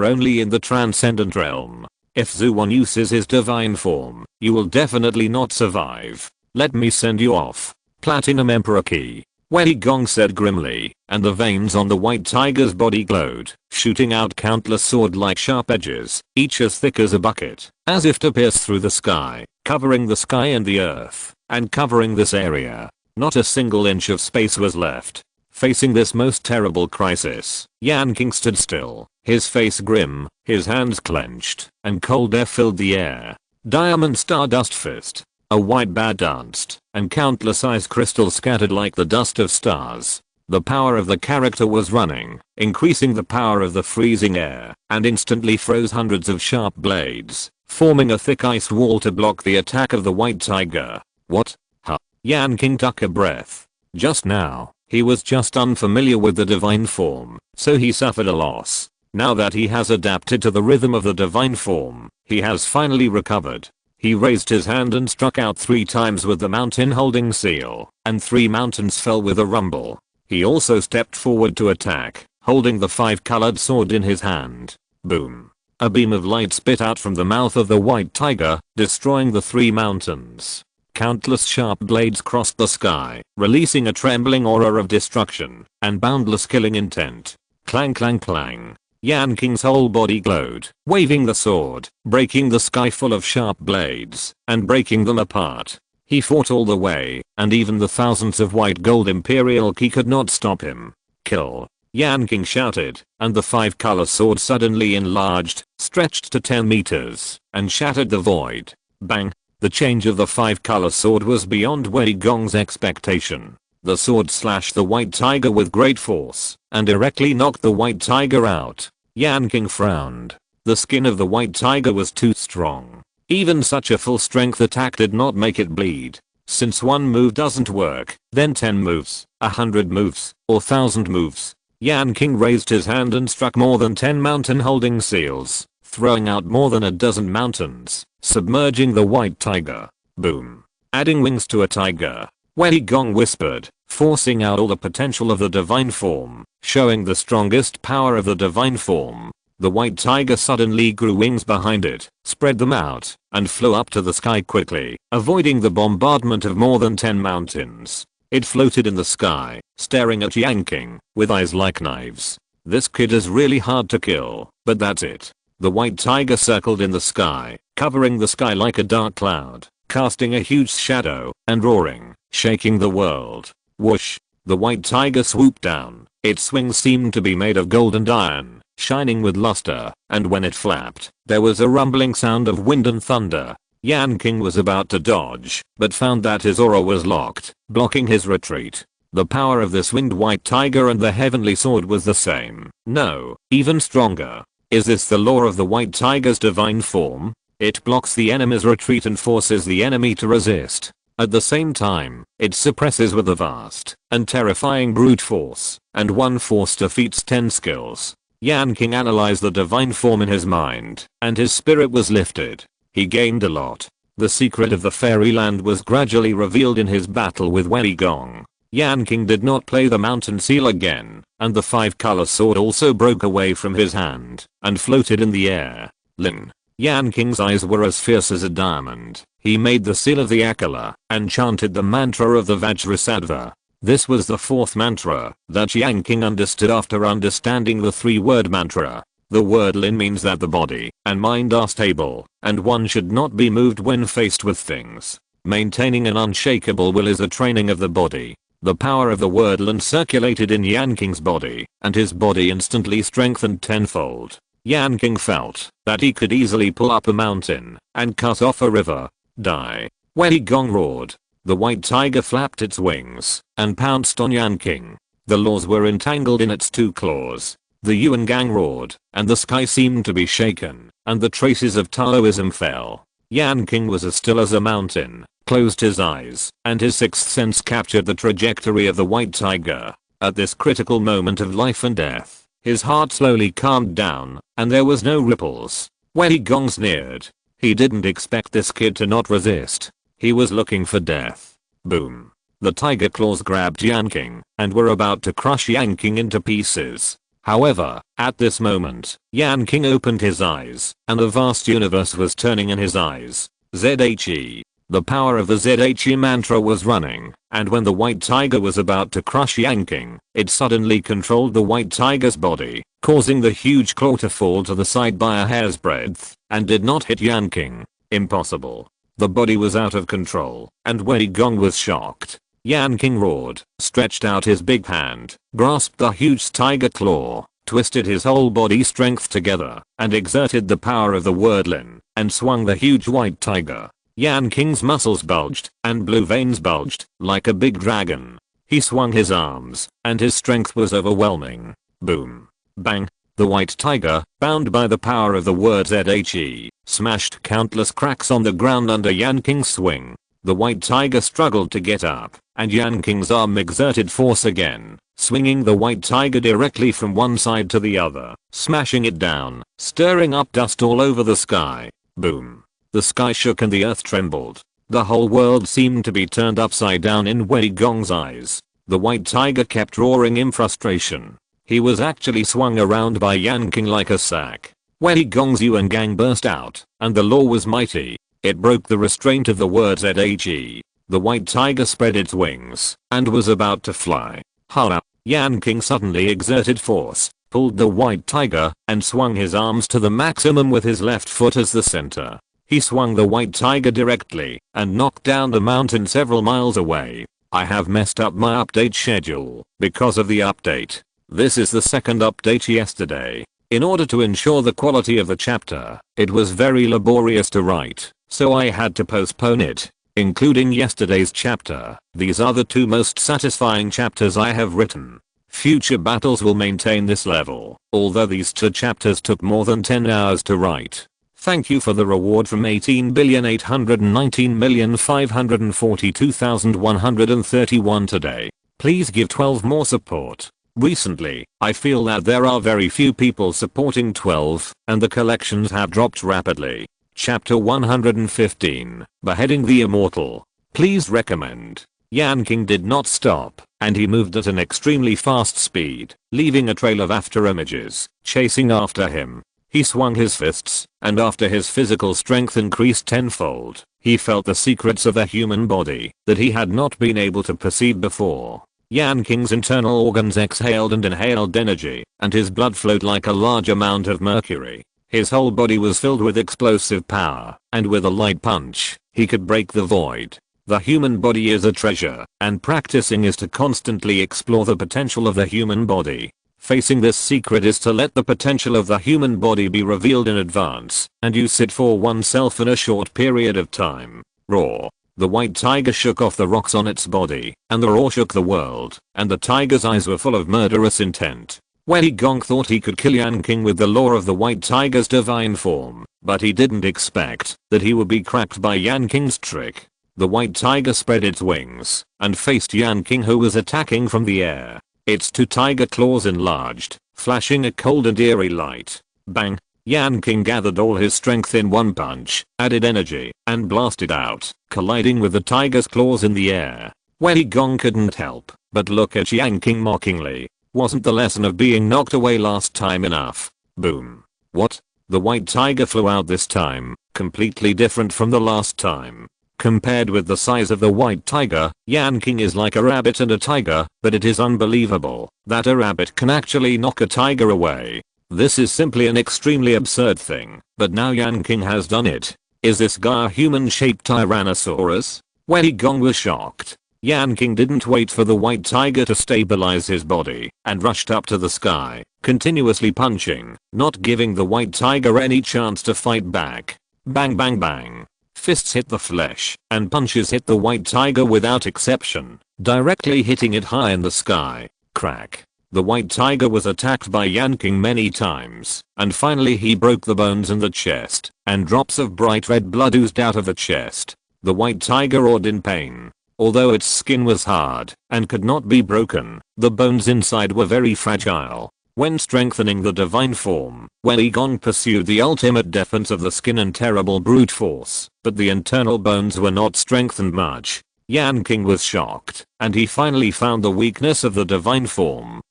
only in the transcendent realm. If Zuon uses his divine form, you will definitely not survive. Let me send you off. Platinum Emperor Key. Wei Gong said grimly, and the veins on the white tiger's body glowed, shooting out countless sword-like sharp edges, each as thick as a bucket, as if to pierce through the sky, covering the sky and the earth, and covering this area. Not a single inch of space was left. Facing this most terrible crisis, Yanqing stood still, his face grim, his hands clenched, and cold air filled the air. Diamond stardust fist. A white bat danced, and countless ice crystals scattered like the dust of stars. The power of the character was running, increasing the power of the freezing air, and instantly froze hundreds of sharp blades, forming a thick ice wall to block the attack of the white tiger. What? Huh? Yanqing took a breath. Just now, he was just unfamiliar with the divine form, so he suffered a loss. Now that he has adapted to the rhythm of the divine form, he has finally recovered. He raised his hand and struck out 3 times with the mountain holding seal, and 3 mountains fell with a rumble. He also stepped forward to attack, holding the 5-colored sword in his hand. Boom. A beam of light spit out from the mouth of the white tiger, destroying the 3 mountains. Countless sharp blades crossed the sky, releasing a trembling aura of destruction and boundless killing intent. Clang clang clang. Yanqing's whole body glowed, waving the sword, breaking the sky full of sharp blades, and breaking them apart. He fought all the way, and even the thousands of white gold imperial ki could not stop him. Kill. Yanqing shouted, and the 5-color sword suddenly enlarged, stretched to 10 meters, and shattered the void. Bang. The change of the 5-color sword was beyond Wei Gong's expectation. The sword slashed the white tiger with great force, and directly knocked the white tiger out. Yanqing frowned. The skin of the white tiger was too strong. Even such a full strength attack did not make it bleed. Since 1 move doesn't work, then 10 moves, 100 moves, or 1000 moves. Yanqing raised his hand and struck more than 10 mountain holding seals, throwing out more than a dozen mountains, submerging the white tiger. Boom. Adding wings to a tiger. Wei Gong whispered, forcing out all the potential of the divine form, showing the strongest power of the divine form. The white tiger suddenly grew wings behind it, spread them out, and flew up to the sky quickly, avoiding the bombardment of more than 10 mountains. It floated in the sky, staring at Yanqing, with eyes like knives. This kid is really hard to kill, but that's it. The white tiger circled in the sky, covering the sky like a dark cloud, casting a huge shadow, and roaring, shaking the world. Whoosh. The white tiger swooped down. Its wings seemed to be made of gold and iron, shining with luster, and when it flapped, there was a rumbling sound of wind and thunder. Yanqing was about to dodge, but found that his aura was locked, blocking his retreat. The power of this winged white tiger and the heavenly sword was the same. No, even stronger. Is this the law of the white tiger's divine form? It blocks the enemy's retreat and forces the enemy to resist. At the same time, it suppresses with a vast and terrifying brute force, and 1 force defeats 10 skills. Yanqing analyzed the divine form in his mind, and his spirit was lifted. He gained a lot. The secret of the fairyland was gradually revealed in his battle with Wei Gong. Yanqing did not play the mountain seal again, and the 5-color sword also broke away from his hand, and floated in the air. Lin. Yanqing's eyes were as fierce as a diamond. He made the seal of the Akala, and chanted the mantra of the Vajrasattva. This was the 4th mantra that Yanqing understood after understanding the 3-word mantra. The word Lin means that the body and mind are stable, and one should not be moved when faced with things. Maintaining an unshakable will is a training of the body. The power of the word Lin circulated in Yanqing's body, and his body instantly strengthened tenfold. Yanqing felt that he could easily pull up a mountain and cut off a river. Die. Wei Gong roared. The white tiger flapped its wings and pounced on Yanqing. The laws were entangled in its 2 claws. The Yuan gang roared, and the sky seemed to be shaken, and the traces of Taoism fell. Yanqing was as still as a mountain, closed his eyes, and his 6th sense captured the trajectory of the white tiger. At this critical moment of life and death, his heart slowly calmed down, and there was no ripples. Wei Gong sneered. He didn't expect this kid to not resist. He was looking for death. Boom. The tiger claws grabbed Yanqing, and were about to crush Yanqing into pieces. However, at this moment, Yanqing opened his eyes, and a vast universe was turning in his eyes. ZHE. The power of the ZHE mantra was running, and when the white tiger was about to crush Yanqing, it suddenly controlled the white tiger's body, causing the huge claw to fall to the side by a hair's breadth, and did not hit Yanqing. Impossible. The body was out of control, and Wei Gong was shocked. Yanqing roared, stretched out his big hand, grasped the huge tiger claw, twisted his whole body strength together, and exerted the power of the wordlin, and swung the huge white tiger. Yanqing's muscles bulged, and blue veins bulged, like a big dragon. He swung his arms, and his strength was overwhelming. Boom. Bang. The white tiger, bound by the power of the word ZHE, smashed countless cracks on the ground under Yanqing's swing. The white tiger struggled to get up, and Yanqing's arm exerted force again, swinging the white tiger directly from one side to the other, smashing it down, stirring up dust all over the sky. Boom. The sky shook and the earth trembled. The whole world seemed to be turned upside down in Wei Gong's eyes. The white tiger kept roaring in frustration. He was actually swung around by Yanqing like a sack. Wei Gong's yuan gang burst out, and the law was mighty. It broke the restraint of the word ZHE. The white tiger spread its wings, and was about to fly. Hara! Yanqing suddenly exerted force, pulled the white tiger, and swung his arms to the maximum with his left foot as the center. He swung the white tiger directly, and knocked down the mountain several miles away. I have messed up my update schedule, because of the update. This is the second update yesterday. In order to ensure the quality of the chapter, it was very laborious to write, so I had to postpone it, including yesterday's chapter. These are the two most satisfying chapters I have written. Future battles will maintain this level, although these two chapters took more than 10 hours to write. Thank you for the reward from 18,819,542,131 today. Please give 12 more support. Recently, I feel that there are very few people supporting 12, and the collections have dropped rapidly. Chapter 115, Beheading the Immortal. Please recommend. Yanqing did not stop, and he moved at an extremely fast speed, leaving a trail of after images, chasing after him. He swung his fists, and after his physical strength increased tenfold, he felt the secrets of the human body that he had not been able to perceive before. Yanqing's internal organs exhaled and inhaled energy, and his blood flowed like a large amount of mercury. His whole body was filled with explosive power, and with a light punch, he could break the void. The human body is a treasure, and practicing is to constantly explore the potential of the human body. Facing this secret is to let the potential of the human body be revealed in advance, and use it for oneself in a short period of time. Roar. The white tiger shook off the rocks on its body, and the roar shook the world, and the tiger's eyes were full of murderous intent. Wei Gong thought he could kill Yanqing with the law of the white tiger's divine form, but he didn't expect that he would be cracked by Yanqing's trick. The white tiger spread its wings, and faced Yanqing, who was attacking from the air. Its two tiger claws enlarged, flashing a cold and eerie light. Bang! Yanqing gathered all his strength in one punch, added energy, and blasted out, colliding with the tiger's claws in the air. Wei Gong couldn't help but look at Yanqing mockingly. Wasn't the lesson of being knocked away last time enough? Boom. What? The white tiger flew out this time, completely different from the last time. Compared with the size of the white tiger, Yanqing is like a rabbit and a tiger, but it is unbelievable that a rabbit can actually knock a tiger away. This is simply an extremely absurd thing, but now Yanqing has done it. Is this guy a human-shaped Tyrannosaurus? Wei Gong was shocked. Yanqing didn't wait for the white tiger to stabilize his body, and rushed up to the sky, continuously punching, not giving the white tiger any chance to fight back. Bang bang bang. Fists hit the flesh, and punches hit the white tiger without exception, directly hitting it high in the sky. Crack. The white tiger was attacked by Yanqing many times, and finally he broke the bones in the chest, and drops of bright red blood oozed out of the chest. The white tiger roared in pain. Although its skin was hard, and could not be broken, the bones inside were very fragile. When strengthening the divine form, Wei Gong pursued the ultimate defense of the skin and terrible brute force, but the internal bones were not strengthened much. Yanqing was shocked, and he finally found the weakness of the divine form.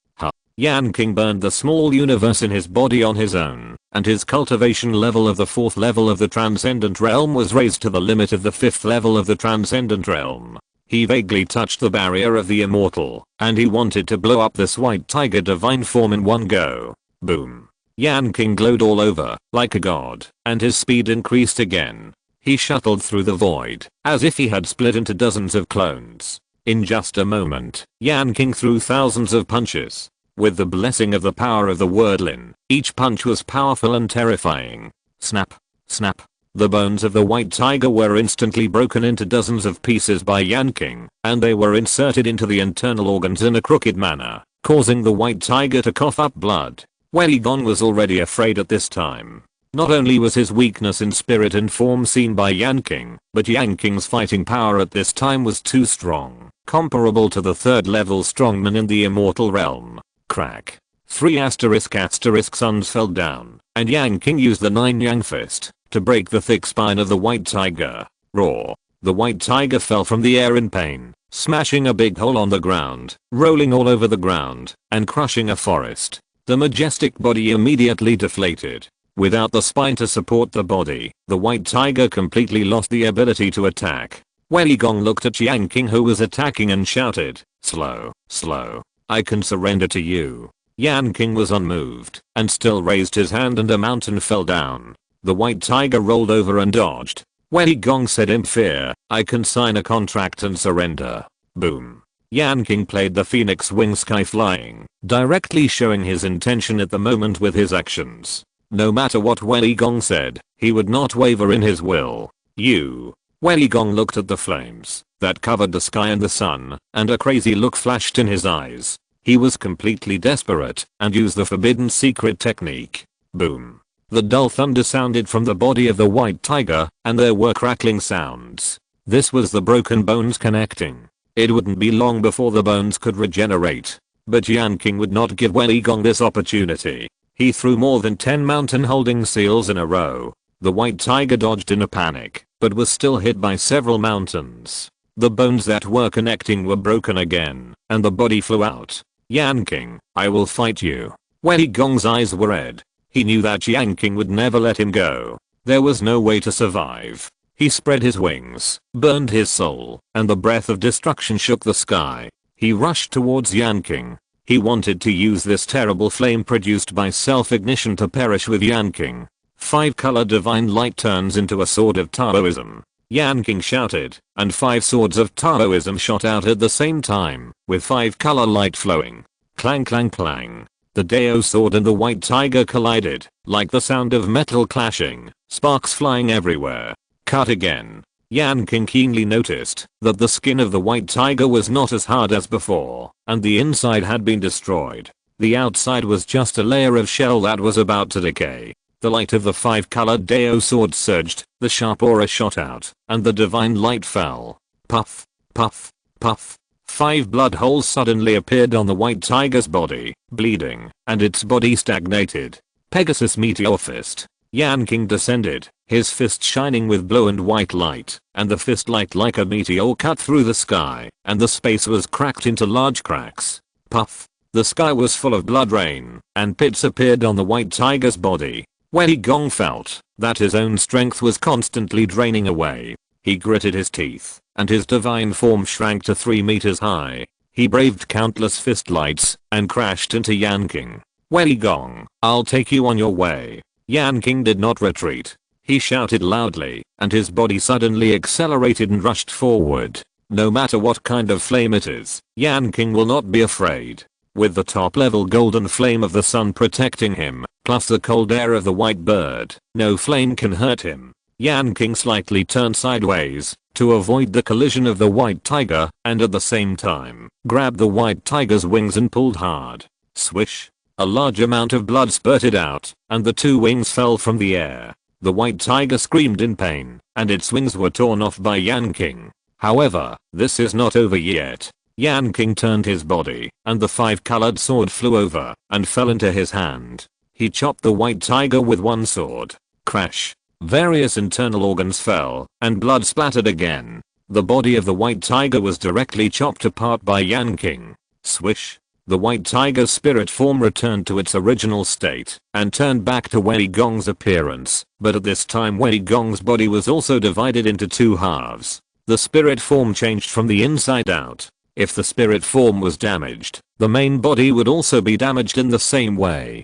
Yanqing burned the small universe in his body on his own, and his cultivation level of the 4th level of the transcendent realm was raised to the limit of the 5th level of the transcendent realm. He vaguely touched the barrier of the immortal, and he wanted to blow up this white tiger divine form in one go. Boom. Yanqing glowed all over, like a god, and his speed increased again. He shuttled through the void, as if he had split into dozens of clones. In just a moment, Yanqing threw thousands of punches. With the blessing of the power of the wordlin, each punch was powerful and terrifying. Snap, snap. The bones of the white tiger were instantly broken into dozens of pieces by Yanqing, and they were inserted into the internal organs in a crooked manner, causing the white tiger to cough up blood. Weigong was already afraid at this time. Not only was his weakness in spirit and form seen by Yanqing, but Yanqing's fighting power at this time was too strong, comparable to the third level strongman in the immortal realm. Crack. 3 suns fell down, and Yanqing used the 9 Yang fist to break the thick spine of the white tiger. Roar. The white tiger fell from the air in pain, smashing a big hole on the ground, rolling all over the ground, and crushing a forest. The majestic body immediately deflated. Without the spine to support the body, the white tiger completely lost the ability to attack. Weigong looked at Yanqing, who was attacking, and shouted, "Slow, slow. I can surrender to you." Yanqing was unmoved, and still raised his hand, and a mountain fell down. The white tiger rolled over and dodged. Weigong said in fear, "I can sign a contract and surrender." Boom. Yanqing played the phoenix wing sky flying, directly showing his intention at the moment with his actions. No matter what Weigong said, he would not waver in his will. Weigong looked at the flames that covered the sky and the sun, and a crazy look flashed in his eyes. He was completely desperate and used the forbidden secret technique. Boom. The dull thunder sounded from the body of the white tiger, and there were crackling sounds. This was the broken bones connecting. It wouldn't be long before the bones could regenerate. But Yanqing would not give Weigong this opportunity. He threw more than 10 mountain holding seals in a row. The white tiger dodged in a panic, but was still hit by several mountains. The bones that were connecting were broken again, and the body flew out. "Yanqing, I will fight you." Weigong's eyes were red. He knew that Yanqing would never let him go. There was no way to survive. He spread his wings, burned his soul, and the breath of destruction shook the sky. He rushed towards Yanqing. He wanted to use this terrible flame produced by self-ignition to perish with Yanqing. 5-color divine light turns into a sword of Taoism. Yanqing shouted, and 5 swords of Taoism shot out at the same time, with 5-color light flowing. Clang clang clang. The Dao sword and the white tiger collided, like the sound of metal clashing, sparks flying everywhere. Cut again. Yanqing keenly noticed that the skin of the white tiger was not as hard as before, and the inside had been destroyed. The outside was just a layer of shell that was about to decay. The light of the 5-colored Dao sword surged, the sharp aura shot out, and the divine light fell. Puff, puff, puff. 5 blood holes suddenly appeared on the white tiger's body, bleeding, and its body stagnated. Pegasus meteor fist. Yanqing descended, his fist shining with blue and white light, and the fist light like a meteor cut through the sky, and the space was cracked into large cracks. Puff. The sky was full of blood rain, and pits appeared on the white tiger's body. Weigong felt that his own strength was constantly draining away. He gritted his teeth, and his divine form shrank to 3 meters high. He braved countless fist lights, and crashed into Yanqing. "Weigong, I'll take you on your way." Yanqing did not retreat. He shouted loudly, and his body suddenly accelerated and rushed forward. No matter what kind of flame it is, Yanqing will not be afraid. With the top-level golden flame of the sun protecting him, plus the cold air of the white bird, no flame can hurt him. Yanqing slightly turned sideways to avoid the collision of the white tiger, and at the same time, grabbed the white tiger's wings and pulled hard. Swish. A large amount of blood spurted out, and the 2 wings fell from the air. The white tiger screamed in pain, and its wings were torn off by Yanqing. However, this is not over yet. Yanqing turned his body, and the 5-colored sword flew over, and fell into his hand. He chopped the white tiger with one sword. Crash. Various internal organs fell, and blood splattered again. The body of the white tiger was directly chopped apart by Yanqing. Swish. The white tiger's spirit form returned to its original state, and turned back to Weigong's appearance, but at this time Weigong's body was also divided into 2 halves. The spirit form changed from the inside out. If the spirit form was damaged, the main body would also be damaged in the same way.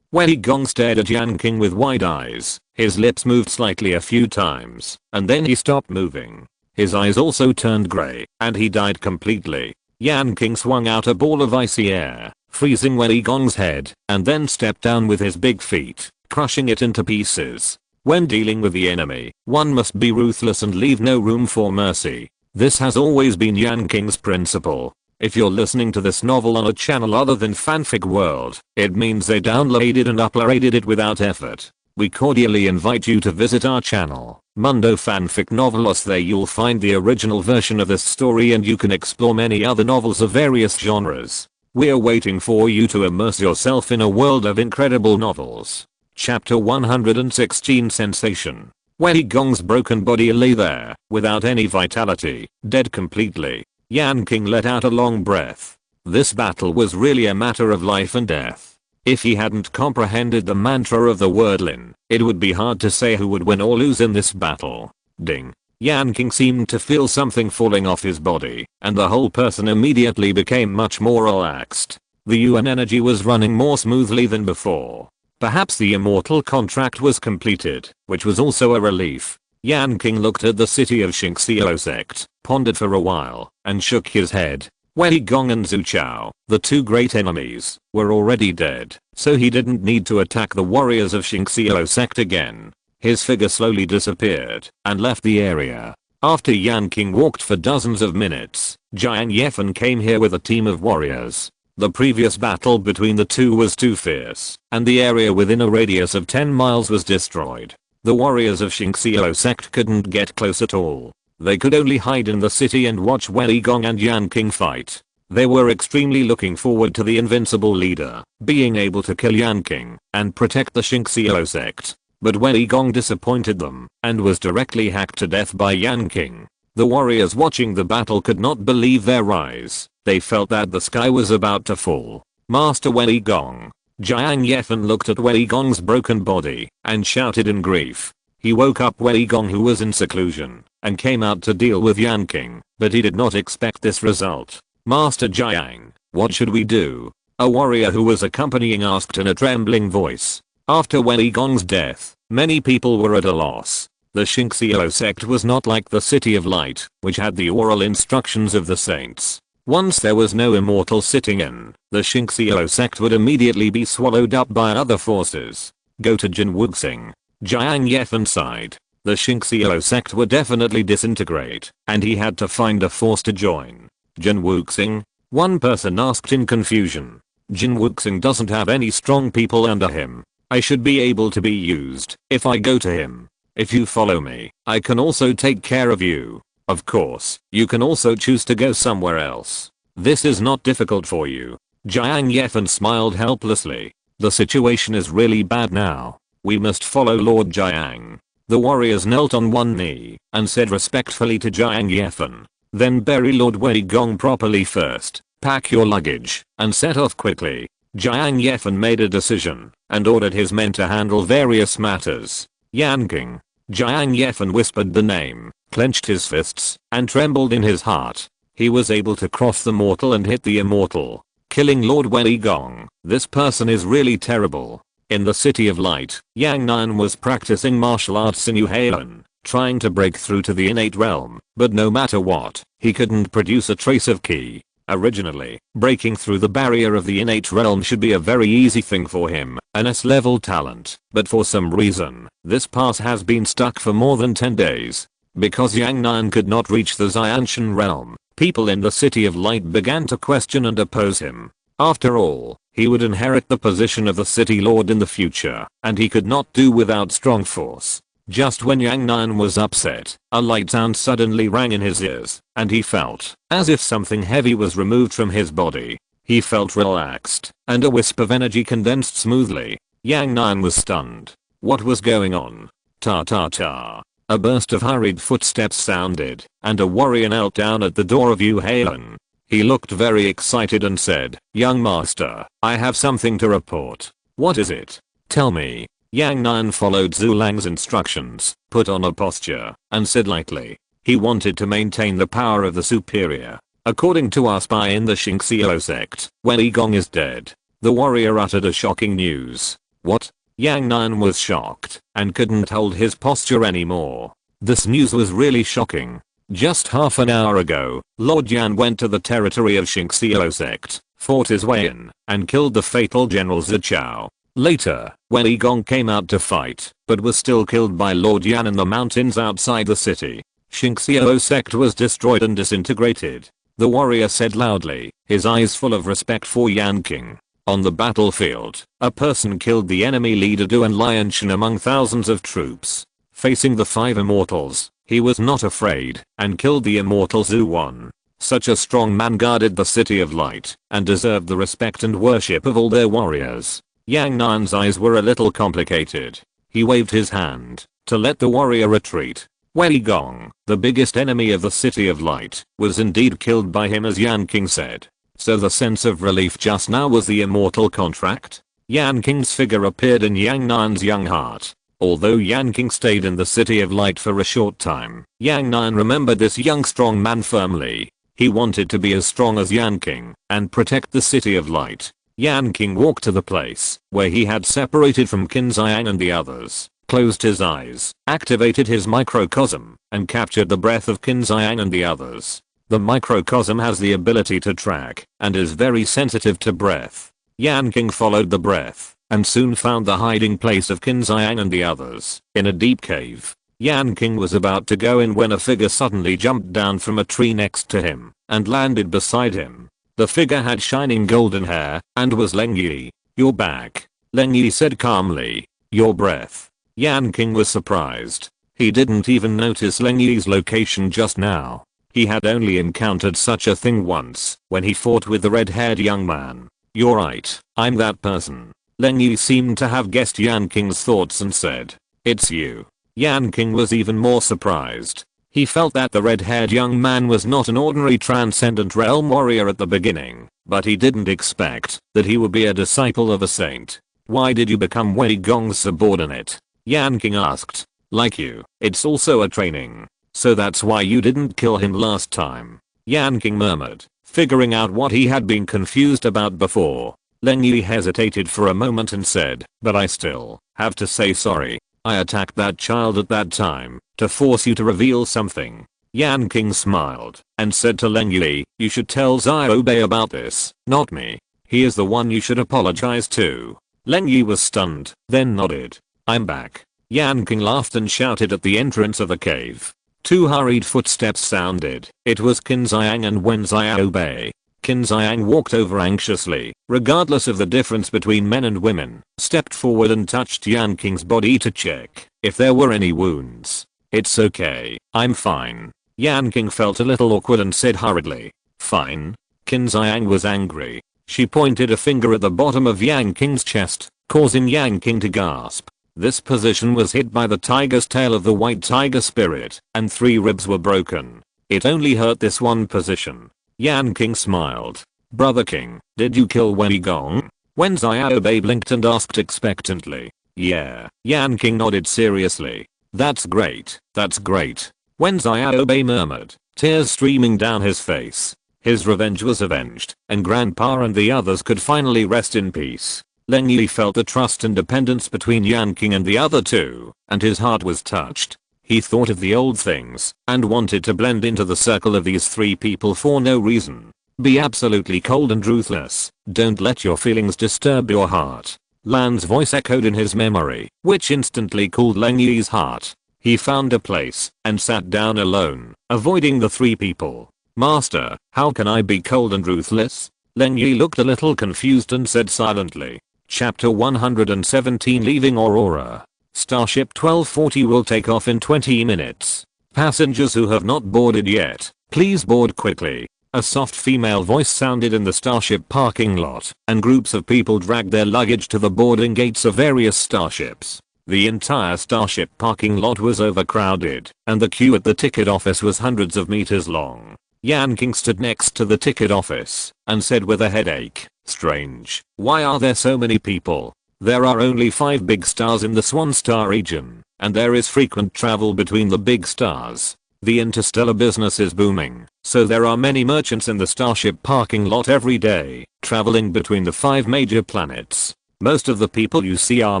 Weigong stared at Yanqing with wide eyes. His lips moved slightly a few times, and then he stopped moving. His eyes also turned grey, and he died completely. Yanqing swung out a ball of icy air, freezing Wei Gong's head, and then stepped down with his big feet, crushing it into pieces. When dealing with the enemy, one must be ruthless and leave no room for mercy. This has always been Yanqing's principle. If you're listening to this novel on a channel other than Fanfic World, it means they downloaded and uploaded it without effort. We cordially invite you to visit our channel, Mundo Fanfic Novelos. There you'll find the original version of this story and you can explore many other novels of various genres. We're waiting for you to immerse yourself in a world of incredible novels. Chapter 116 Sensation. Wei Gong's broken body lay there, without any vitality, dead completely. Yanqing let out a long breath. This battle was really a matter of life and death. If he hadn't comprehended the mantra of the word Lin, it would be hard to say who would win or lose in this battle. Ding. Yanqing seemed to feel something falling off his body, and the whole person immediately became much more relaxed. The yuan energy was running more smoothly than before. Perhaps the immortal contract was completed, which was also a relief. Yanqing looked at the city of Xingxiao sect, pondered for a while, and shook his head. Wei Gong and Zhu Chao, the two great enemies, were already dead, so he didn't need to attack the warriors of Xingxiao sect again. His figure slowly disappeared and left the area. After Yanqing walked for dozens of minutes, Jiang Yefen came here with a team of warriors. The previous battle between the two was too fierce, and the area within a radius of 10 miles was destroyed. The warriors of Xingxiao sect couldn't get close at all. They could only hide in the city and watch Wei Gong and Yanqing fight. They were extremely looking forward to the invincible leader being able to kill Yanqing and protect the Xingxiao sect. But Wei Gong disappointed them and was directly hacked to death by Yanqing. The warriors watching the battle could not believe their eyes. They felt that the sky was about to fall. Master Wei Gong. Jiang Yefen looked at Wei Gong's broken body and shouted in grief. He woke up Wei Gong, who was in seclusion, and came out to deal with Yanqing, but he did not expect this result. Master Jiang, what should we do? A warrior who was accompanying asked in a trembling voice. After Wei Gong's death, many people were at a loss. The Xingxiao sect was not like the City of Light, which had the oral instructions of the saints. Once there was no immortal sitting in, the Xingxiao sect would immediately be swallowed up by other forces. Go to Jin Wuxing. Jiang Yefen sighed. The Xingxiao sect would definitely disintegrate, and he had to find a force to join. Jin Wuxing? One person asked in confusion. Jin Wuxing doesn't have any strong people under him. I should be able to be used if I go to him. If you follow me, I can also take care of you. Of course, you can also choose to go somewhere else. This is not difficult for you. Jiang Yefen smiled helplessly. The situation is really bad now. We must follow Lord Jiang. The warriors knelt on one knee and said respectfully to Jiang Yefen. Then bury Lord Wei Gong properly first, pack your luggage, and set off quickly. Jiang Yefen made a decision and ordered his men to handle various matters. Yanqing. Jiang Yefen whispered the name, clenched his fists, and trembled in his heart. He was able to cross the mortal and hit the immortal, killing Lord Wei Gong. This person is really terrible. In the City of Light, Yang Nan was practicing martial arts in Yuhailan, trying to break through to the innate realm, but no matter what, he couldn't produce a trace of ki. Originally, breaking through the barrier of the innate realm should be a very easy thing for him, an S-level talent, but for some reason, this pass has been stuck for more than 10 days. Because Yang Nan could not reach the Xianshan realm, people in the City of Light began to question and oppose him. After all, he would inherit the position of the City Lord in the future, and he could not do without strong force. Just when Yang Nan was upset, a light sound suddenly rang in his ears, and he felt as if something heavy was removed from his body. He felt relaxed, and a wisp of energy condensed smoothly. Yang Nan was stunned. What was going on? Ta ta ta. A burst of hurried footsteps sounded, and a warrior knelt down at the door of Yuhailan. He looked very excited and said, "Young master, I have something to report." "What is it? Tell me." Yang Nan followed Zulang's instructions, put on a posture, and said lightly. He wanted to maintain the power of the superior. "According to our spy in the Xingxiao sect, Wei Gong is dead." The warrior uttered a shocking news. "What?" Yang Nan was shocked, and couldn't hold his posture anymore. This news was really shocking. Just half an hour ago, Lord Yan went to the territory of Xingxiao sect, fought his way in, and killed the fatal General Zichao. Later, Wei Gong came out to fight, but was still killed by Lord Yan in the mountains outside the city. Xingxiao sect was destroyed and disintegrated. The warrior said loudly, his eyes full of respect for Yanqing. On the battlefield, a person killed the enemy leader Du and Lianshan among thousands of troops. Facing the 5 immortals, he was not afraid, and killed the immortal Zhu Wan. Such a strong man guarded the City of Light, and deserved the respect and worship of all their warriors. Yang Nan's eyes were a little complicated. He waved his hand, to let the warrior retreat. Wei Gong, the biggest enemy of the City of Light, was indeed killed by him as Yanqing said. So the sense of relief just now was the immortal contract? Yanqing's figure appeared in Yang Nan's young heart. Although Yanqing stayed in the City of Light for a short time, Yang Nan remembered this young strong man firmly. He wanted to be as strong as Yanqing, and protect the City of Light. Yanqing walked to the place, where he had separated from Qin Xiang and the others, closed his eyes, activated his microcosm, and captured the breath of Qin Xiang and the others. The microcosm has the ability to track, and is very sensitive to breath. Yanqing followed the breath, and soon found the hiding place of Qin Xiang and the others, in a deep cave. Yanqing was about to go in when a figure suddenly jumped down from a tree next to him, and landed beside him. The figure had shining golden hair, and was Leng Yi. "You're back," Leng Yi said calmly. "Your breath." Yanqing was surprised. He didn't even notice Leng Yi's location just now. He had only encountered such a thing once, when he fought with the red-haired young man. "You're right, I'm that person." Leng Yi seemed to have guessed Yanqing's thoughts and said, "It's you." Yanqing was even more surprised. He felt that the red-haired young man was not an ordinary transcendent realm warrior at the beginning, but he didn't expect that he would be a disciple of a saint. "Why did you become Wei Gong's subordinate?" Yanqing asked. "Like you, it's also a training. So that's why you didn't kill him last time," Yanqing murmured, figuring out what he had been confused about before. Leng Yi hesitated for a moment and said, "But I still have to say sorry. I attacked that child at that time, to force you to reveal something." Yanqing smiled, and said to Leng Yi, "You should tell Xiaobei about this, not me. He is the one you should apologize to." Leng Yi was stunned, then nodded. "I'm back." Yanqing laughed and shouted at the entrance of the cave. 2 hurried footsteps sounded. It was Qin Xiang and Wen Xiaobei. Qin Xiang walked over anxiously, regardless of the difference between men and women, stepped forward and touched Yanqing's body to check if there were any wounds. "It's okay, I'm fine." Yanqing felt a little awkward and said hurriedly, "Fine?" Qin Xiang was angry. She pointed a finger at the bottom of Yanqing's chest, causing Yanqing to gasp. This position was hit by the tiger's tail of the white tiger spirit, and 3 ribs were broken. It only hurt this one position. Yanqing smiled. "Brother King, did you kill Wei Gong?" Wen Xiaobei blinked and asked expectantly. "Yeah." Yanqing nodded seriously. That's great. Wen Xiaobei murmured, tears streaming down his face. His revenge was avenged, and Grandpa and the others could finally rest in peace. Leng Yi felt the trust and dependence between Yanqing and the other two, and his heart was touched. He thought of the old things, and wanted to blend into the circle of these 3 people for no reason. Be absolutely cold and ruthless. Don't let your feelings disturb your heart. Lan's voice echoed in his memory, which instantly cooled Leng Yi's heart. He found a place, and sat down alone, avoiding the 3 people. "Master, how can I be cold and ruthless?" Leng Yi looked a little confused and said silently. Chapter 117 Leaving Aurora. Starship 1240 will take off in 20 minutes. Passengers who have not boarded yet, please board quickly. A soft female voice sounded in the starship parking lot, and groups of people dragged their luggage to the boarding gates of various starships. The entire starship parking lot was overcrowded, and the queue at the ticket office was hundreds of meters long. Yanqing stood next to the ticket office, and said with a headache, "Strange, why are there so many people? There are only 5 big stars in the Swan Star region, and there is frequent travel between the big stars. The interstellar business is booming, so there are many merchants in the starship parking lot every day, traveling between the 5 major planets. Most of the people you see are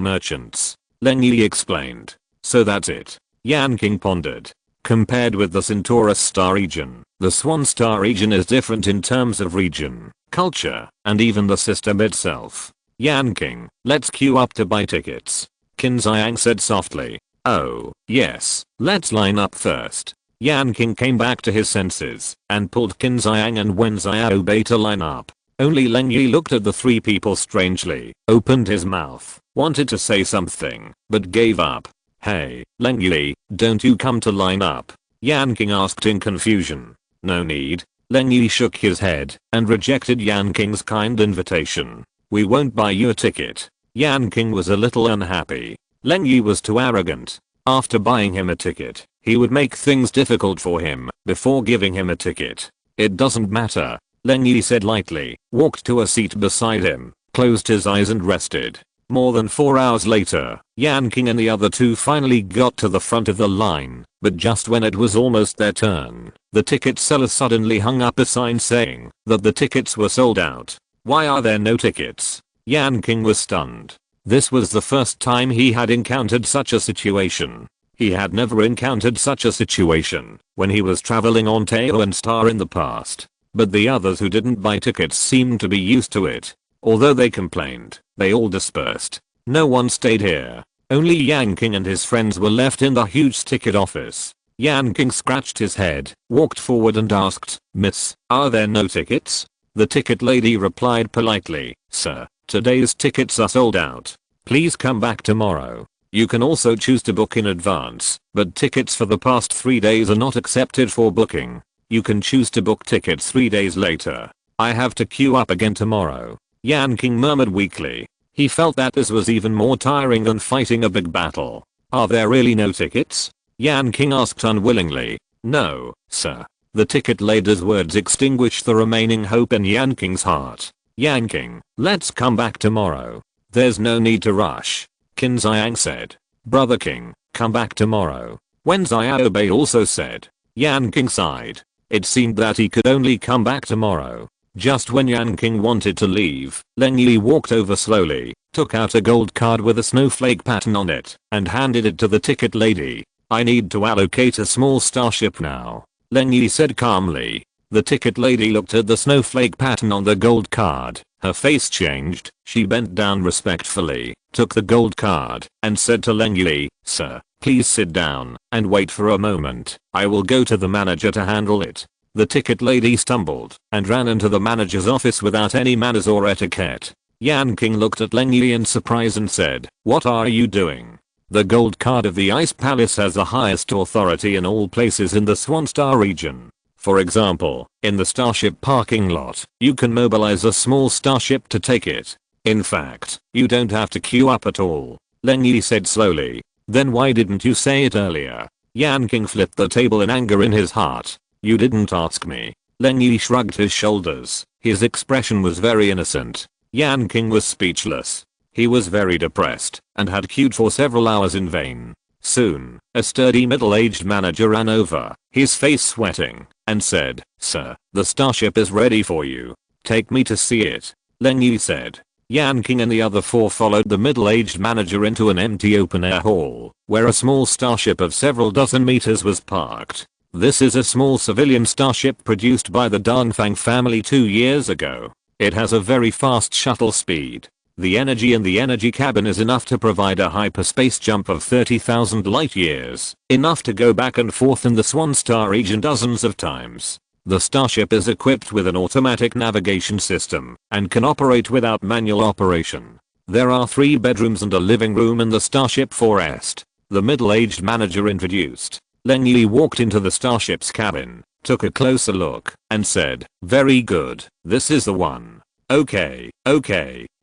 merchants," Leng Yi explained. "So that's it." Yanqing pondered. Compared with the Centaurus star region, the Swan star region is different in terms of region, culture, and even the system itself. Yanqing, let's queue up to buy tickets. Qin Ziyang said softly. Oh, yes, let's line up first. Yanqing came back to his senses and pulled Qin Ziyang and Wen Xiaobei to line up. Only Leng Yi looked at the three people strangely, opened his mouth, wanted to say something, but gave up. Hey, Leng Yi, don't you come to line up? Yanqing asked in confusion. No need. Leng Yi shook his head and rejected Yanqing's kind invitation. We won't buy you a ticket. Yanqing was a little unhappy. Leng Yi was too arrogant. After buying him a ticket, he would make things difficult for him before giving him a ticket. It doesn't matter, Leng Yi said lightly, walked to a seat beside him, closed his eyes and rested. More than 4 hours later, Yanqing and the other two finally got to the front of the line, but just when it was almost their turn, the ticket seller suddenly hung up a sign saying that the tickets were sold out. Why are there no tickets? Yanqing was stunned. This was the first time he had encountered such a situation. He had never encountered such a situation when he was traveling on Tao and Star in the past, but the others who didn't buy tickets seemed to be used to it. Although they complained, they all dispersed. No one stayed here. Only Yanqing and his friends were left in the huge ticket office. Yanqing scratched his head, walked forward and asked, Miss, are there no tickets? The ticket lady replied politely, Sir, today's tickets are sold out. Please come back tomorrow. You can also choose to book in advance, but tickets for the past 3 days are not accepted for booking. You can choose to book tickets 3 days later. I have to queue up again tomorrow. Yanqing murmured weakly. He felt that this was even more tiring than fighting a big battle. Are there really no tickets? Yanqing asked unwillingly. No, sir. The ticket lady's words extinguished the remaining hope in Yanqing's heart. Yanqing, let's come back tomorrow. There's no need to rush. Qin Ziyang said. Brother King, come back tomorrow. Wen Xiaobei also said. Yanqing sighed. It seemed that he could only come back tomorrow. Just when Yanqing wanted to leave, Leng Yi walked over slowly, took out a gold card with a snowflake pattern on it, and handed it to the ticket lady. I need to allocate a small starship now, Leng Yi said calmly. The ticket lady looked at the snowflake pattern on the gold card. Her face changed. She bent down respectfully, took the gold card, and said to Leng Yi, Sir, please sit down and wait for a moment. I will go to the manager to handle it. The ticket lady stumbled and ran into the manager's office without any manners or etiquette. Yanqing looked at Leng Yi in surprise and said, What are you doing? The gold card of the Ice Palace has the highest authority in all places in the Swan Star region. For example, in the starship parking lot, you can mobilize a small starship to take it. In fact, you don't have to queue up at all, Leng Yi said slowly. Then why didn't you say it earlier? Yanqing flipped the table in anger in his heart. You didn't ask me. Leng Yi shrugged his shoulders. His expression was very innocent. Yanqing was speechless. He was very depressed and had queued for several hours in vain. Soon, a sturdy middle-aged manager ran over, his face sweating, and said, Sir, the starship is ready for you. Take me to see it, Leng Yi said. Yanqing and the other four followed the middle-aged manager into an empty open-air hall, where a small starship of several dozen meters was parked. This is a small civilian starship produced by the Dongfang family 2 years ago. It has a very fast shuttle speed. The energy in the energy cabin is enough to provide a hyperspace jump of 30,000 light years, enough to go back and forth in the Swan Star region dozens of times. The starship is equipped with an automatic navigation system and can operate without manual operation. There are 3 bedrooms and a living room in the starship forest. The middle-aged manager introduced. Leng Yi walked into the starship's cabin, took a closer look, and said, Very good, this is the one. Okay.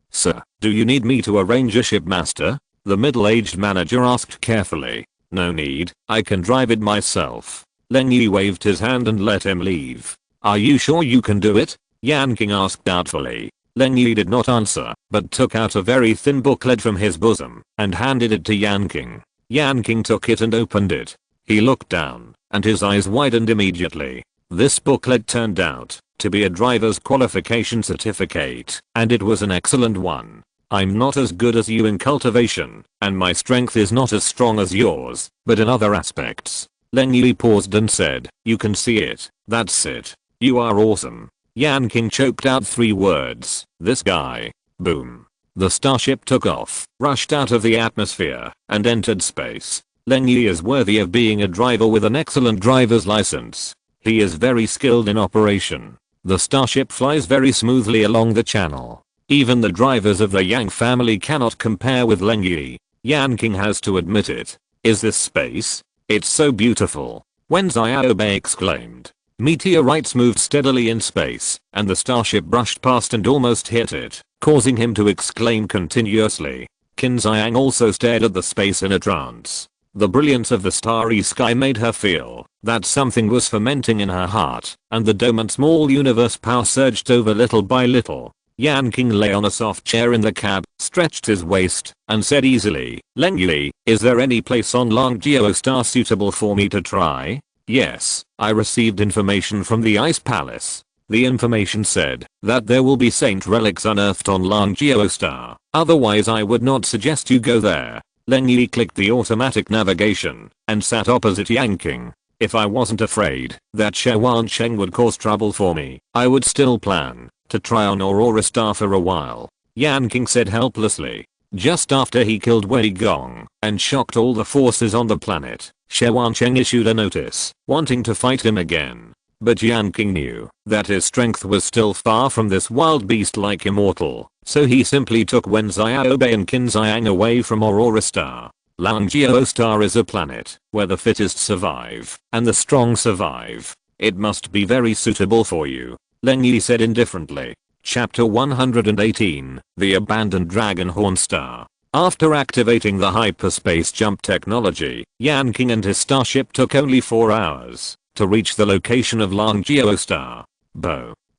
Sir, do you need me to arrange a shipmaster? The middle-aged manager asked carefully. No need, I can drive it myself. Leng Yi waved his hand and let him leave. Are you sure you can do it? Yanqing asked doubtfully. Leng Yi did not answer, but took out a very thin booklet from his bosom and handed it to Yanqing. Yanqing took it and opened it. He looked down, and his eyes widened immediately. This booklet turned out to be a driver's qualification certificate, and it was an excellent one. I'm not as good as you in cultivation, and my strength is not as strong as yours, but in other aspects, Leng Yi paused and said, "You can see it. That's it. You are awesome." Yanqing choked out 3 words. "This guy." Boom. The starship took off, rushed out of the atmosphere, and entered space. Leng Yi is worthy of being a driver with an excellent driver's license. He is very skilled in operation. The starship flies very smoothly along the channel. Even the drivers of the Yang family cannot compare with Leng Yi. Yanqing has to admit it. Is this space? It's so beautiful. When Xiaobei exclaimed. Meteorites moved steadily in space, and the starship brushed past and almost hit it, causing him to exclaim continuously. Qin Xiang also stared at the space in a trance. The brilliance of the starry sky made her feel that something was fermenting in her heart, and the dome and small universe power surged over little by little. Yanqing lay on a soft chair in the cab, stretched his waist, and said easily, "Leng Yi, is there any place on Long Geostar suitable for me to try?" "Yes, I received information from the Ice Palace. The information said that there will be saint relics unearthed on Long Geostar. Otherwise I would not suggest you go there." Leng Yi clicked the automatic navigation and sat opposite Yanqing. "If I wasn't afraid that Sheng would cause trouble for me, I would still plan to try on Aurora Star for a while," Yanqing said helplessly. Just after he killed Wei Gong and shocked all the forces on the planet, Sheng issued a notice, wanting to fight him again. But Yanqing knew that his strength was still far from this wild beast like immortal, so he simply took Wen Xiaobei and Qin Xiang away from Aurora Star. Long Geostar is a planet where the fittest survive and the strong survive. It must be very suitable for you, Leng Yi said indifferently. Chapter 118, The Abandoned Dragonhorn Star. After activating the hyperspace jump technology, Yanqing and his starship took only 4 hours to reach the location of Long Geostar.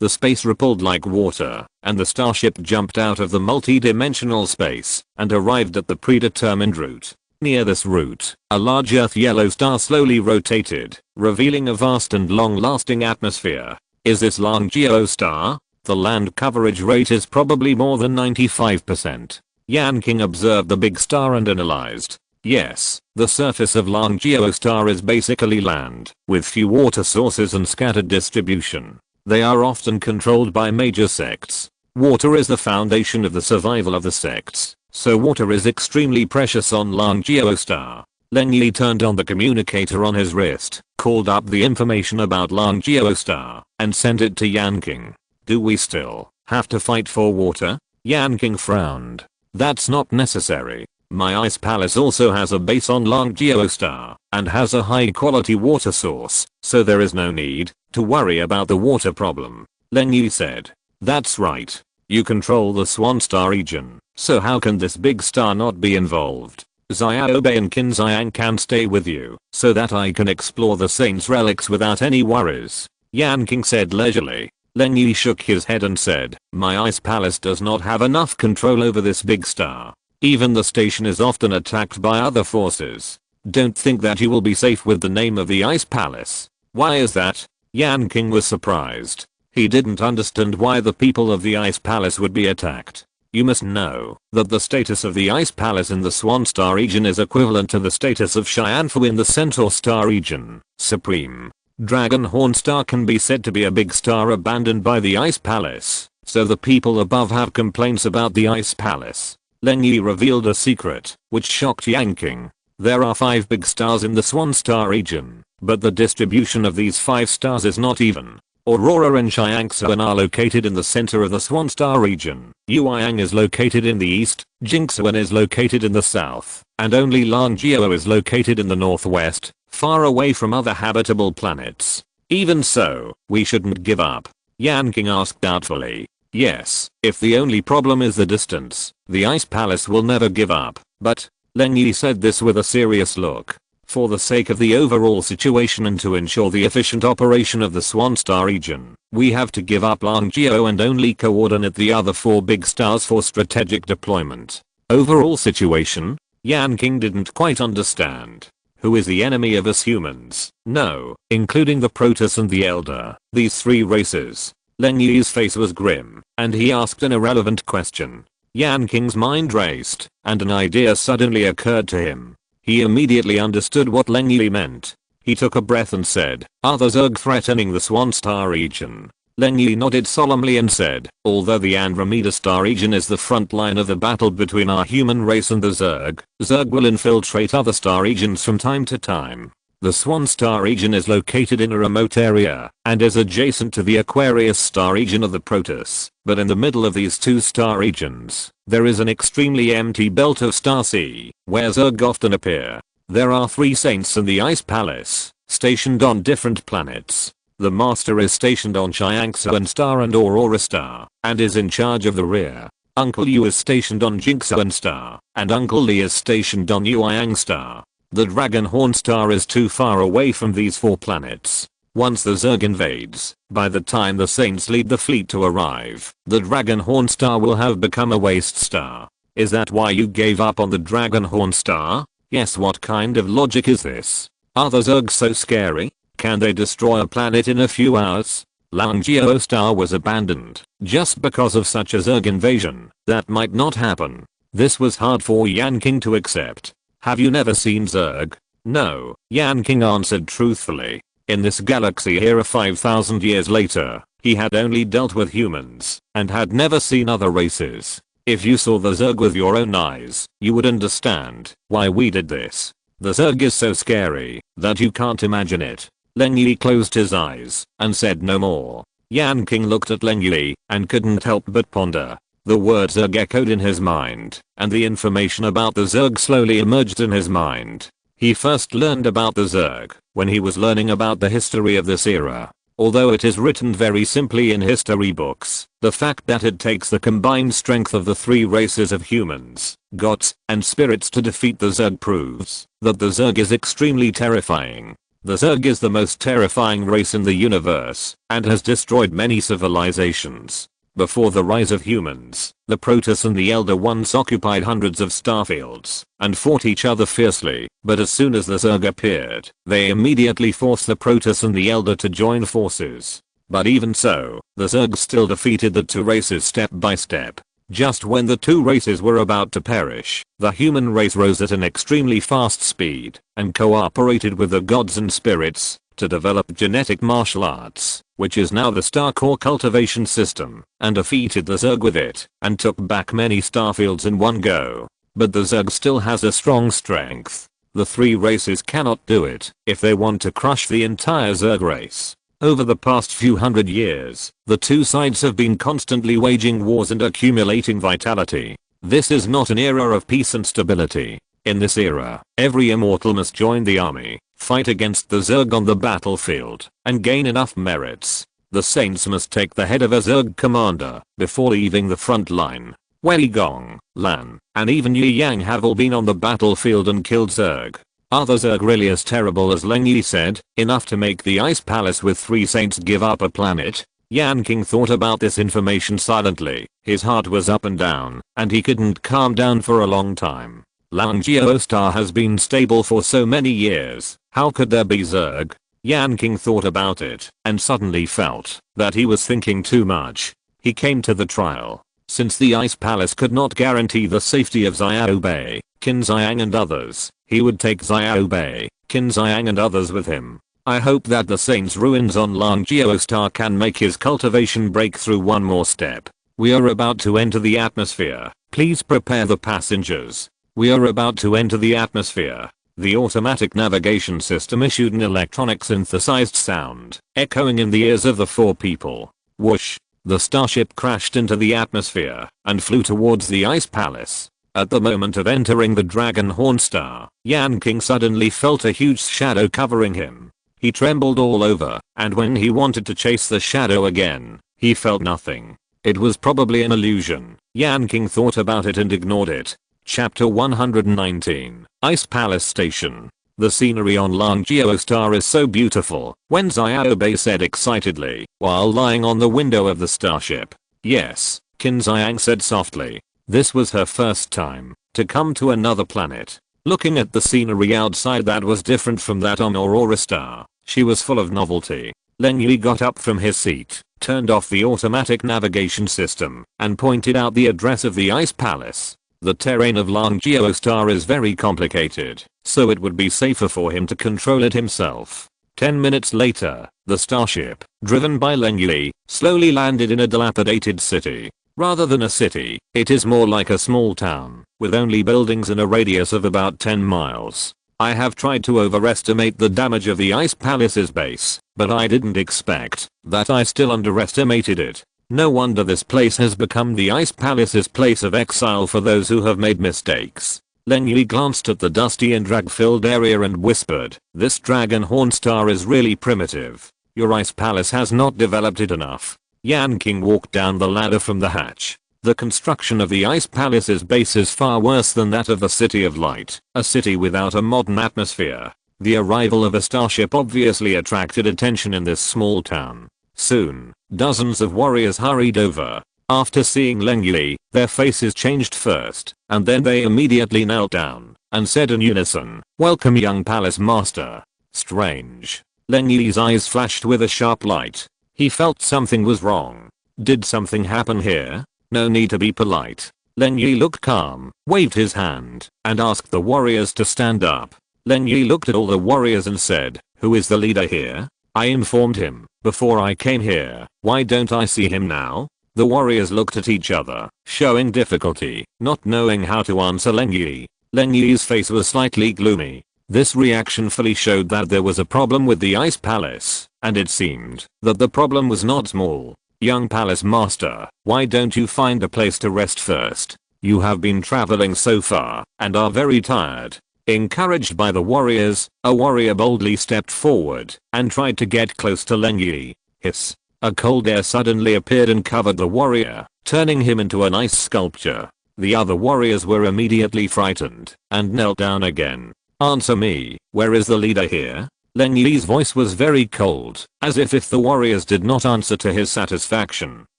The space rippled like water, and the starship jumped out of the multi-dimensional space and arrived at the predetermined route. Near this route, a large Earth yellow star slowly rotated, revealing a vast and long-lasting atmosphere. Is this Long Geostar? The land coverage rate is probably more than 95%. Yanqing observed the big star and analyzed. Yes, the surface of Long Geostar is basically land, with few water sources and scattered distribution. They are often controlled by major sects. Water is the foundation of the survival of the sects, so water is extremely precious on Long Geostar. Leng Yi turned on the communicator on his wrist, called up the information about Long Geostar, and sent it to Yanqing. "Do we still have to fight for water?" Yanqing frowned. "That's not necessary. My Ice Palace also has a base on Long Geostar and has a high quality water source, so there is no need to worry about the water problem," Leng Yi said. "That's right. You control the Swan Star region, so how can this big star not be involved? Xiaobei and Qin Xiang can stay with you so that I can explore the saint's relics without any worries," Yanqing said leisurely. Leng Yi shook his head and said, "My Ice Palace does not have enough control over this big star. Even the station is often attacked by other forces. Don't think that you will be safe with the name of the Ice Palace." "Why is that?" Yanqing was surprised. He didn't understand why the people of the Ice Palace would be attacked. "You must know that the status of the Ice Palace in the Swan Star region is equivalent to the status of Xianfu in the Centaur Star region. Supreme Dragonhorn Star can be said to be a big star abandoned by the Ice Palace, so the people above have complaints about the Ice Palace." Leng Yi revealed a secret, which shocked Yanqing. There are 5 big stars in the Swan Star region, but the distribution of these 5 stars is not even. Aurora and Xiangsuan are located in the center of the Swan Star region. Yueyang is located in the east, Jingsuan is located in the south, and only Longgeo is located in the northwest, far away from other habitable planets. "Even so, we shouldn't give up?" Yanqing asked doubtfully. "Yes, if the only problem is the distance, the Ice Palace will never give up, but," Leng Yi said this with a serious look, "for the sake of the overall situation and to ensure the efficient operation of the Swan Star region, we have to give up Longgeo and only coordinate the other 4 big stars for strategic deployment." Overall situation? Yanqing didn't quite understand. Who is the enemy of us humans? No, including the Protoss and the Elder, these 3 races. Leng Yi's face was grim, and he asked an irrelevant question. Yanqing's mind raced, and an idea suddenly occurred to him. He immediately understood what Leng Yi meant. He took a breath and said, "Are the Zerg threatening the Swan Star region?" Leng Yi nodded solemnly and said, "Although the Andromeda Star region is the front line of the battle between our human race and the Zerg will infiltrate other star regions from time to time. The Swan Star region is located in a remote area and is adjacent to the Aquarius Star region of the Proteus, but in the middle of these two star regions, there is an extremely empty belt of star sea, where Zerg often appear. There are 3 saints in the Ice Palace, stationed on different planets. The Master is stationed on Yanqing Star and Aurora Star, and is in charge of the rear. Uncle Yu is stationed on Jinxuan Star, and Uncle Li is stationed on Yueyang Star. The Dragonhorn Star is too far away from these 4 planets. Once the Zerg invades, by the time the Saints lead the fleet to arrive, the Dragonhorn Star will have become a waste star. Is that why you gave up on the Dragonhorn Star? Yes, what kind of logic is this? Are the Zerg so scary? Can they destroy a planet in a few hours? Langzhou Star was abandoned just because of such a Zerg invasion. That might not happen. This was hard for Yanqing to accept. Have you never seen Zerg? No, Yanqing answered truthfully. In this galaxy here 5,000 years later, he had only dealt with humans and had never seen other races. If you saw the Zerg with your own eyes, you would understand why we did this. The Zerg is so scary that you can't imagine it. Leng Yi closed his eyes and said no more. Yanqing looked at Leng Yi and couldn't help but ponder. The word Zerg echoed in his mind, and the information about the Zerg slowly emerged in his mind. He first learned about the Zerg when he was learning about the history of this era. Although it is written very simply in history books, the fact that it takes the combined strength of the 3 races of humans, gods, and spirits to defeat the Zerg proves that the Zerg is extremely terrifying. The Zerg is the most terrifying race in the universe and has destroyed many civilizations. Before the rise of humans, the Proteus and the Elder Ones occupied hundreds of starfields and fought each other fiercely, but as soon as the Zerg appeared, they immediately forced the Proteus and the Elder to join forces. But even so, the Zerg still defeated the 2 races step by step. Just when the 2 races were about to perish, the human race rose at an extremely fast speed and cooperated with the gods and spirits to develop genetic martial arts, which is now the Star Core cultivation system, and defeated the Zerg with it, and took back many starfields in one go. But the Zerg still has a strong strength. The 3 races cannot do it if they want to crush the entire Zerg race. Over the past few hundred years, the 2 sides have been constantly waging wars and accumulating vitality. This is not an era of peace and stability. In this era, every immortal must join the army, fight against the Zerg on the battlefield, and gain enough merits. The Saints must take the head of a Zerg commander before leaving the front line. Wei Gong, Lan, and even Yi Yang have all been on the battlefield and killed Zerg. Are the Zerg really as terrible as Leng Yi said, enough to make the Ice Palace with 3 Saints give up a planet? Yanqing thought about this information silently. His heart was up and down, and he couldn't calm down for a long time. Langzhou Star has been stable for so many years. How could there be Zerg? Yanqing thought about it and suddenly felt that he was thinking too much. He came to the trial. Since the Ice Palace could not guarantee the safety of Xiao Bei, Qin Xiang and others, he would take Xiao Bei, Qin Xiang and others with him. I hope that the Saint's ruins on Langzhou Star can make his cultivation breakthrough one more step. We are about to enter the atmosphere. Please prepare the passengers. We are about to enter the atmosphere. The automatic navigation system issued an electronic synthesized sound, echoing in the ears of the 4 people. Whoosh! The starship crashed into the atmosphere and flew towards the Ice Palace. At the moment of entering the Dragonhorn Star, Yanqing suddenly felt a huge shadow covering him. He trembled all over, and when he wanted to chase the shadow again, he felt nothing. It was probably an illusion. Yanqing thought about it and ignored it. Chapter 119, Ice Palace Station. The scenery on Langzhou Star is so beautiful, Wen Xiaobei said excitedly, while lying on the window of the starship. Yes, Qin Xiang said softly. This was her first time to come to another planet. Looking at the scenery outside that was different from that on Aurora Star, she was full of novelty. Leng Yi got up from his seat, turned off the automatic navigation system, and pointed out the address of the Ice Palace. The terrain of Langzhou star is very complicated, so it would be safer for him to control it himself. 10 minutes later, the starship, driven by Leng Yi, slowly landed in a dilapidated city. Rather than a city, it is more like a small town, with only buildings in a radius of about 10 miles. I have tried to overestimate the damage of the Ice Palace's base, but I didn't expect that I still underestimated it. No wonder this place has become the Ice Palace's place of exile for those who have made mistakes. Leng Yi glanced at the dusty and drag-filled area and whispered, "This dragon horn star is really primitive. Your Ice Palace has not developed it enough." Yanqing walked down the ladder from the hatch. The construction of the Ice Palace's base is far worse than that of the City of Light, a city without a modern atmosphere. The arrival of a starship obviously attracted attention in this small town. Soon, dozens of warriors hurried over. After seeing Leng Yi, their faces changed first, and then they immediately knelt down and said in unison, "Welcome, young palace master." Strange. Leng Yi's eyes flashed with a sharp light. He felt something was wrong. Did something happen here? No need to be polite. Leng Yi looked calm, waved his hand, and asked the warriors to stand up. Leng Yi looked at all the warriors and said, "Who is the leader here? I informed him before I came here. Why don't I see him now?" The warriors looked at each other, showing difficulty, not knowing how to answer Leng Yi. Leng Yi's face was slightly gloomy. This reaction fully showed that there was a problem with the Ice Palace, and it seemed that the problem was not small. "Young palace master, why don't you find a place to rest first? You have been traveling so far and are very tired." Encouraged by the warriors, a warrior boldly stepped forward and tried to get close to Leng Yi. Hiss. A cold air suddenly appeared and covered the warrior, turning him into an ice sculpture. The other warriors were immediately frightened and knelt down again. "Answer me, where is the leader here?" Leng Yi's voice was very cold, as if the warriors did not answer to his satisfaction,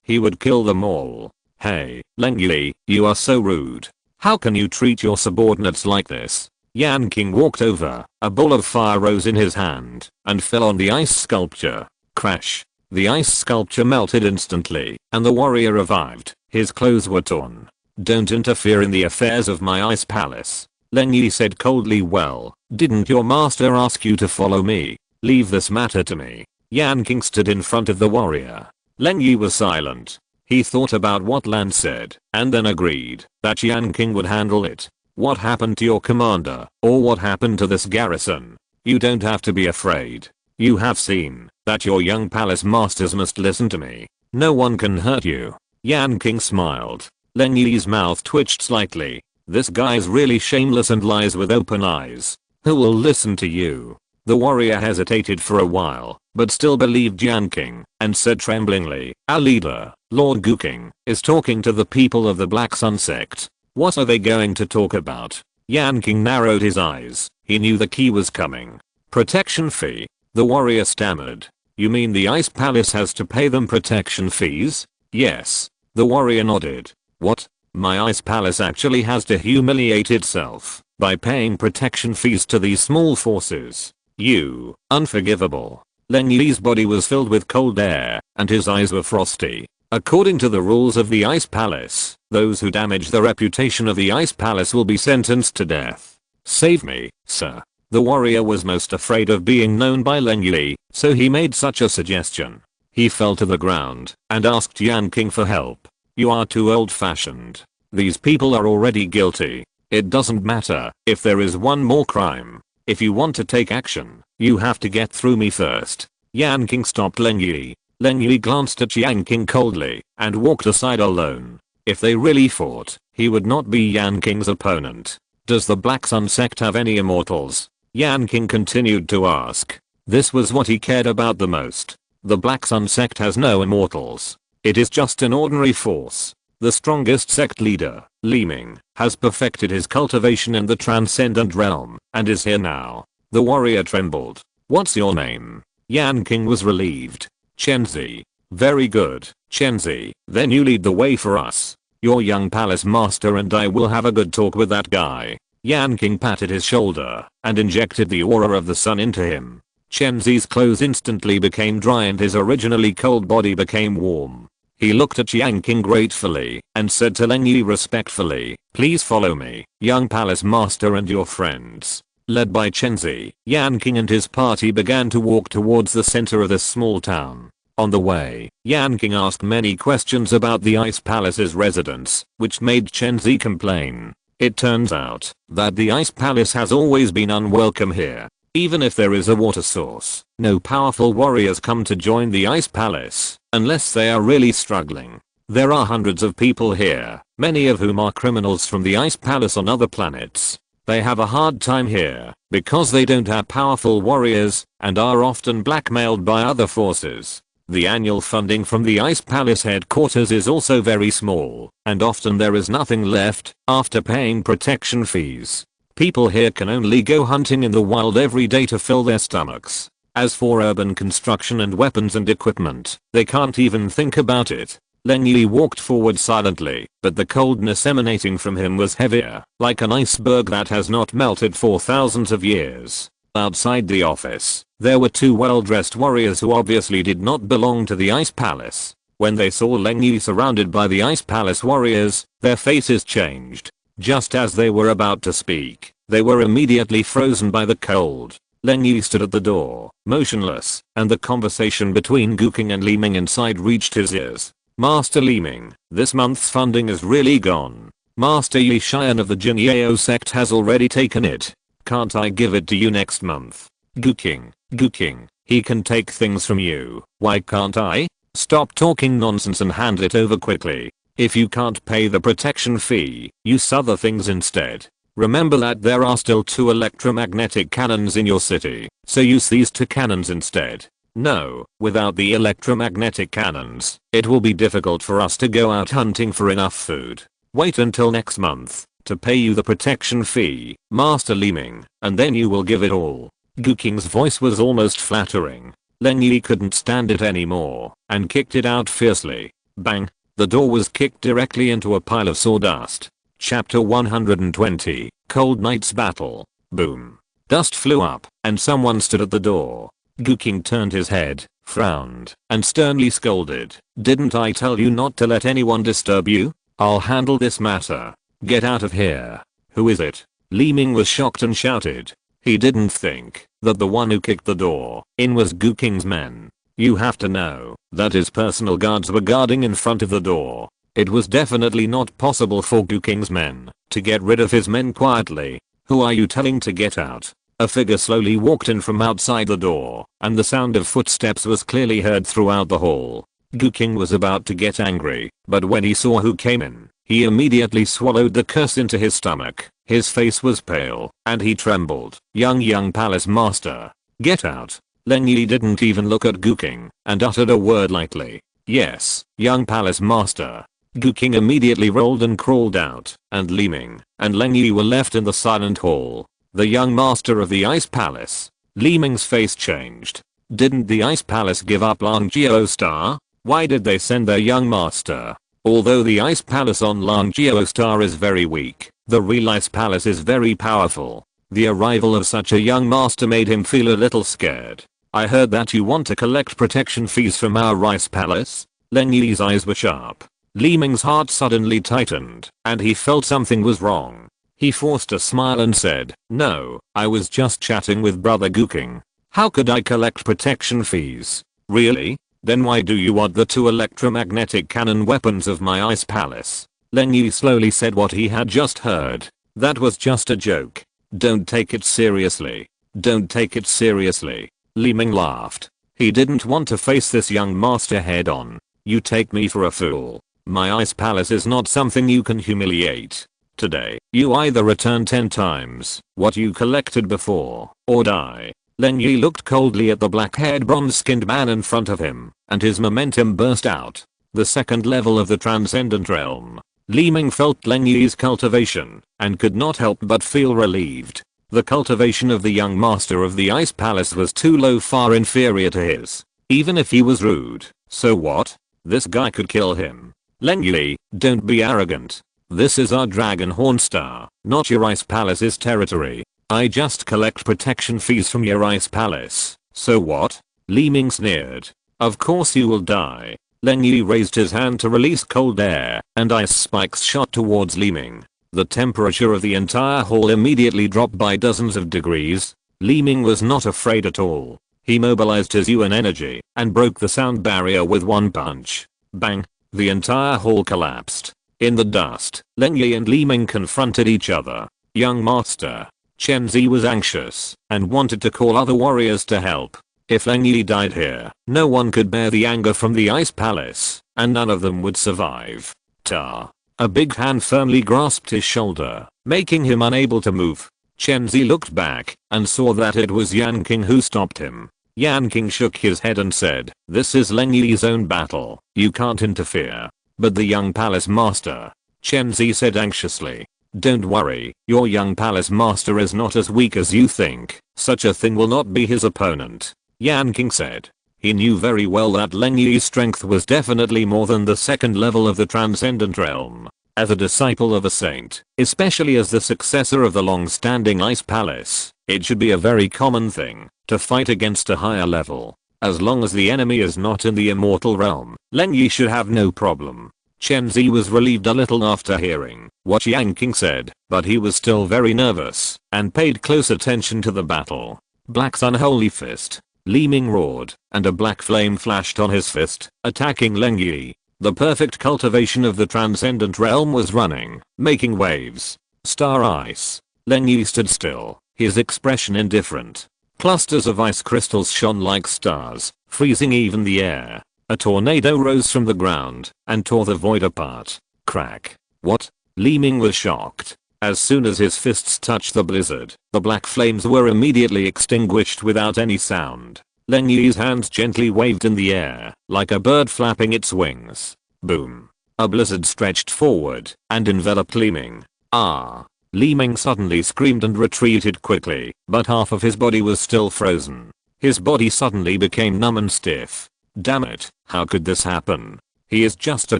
he would kill them all. "Hey, Leng Yi, you are so rude. How can you treat your subordinates like this?" Yanqing walked over, a ball of fire rose in his hand, and fell on the ice sculpture. Crash. The ice sculpture melted instantly, and the warrior revived. His clothes were torn. "Don't interfere in the affairs of my ice palace," Leng Yi said coldly. "Well, didn't your master ask you to follow me? Leave this matter to me." Yanqing stood in front of the warrior. Leng Yi was silent. He thought about what Lan said, and then agreed that Yanqing would handle it. "What happened to your commander, or what happened to this garrison? You don't have to be afraid. You have seen that your young palace masters must listen to me. No one can hurt you." Yanqing smiled. Leng Yi's mouth twitched slightly. "This guy's really shameless and lies with open eyes. Who will listen to you?" The warrior hesitated for a while, but still believed Yanqing, and said tremblingly, "Our leader, Lord Guking, is talking to the people of the Black Sun sect. What are they going to talk about?" Yanqing narrowed his eyes. He knew the key was coming. "Protection fee?" The warrior stammered. "You mean the Ice Palace has to pay them protection fees?" "Yes." The warrior nodded. "What? My Ice Palace actually has to humiliate itself by paying protection fees to these small forces? You, unforgivable." Leng Yi's body was filled with cold air, and his eyes were frosty. According to the rules of the Ice Palace, those who damage the reputation of the Ice Palace will be sentenced to death. "Save me, sir." The warrior was most afraid of being known by Leng Yi, so he made such a suggestion. He fell to the ground and asked Yanqing for help. "You are too old-fashioned. These people are already guilty. It doesn't matter if there is one more crime. If you want to take action, you have to get through me first." Yanqing stopped Leng Yi. Leng Yi glanced at Yanqing coldly and walked aside alone. If they really fought, he would not be Yanqing's opponent. "Does the Black Sun sect have any immortals?" Yanqing continued to ask. This was what he cared about the most. The Black Sun sect has no immortals. It is just an ordinary force. The strongest sect leader, Li Ming, has perfected his cultivation in the transcendent realm and is here now. The warrior trembled. "What's your name?" Yanqing was relieved. "Chenzi." "Very good, Chenzi. Then you lead the way for us. Your young palace master and I will have a good talk with that guy." Yanqing patted his shoulder and injected the aura of the sun into him. Chenzi's clothes instantly became dry and his originally cold body became warm. He looked at Yanqing gratefully and said to Leng Yi respectfully, "Please follow me, young palace master and your friends." Led by Chenzi, Yanqing and his party began to walk towards the center of this small town. On the way, Yanqing asked many questions about the Ice Palace's residents, which made Chenzi complain. It turns out that the Ice Palace has always been unwelcome here. Even if there is a water source, no powerful warriors come to join the Ice Palace unless they are really struggling. There are hundreds of people here, many of whom are criminals from the Ice Palace on other planets. They have a hard time here because they don't have powerful warriors and are often blackmailed by other forces. The annual funding from the Ice Palace headquarters is also very small, and often there is nothing left after paying protection fees. People here can only go hunting in the wild every day to fill their stomachs. As for urban construction and weapons and equipment, they can't even think about it. Leng Yi walked forward silently, but the coldness emanating from him was heavier, like an iceberg that has not melted for thousands of years. Outside the office, there were two well-dressed warriors who obviously did not belong to the Ice Palace. When they saw Leng Yi surrounded by the Ice Palace warriors, their faces changed. Just as they were about to speak, they were immediately frozen by the cold. Leng Yi stood at the door, motionless, and the conversation between Guking and Li Ming inside reached his ears. "Master Li Ming, this month's funding is really gone. Master Yi Xian of the Jinyao sect has already taken it. Can't I give it to you next month?" Guking, he can take things from you, why can't I? Stop talking nonsense and hand it over quickly. If you can't pay the protection fee, use other things instead. Remember that there are still 2 electromagnetic cannons in your city, so use these 2 cannons instead. No, without the electromagnetic cannons, it will be difficult for us to go out hunting for enough food. Wait until next month to pay you the protection fee, Master Li Ming, and then you will give it all. Guking's voice was almost flattering. Leng Yi couldn't stand it anymore and kicked it out fiercely. Bang! The door was kicked directly into a pile of sawdust. Chapter 120, Cold Night's Battle. Boom. Dust flew up, and someone stood at the door. Guking turned his head, frowned, and sternly scolded, "Didn't I tell you not to let anyone disturb you? I'll handle this matter. Get out of here." "Who is it?" Li Ming was shocked and shouted. He didn't think that the one who kicked the door in was Guking's men. You have to know that his personal guards were guarding in front of the door. It was definitely not possible for Guking's men to get rid of his men quietly. "Who are you telling to get out?" A figure slowly walked in from outside the door, and the sound of footsteps was clearly heard throughout the hall. Guking was about to get angry, but when he saw who came in, he immediately swallowed the curse into his stomach. His face was pale, and he trembled. Young Palace Master, get out." Leng Yi didn't even look at Guking and uttered a word lightly. "Yes, young Palace Master." Guking immediately rolled and crawled out, and Li Ming and Leng Yi were left in the silent hall. The young master of the Ice Palace. Li Ming's face changed. Didn't the Ice Palace give up Langjio Star? Why did they send their young master? Although the Ice Palace on Langjio Star is very weak, the real Ice Palace is very powerful. The arrival of such a young master made him feel a little scared. "I heard that you want to collect protection fees from our Ice Palace?" Leng Yi's eyes were sharp. Li Ming's heart suddenly tightened, and he felt something was wrong. He forced a smile and said, "No, I was just chatting with Brother Guking. How could I collect protection fees?" "Really? Then why do you want the 2 electromagnetic cannon weapons of my Ice Palace?" Leng Yi slowly said what he had just heard. "That was just a joke. Don't take it seriously. Don't take it seriously." Li Ming laughed. He didn't want to face this young master head on. "You take me for a fool. My Ice Palace is not something you can humiliate. Today, you either return 10 times what you collected before, or die." Leng Yi looked coldly at the black-haired bronze-skinned man in front of him, and his momentum burst out. The second level of the Transcendent Realm. Li Ming felt Leng Yi's cultivation, and could not help but feel relieved. The cultivation of the young master of the Ice Palace was too low, far inferior to his. Even if he was rude, so what? This guy could kill him. "Leng Yi, don't be arrogant. This is our Dragonhorn Star, not your Ice Palace's territory. I just collect protection fees from your Ice Palace. So what?" Li Ming sneered. "Of course you will die. Leng Yi raised his hand to release cold air, and ice spikes shot towards Li Ming. The temperature of the entire hall immediately dropped by dozens of degrees. Li Ming was not afraid at all. He mobilized his yuan energy and broke the sound barrier with one punch. Bang! The entire hall collapsed. In the dust, Leng Yi and Li Ming confronted each other. Young master. Chen Zi was anxious and wanted to call other warriors to help. If Leng Yi died here, no one could bear the anger from the Ice Palace, and none of them would survive. Ta! A big hand firmly grasped his shoulder, making him unable to move. Chen Zi looked back and saw that it was Yanqing who stopped him. Yanqing shook his head and said, "This is Leng Yi's own battle. You can't interfere." "But the young palace master," Chen Zi said anxiously. "Don't worry, your young palace master is not as weak as you think. Such a thing will not be his opponent," Yanqing said. He knew very well that Leng Yi's strength was definitely more than the second level of the transcendent realm. As a disciple of a saint, especially as the successor of the long-standing Ice Palace, it should be a very common thing to fight against a higher level. As long as the enemy is not in the immortal realm, Leng Yi should have no problem. Chen Zi was relieved a little after hearing what Yanqing said, but he was still very nervous and paid close attention to the battle. Black's unholy fist. Li Ming roared, and a black flame flashed on his fist, attacking Leng Yi. The perfect cultivation of the transcendent realm was running, making waves. Star ice. Leng Yi stood still, his expression indifferent. Clusters of ice crystals shone like stars, freezing even the air. A tornado rose from the ground and tore the void apart. Crack. What? Li Ming was shocked. As soon as his fists touched the blizzard, the black flames were immediately extinguished without any sound. Leng Yi's hands gently waved in the air, like a bird flapping its wings. Boom. A blizzard stretched forward and enveloped Li Ming. Ah! Li Ming suddenly screamed and retreated quickly, but half of his body was still frozen. His body suddenly became numb and stiff. Damn it, how could this happen? He is just a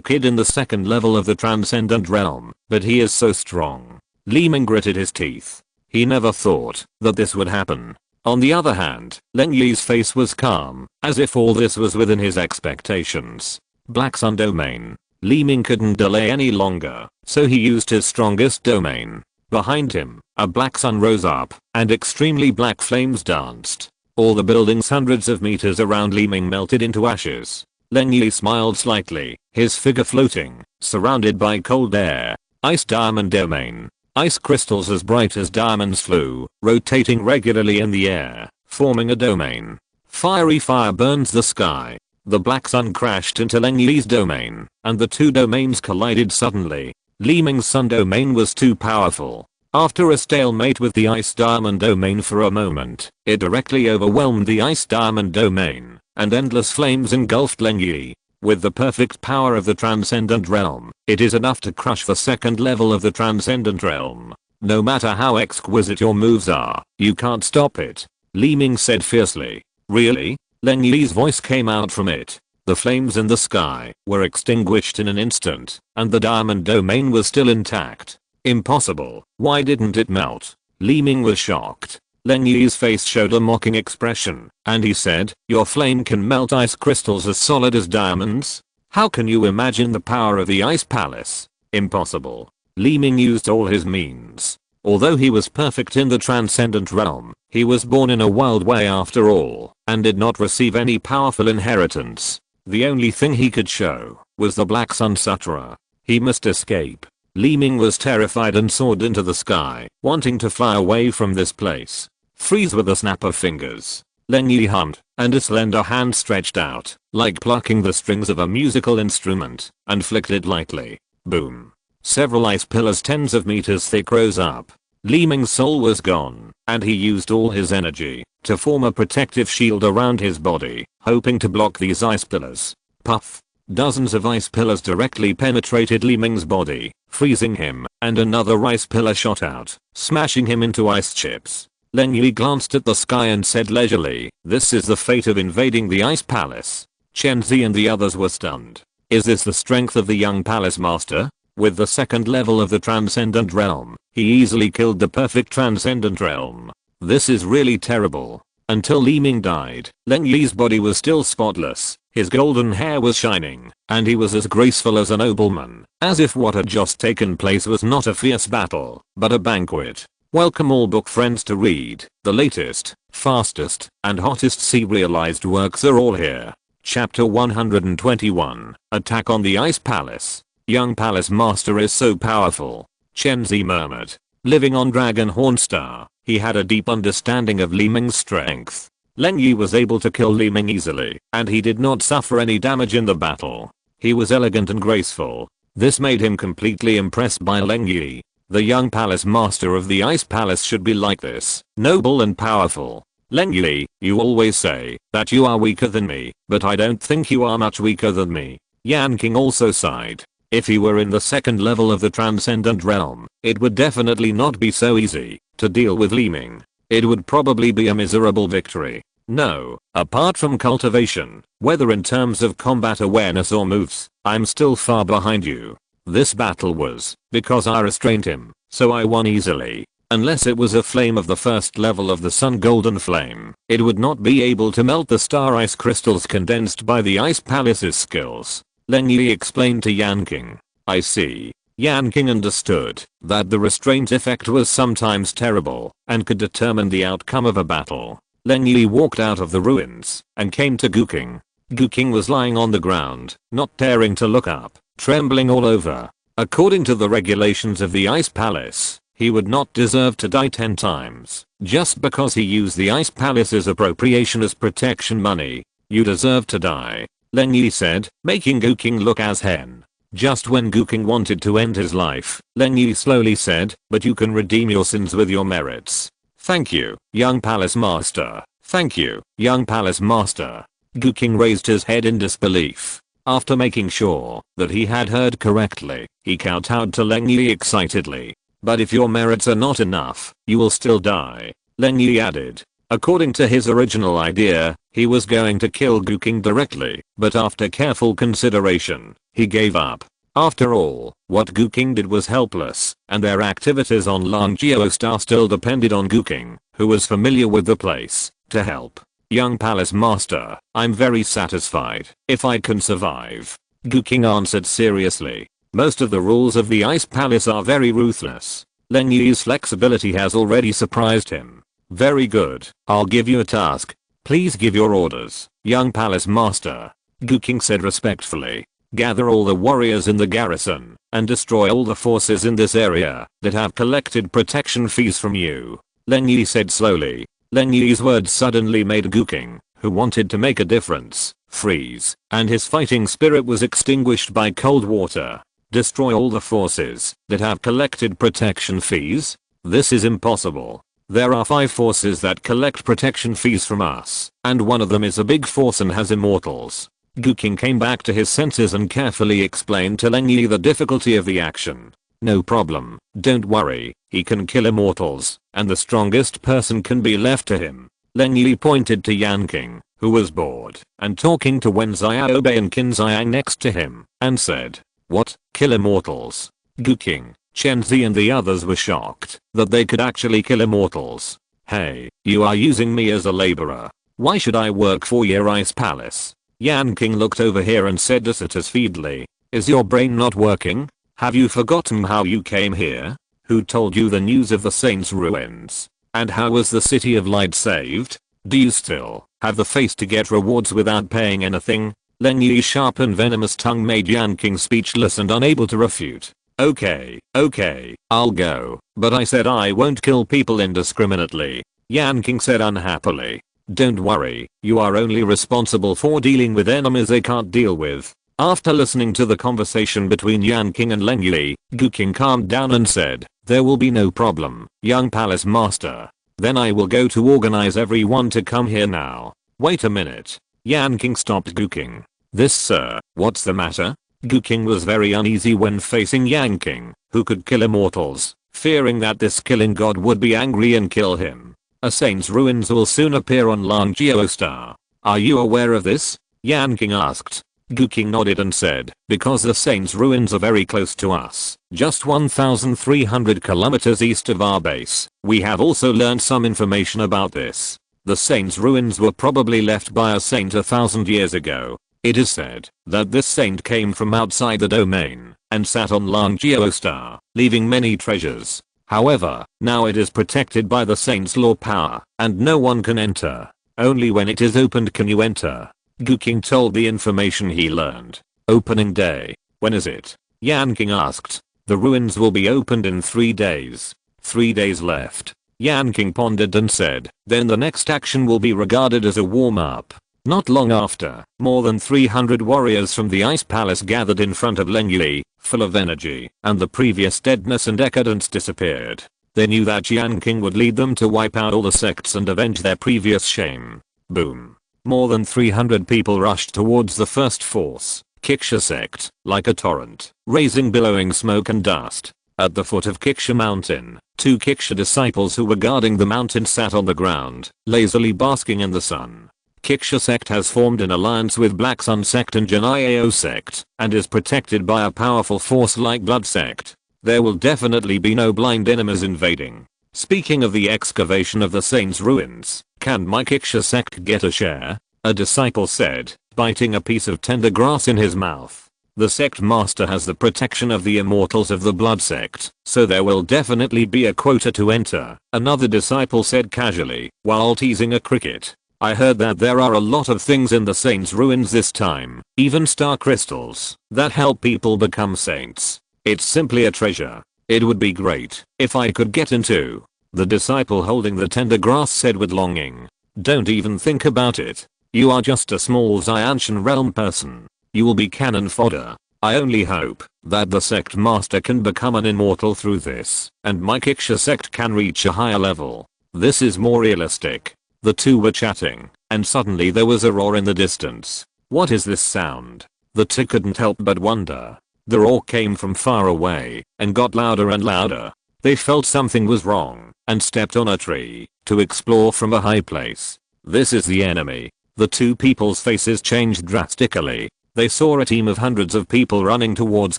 kid in the second level of the transcendent realm, but he is so strong. Li Ming gritted his teeth. He never thought that this would happen. On the other hand, Leng Yi's face was calm, as if all this was within his expectations. Black Sun Domain. Li Ming couldn't delay any longer, so he used his strongest domain. Behind him, a black sun rose up, and extremely black flames danced. All the buildings hundreds of meters around Li Ming melted into ashes. Leng Yi smiled slightly, his figure floating, surrounded by cold air. Ice Diamond Domain. Ice crystals as bright as diamonds flew, rotating regularly in the air, forming a domain. Fiery fire burns the sky. The black sun crashed into Leng Yi's domain, and the two domains collided suddenly. Li Ming's sun domain was too powerful. After a stalemate with the Ice Diamond Domain for a moment, it directly overwhelmed the Ice Diamond Domain, and endless flames engulfed Leng Yi. With the perfect power of the Transcendent Realm, it is enough to crush the second level of the Transcendent Realm. No matter how exquisite your moves are, you can't stop it, Li Ming said fiercely. Really? Leng Yi's voice came out from it. The flames in the sky were extinguished in an instant, and the Diamond Domain was still intact. Impossible, why didn't it melt? Li Ming was shocked. Leng Yi's face showed a mocking expression, and he said, "Your flame can melt ice crystals as solid as diamonds? How can you imagine the power of the Ice Palace? Impossible." Li Ming used all his means. Although he was perfect in the Transcendent Realm, he was born in a wild way after all, and did not receive any powerful inheritance. The only thing he could show was the Black Sun Sutra. He must escape. Li Ming was terrified and soared into the sky, wanting to fly away from this place. Freeze with a snap of fingers. Leng Yi hummed, and a slender hand stretched out, like plucking the strings of a musical instrument, and flicked it lightly. Boom. Several ice pillars tens of meters thick rose up. Li Ming's soul was gone, and he used all his energy to form a protective shield around his body, hoping to block these ice pillars. Puff. Dozens of ice pillars directly penetrated Li Ming's body, freezing him, and another ice pillar shot out, smashing him into ice chips. Leng Yi glanced at the sky and said leisurely, "This is the fate of invading the Ice Palace." Chen Zi and the others were stunned. Is this the strength of the young palace master? With the second level of the Transcendent Realm, he easily killed the perfect Transcendent Realm. This is really terrible. Until Li Ming died, Leng Yi's body was still spotless. His golden hair was shining, and he was as graceful as a nobleman, as if what had just taken place was not a fierce battle, but a banquet. Welcome all book friends to read. The latest, fastest, and hottest serialized works are all here. Chapter 121, Attack on the Ice Palace. Young Palace Master is so powerful, Chen Zi murmured. Living on Dragonhorn Star, he had a deep understanding of Li Ming's strength. Leng Yi was able to kill Li Ming easily, and he did not suffer any damage in the battle. He was elegant and graceful. This made him completely impressed by Leng Yi. The young palace master of the Ice Palace should be like this, noble and powerful. Leng Yi, you always say that you are weaker than me, but I don't think you are much weaker than me. Yanqing also sighed. If he were in the second level of the Transcendent Realm, it would definitely not be so easy to deal with Li Ming. It would probably be a miserable victory. No, apart from cultivation, whether in terms of combat awareness or moves, I'm still far behind you. This battle was because I restrained him, so I won easily. Unless it was a flame of the first level of the Sun Golden Flame, it would not be able to melt the star ice crystals condensed by the Ice Palace's skills. Leng Yi explained to Yanqing. I see. Yanqing understood that the restraint effect was sometimes terrible and could determine the outcome of a battle. Leng Yi walked out of the ruins and came to Guqing. Guqing was lying on the ground, not daring to look up, trembling all over. According to the regulations of the Ice Palace, he would not deserve to die 10 times just because he used the Ice Palace's appropriation as protection money. You deserve to die, Leng Yi said, making Guqing look as hen. Just when Guqing wanted to end his life, Leng Yi slowly said, but you can redeem your sins with your merits. Thank you, young palace master. Thank you, young palace master. Guqing raised his head in disbelief. After making sure that he had heard correctly, he kowtowed to Leng Yi excitedly. But if your merits are not enough, you will still die, Leng Yi added. According to his original idea, he was going to kill Guqing directly, but after careful consideration, he gave up. After all, what Guqing did was helpless, and their activities on Lanjiao Star still depended on Guqing, who was familiar with the place, to help. Young palace master, I'm very satisfied if I can survive, Guqing answered seriously. Most of the rules of the Ice Palace are very ruthless. Leng Yi's flexibility has already surprised him. Very good, I'll give you a task. Please give your orders, young palace master, Guqing said respectfully. Gather all the warriors in the garrison and destroy all the forces in this area that have collected protection fees from you, Leng Yi said slowly. Leng Yi's words suddenly made Guqing, who wanted to make a difference, freeze, and his fighting spirit was extinguished by cold water. Destroy all the forces that have collected protection fees? This is impossible. There are 5 forces that collect protection fees from us, and one of them is a big force and has immortals. Guqing came back to his senses and carefully explained to Leng Yi the difficulty of the action. No problem, don't worry, he can kill immortals, and the strongest person can be left to him. Leng Yi pointed to Yanqing, who was bored, and talking to Wen Xiaobei and Qin Xiang next to him, and said, what, kill immortals? Guqing, Chen Zi and the others were shocked that they could actually kill immortals. Hey, you are using me as a laborer. Why should I work for your Ice Palace? Yanqing looked over here and said dissatisfiedly, is your brain not working? Have you forgotten how you came here? Who told you the news of the Saint's ruins? And how was the City of Light saved? Do you still have the face to get rewards without paying anything? Leng Yi's sharp and venomous tongue made Yanqing speechless and unable to refute. Okay, I'll go, but I said I won't kill people indiscriminately, Yanqing said unhappily. Don't worry, you are only responsible for dealing with enemies they can't deal with. After listening to the conversation between Yanqing and Leng Yi, Guqing calmed down and said, there will be no problem, young palace master. Then I will go to organize everyone to come here now. Wait a minute. Yanqing stopped Guqing. This sir, what's the matter? Guqing was very uneasy when facing Yanqing, who could kill immortals, fearing that this killing god would be angry and kill him. A saint's ruins will soon appear on Lanjiao Star. Are you aware of this? Yanqing asked. Guqing nodded and said, because the saint's ruins are very close to us, just 1,300 kilometers east of our base. We have also learned some information about this. The saint's ruins were probably left by a saint 1,000 years ago. It is said that this saint came from outside the domain and sat on Langio star, leaving many treasures. However, now it is protected by the saint's law power, and no one can enter. Only when it is opened can you enter. Yanqing told the information he learned. Opening day. When is it? Yanqing asked. The ruins will be opened in 3 days. 3 days left. Yanqing pondered and said, then the next action will be regarded as a warm-up. Not long after, more than 300 warriors from the Ice Palace gathered in front of Lengyi, full of energy, and the previous deadness and decadence disappeared. They knew that Yanqing would lead them to wipe out all the sects and avenge their previous shame. Boom. More than 300 people rushed towards the first force, Qiqia sect, like a torrent, raising billowing smoke and dust. At the foot of Qiqia mountain, 2 Qiqia disciples who were guarding the mountain sat on the ground, lazily basking in the sun. Qiqia sect has formed an alliance with Black Sun sect and Janiao sect, and is protected by a powerful force like Blood sect. There will definitely be no blind enemies invading. Speaking of the excavation of the saint's ruins, can my Qiqia sect get a share? A disciple said, biting a piece of tender grass in his mouth. The sect master has the protection of the immortals of the Blood sect, so there will definitely be a quota to enter, another disciple said casually, while teasing a cricket. I heard that there are a lot of things in the saint's ruins this time, even star crystals, that help people become saints. It's simply a treasure. It would be great if I could get into. The disciple holding the tender grass said with longing. Don't even think about it. You are just a small Xiantian realm person. You will be cannon fodder. I only hope that the sect master can become an immortal through this, and my Qiqia sect can reach a higher level. This is more realistic. The two were chatting, and suddenly there was a roar in the distance. What is this sound? The two couldn't help but wonder. The roar came from far away, and got louder and louder. They felt something was wrong, and stepped on a tree, to explore from a high place. This is the enemy. The two people's faces changed drastically. They saw a team of hundreds of people running towards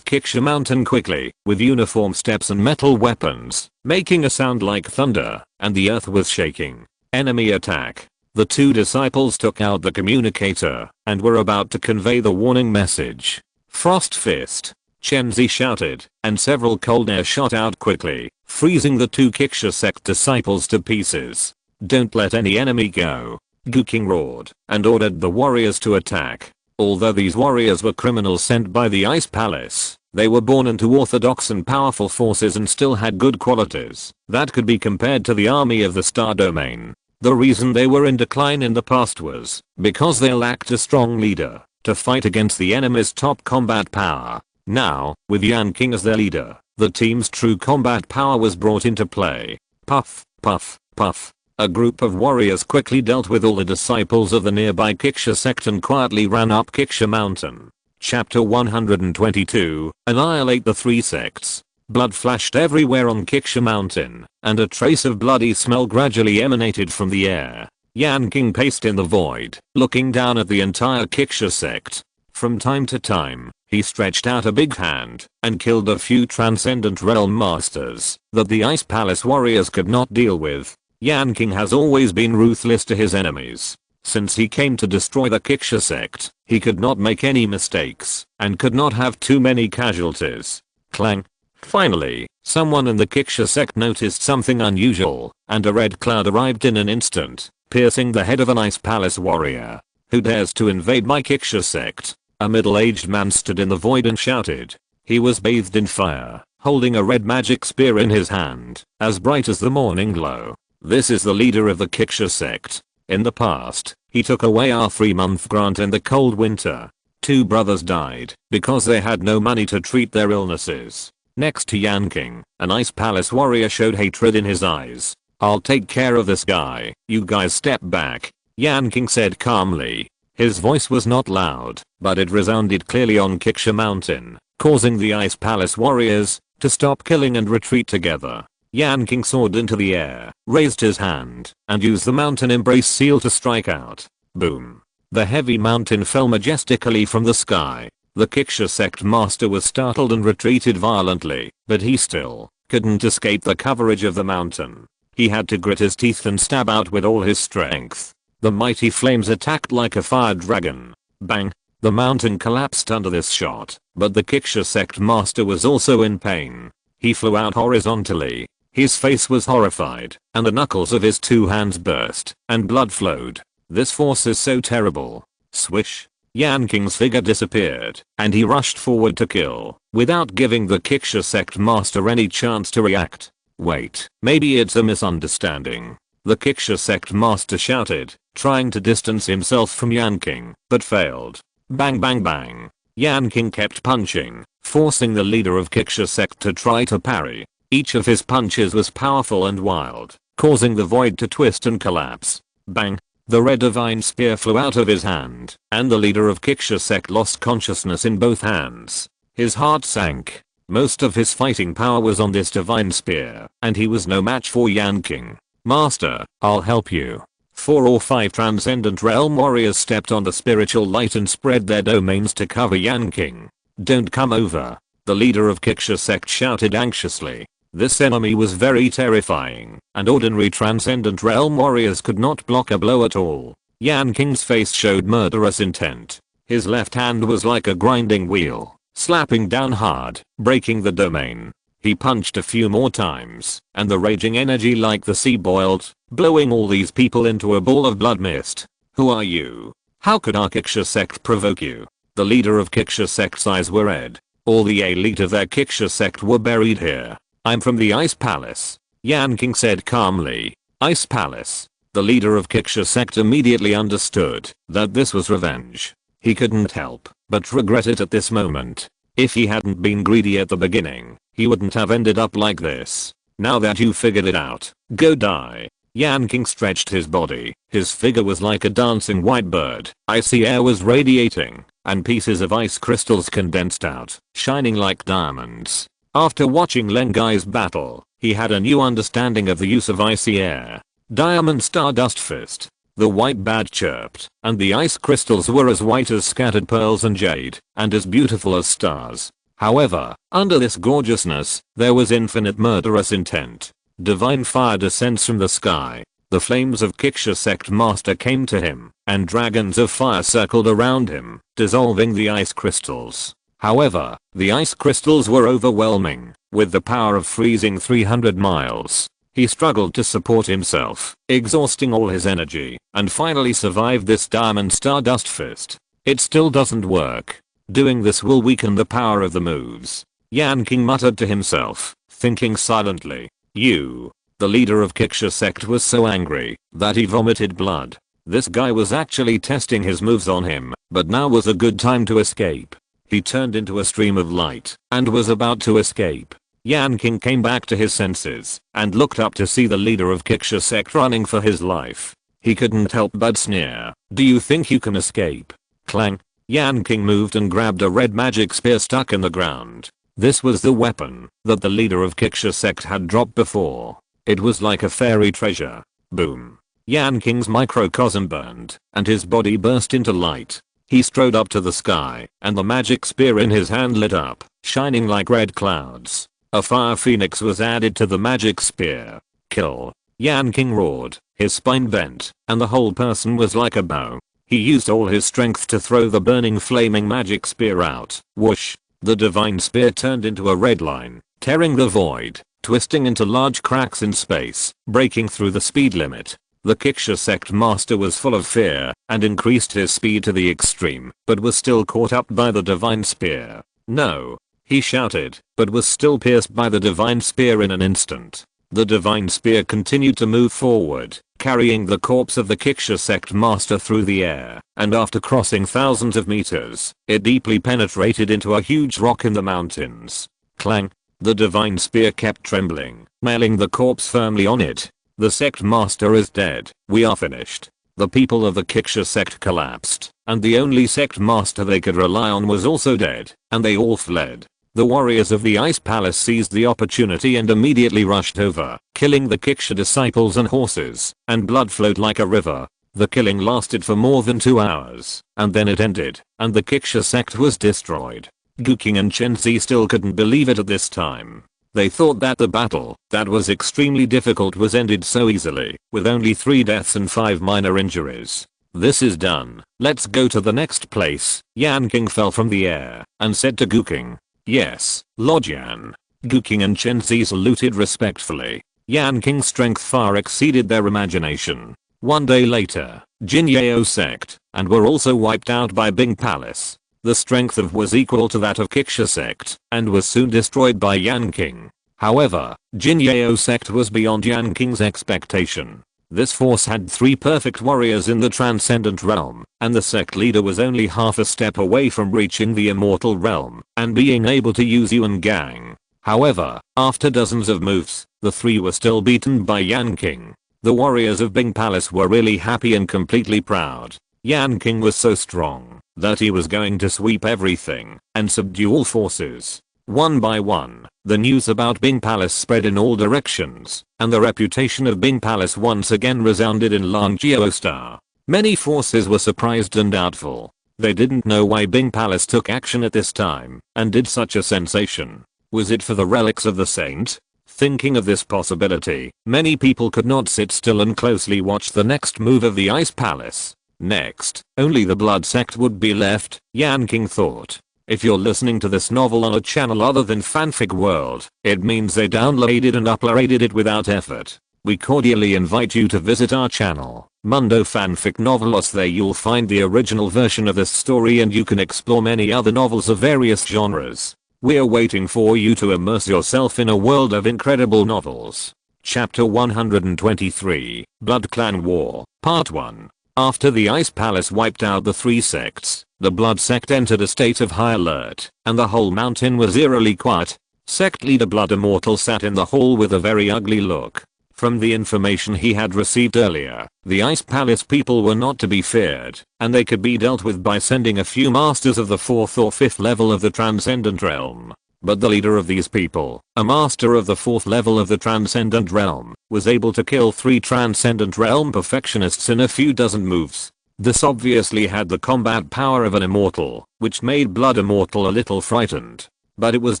Qiqia mountain quickly, with uniform steps and metal weapons, making a sound like thunder, and the earth was shaking. Enemy attack. The two disciples took out the communicator, and were about to convey the warning message. Frost fist. Chenzi shouted, and several cold air shot out quickly, freezing the two Qiqia sect disciples to pieces. Don't let any enemy go. Yanqing roared, and ordered the warriors to attack. Although these warriors were criminals sent by the Ice Palace, they were born into orthodox and powerful forces and still had good qualities that could be compared to the army of the Star Domain. The reason they were in decline in the past was because they lacked a strong leader to fight against the enemy's top combat power. Now, with Yanqing as their leader, the team's true combat power was brought into play. Puff, puff, puff. A group of warriors quickly dealt with all the disciples of the nearby Qiqia sect and quietly ran up Qiqia mountain. Chapter 122, Annihilate the 3 sects. Blood flashed everywhere on Qiqia mountain, and a trace of bloody smell gradually emanated from the air. Yanqing paced in the void, looking down at the entire Qiqia sect. From time to time, he stretched out a big hand, and killed a few transcendent realm masters that the Ice Palace warriors could not deal with. Yanqing has always been ruthless to his enemies. Since he came to destroy the Qiqia sect, he could not make any mistakes, and could not have too many casualties. Clang. Finally, someone in the Qiqia sect noticed something unusual, and a red cloud arrived in an instant, piercing the head of an Ice Palace warrior. Who dares to invade my Qiqia sect? A middle-aged man stood in the void and shouted. He was bathed in fire, holding a red magic spear in his hand, as bright as the morning glow. This is the leader of the Qiqia sect. In the past, he took away our 3-month grant in the cold winter. 2 brothers died because they had no money to treat their illnesses. Next to Yanqing, an Ice Palace warrior showed hatred in his eyes. I'll take care of this guy, you guys step back, Yanqing said calmly. His voice was not loud, but it resounded clearly on Qiqia mountain, causing the Ice Palace warriors to stop killing and retreat together. Yanqing soared into the air, raised his hand, and used the mountain embrace seal to strike out. Boom. The heavy mountain fell majestically from the sky. The Qiqia sect master was startled and retreated violently, but he still couldn't escape the coverage of the mountain. He had to grit his teeth and stab out with all his strength. The mighty flames attacked like a fire dragon. Bang. The mountain collapsed under this shot, but the Kiksha sect master was also in pain. He flew out horizontally. His face was horrified, and the knuckles of his two hands burst, and blood flowed. This force is so terrible. Swish. Yanqing's figure disappeared, and he rushed forward to kill, without giving the Kiksha sect master any chance to react. Wait, maybe it's a misunderstanding. The Kiksha sect master shouted, trying to distance himself from Yanqing, but failed. Bang bang bang. Yanqing kept punching, forcing the leader of Kiksha sect to try to parry. Each of his punches was powerful and wild, causing the void to twist and collapse. Bang. The red divine spear flew out of his hand, and the leader of Kiksha sect lost consciousness in both hands. His heart sank. Most of his fighting power was on this divine spear, and he was no match for Yanqing. Master, I'll help you. 4 or 5 transcendent realm warriors stepped on the spiritual light and spread their domains to cover Yanqing. Don't come over. The leader of Kiksha sect shouted anxiously. This enemy was very terrifying, and ordinary transcendent realm warriors could not block a blow at all. Yanqing's face showed murderous intent. His left hand was like a grinding wheel, slapping down hard, breaking the domain. He punched a few more times, and the raging energy like the sea boiled, blowing all these people into a ball of blood mist. Who are you? How could our Kiksha sect provoke you? The leader of Kiksha sect's eyes were red. All the elite of their Kiksha sect were buried here. I'm from the Ice Palace. Yanqing said calmly. Ice Palace. The leader of Kiksha sect immediately understood that this was revenge. He couldn't help but regret it at this moment. If he hadn't been greedy at the beginning, he wouldn't have ended up like this. Now that you figured it out, go die. Yanqing stretched his body. His figure was like a dancing white bird. Icy air was radiating, and pieces of ice crystals condensed out, shining like diamonds. After watching Lengai's battle, he had a new understanding of the use of icy air. Diamond Stardust Fist. The white bat chirped, and the ice crystals were as white as scattered pearls and jade, and as beautiful as stars. However, under this gorgeousness, there was infinite murderous intent. Divine fire descends from the sky. The flames of Kiksha sect master came to him, and dragons of fire circled around him, dissolving the ice crystals. However, the ice crystals were overwhelming, with the power of freezing 300 miles. He struggled to support himself, exhausting all his energy, and finally survived this Diamond Stardust Fist. It still doesn't work. Doing this will weaken the power of the moves. Yanqing muttered to himself, thinking silently. You. The leader of Kiksha sect was so angry that he vomited blood. This guy was actually testing his moves on him, but now was a good time to escape. He turned into a stream of light and was about to escape. Yanqing came back to his senses and looked up to see the leader of Kiksha sect running for his life. He couldn't help but sneer. Do you think you can escape? Clang. Yanqing moved and grabbed a red magic spear stuck in the ground. This was the weapon that the leader of Kiksha sect had dropped before. It was like a fairy treasure. Boom. Yanqing's microcosm burned, and his body burst into light. He strode up to the sky, and the magic spear in his hand lit up, shining like red clouds. A fire phoenix was added to the magic spear. Kill. Yanqing roared, his spine bent, and the whole person was like a bow. He used all his strength to throw the burning flaming magic spear out. Whoosh. The divine spear turned into a red line, tearing the void, twisting into large cracks in space, breaking through the speed limit. The Kiksha sect master was full of fear and increased his speed to the extreme, but was still caught up by the divine spear. No. He shouted, but was still pierced by the divine spear in an instant. The divine spear continued to move forward, carrying the corpse of the Kiksha sect master through the air, and after crossing thousands of meters, it deeply penetrated into a huge rock in the mountains. Clang. The divine spear kept trembling, nailing the corpse firmly on it. The sect master is dead. We are finished. The people of the Kiksha sect collapsed, and the only sect master they could rely on was also dead, and they all fled. The warriors of the Ice Palace seized the opportunity and immediately rushed over, killing the Kiksha disciples and horses, and blood flowed like a river. The killing lasted for more than 2 hours, and then it ended, and the Kiksha sect was destroyed. Guqing and Chenzi still couldn't believe it at this time. They thought that the battle, that was extremely difficult, was ended so easily, with only 3 deaths and 5 minor injuries. This is done. Let's go to the next place. Yanqing fell from the air and said to Guking. Yes, Lord Yan. Guking and Chenzi saluted respectfully. Yanqing's strength far exceeded their imagination. One day later, Jinyao sect and were also wiped out by Bing Palace. The strength of was equal to that of Kiksha sect and was soon destroyed by Yanqing. However, Jinyao sect was beyond Yanqing's expectation. This force had 3 perfect warriors in the transcendent realm, and the sect leader was only half a step away from reaching the immortal realm and being able to use Yuan Gang. However, after dozens of moves, the 3 were still beaten by Yanqing. The warriors of Bing Palace were really happy and completely proud. Yanqing was so strong that he was going to sweep everything and subdue all forces. One by one, the news about Bing Palace spread in all directions, and the reputation of Bing Palace once again resounded in Langjiao Star. Many forces were surprised and doubtful. They didn't know why Bing Palace took action at this time and did such a sensation. Was it for the relics of the saint? Thinking of this possibility, many people could not sit still and closely watch the next move of the Ice Palace. Next, only the Blood Sect would be left, Yanqing thought. If you're listening to this novel on a channel other than Fanfic World, it means they downloaded and uploaded it without effort. We cordially invite you to visit our channel, Mundo Fanfic Novelos. There you'll find the original version of this story and you can explore many other novels of various genres. We're waiting for you to immerse yourself in a world of incredible novels. Chapter 123, Blood Clan War, Part 1. After the Ice Palace wiped out the 3 sects, the Blood Sect entered a state of high alert, and the whole mountain was eerily quiet. Sect leader Blood Immortal sat in the hall with a very ugly look. From the information he had received earlier, the Ice Palace people were not to be feared, and they could be dealt with by sending a few masters of the 4th or 5th level of the Transcendent Realm. But the leader of these people, a master of the 4th level of the Transcendent Realm, was able to kill 3 Transcendent Realm perfectionists in a few dozen moves. This obviously had the combat power of an immortal, which made Blood Immortal a little frightened. But it was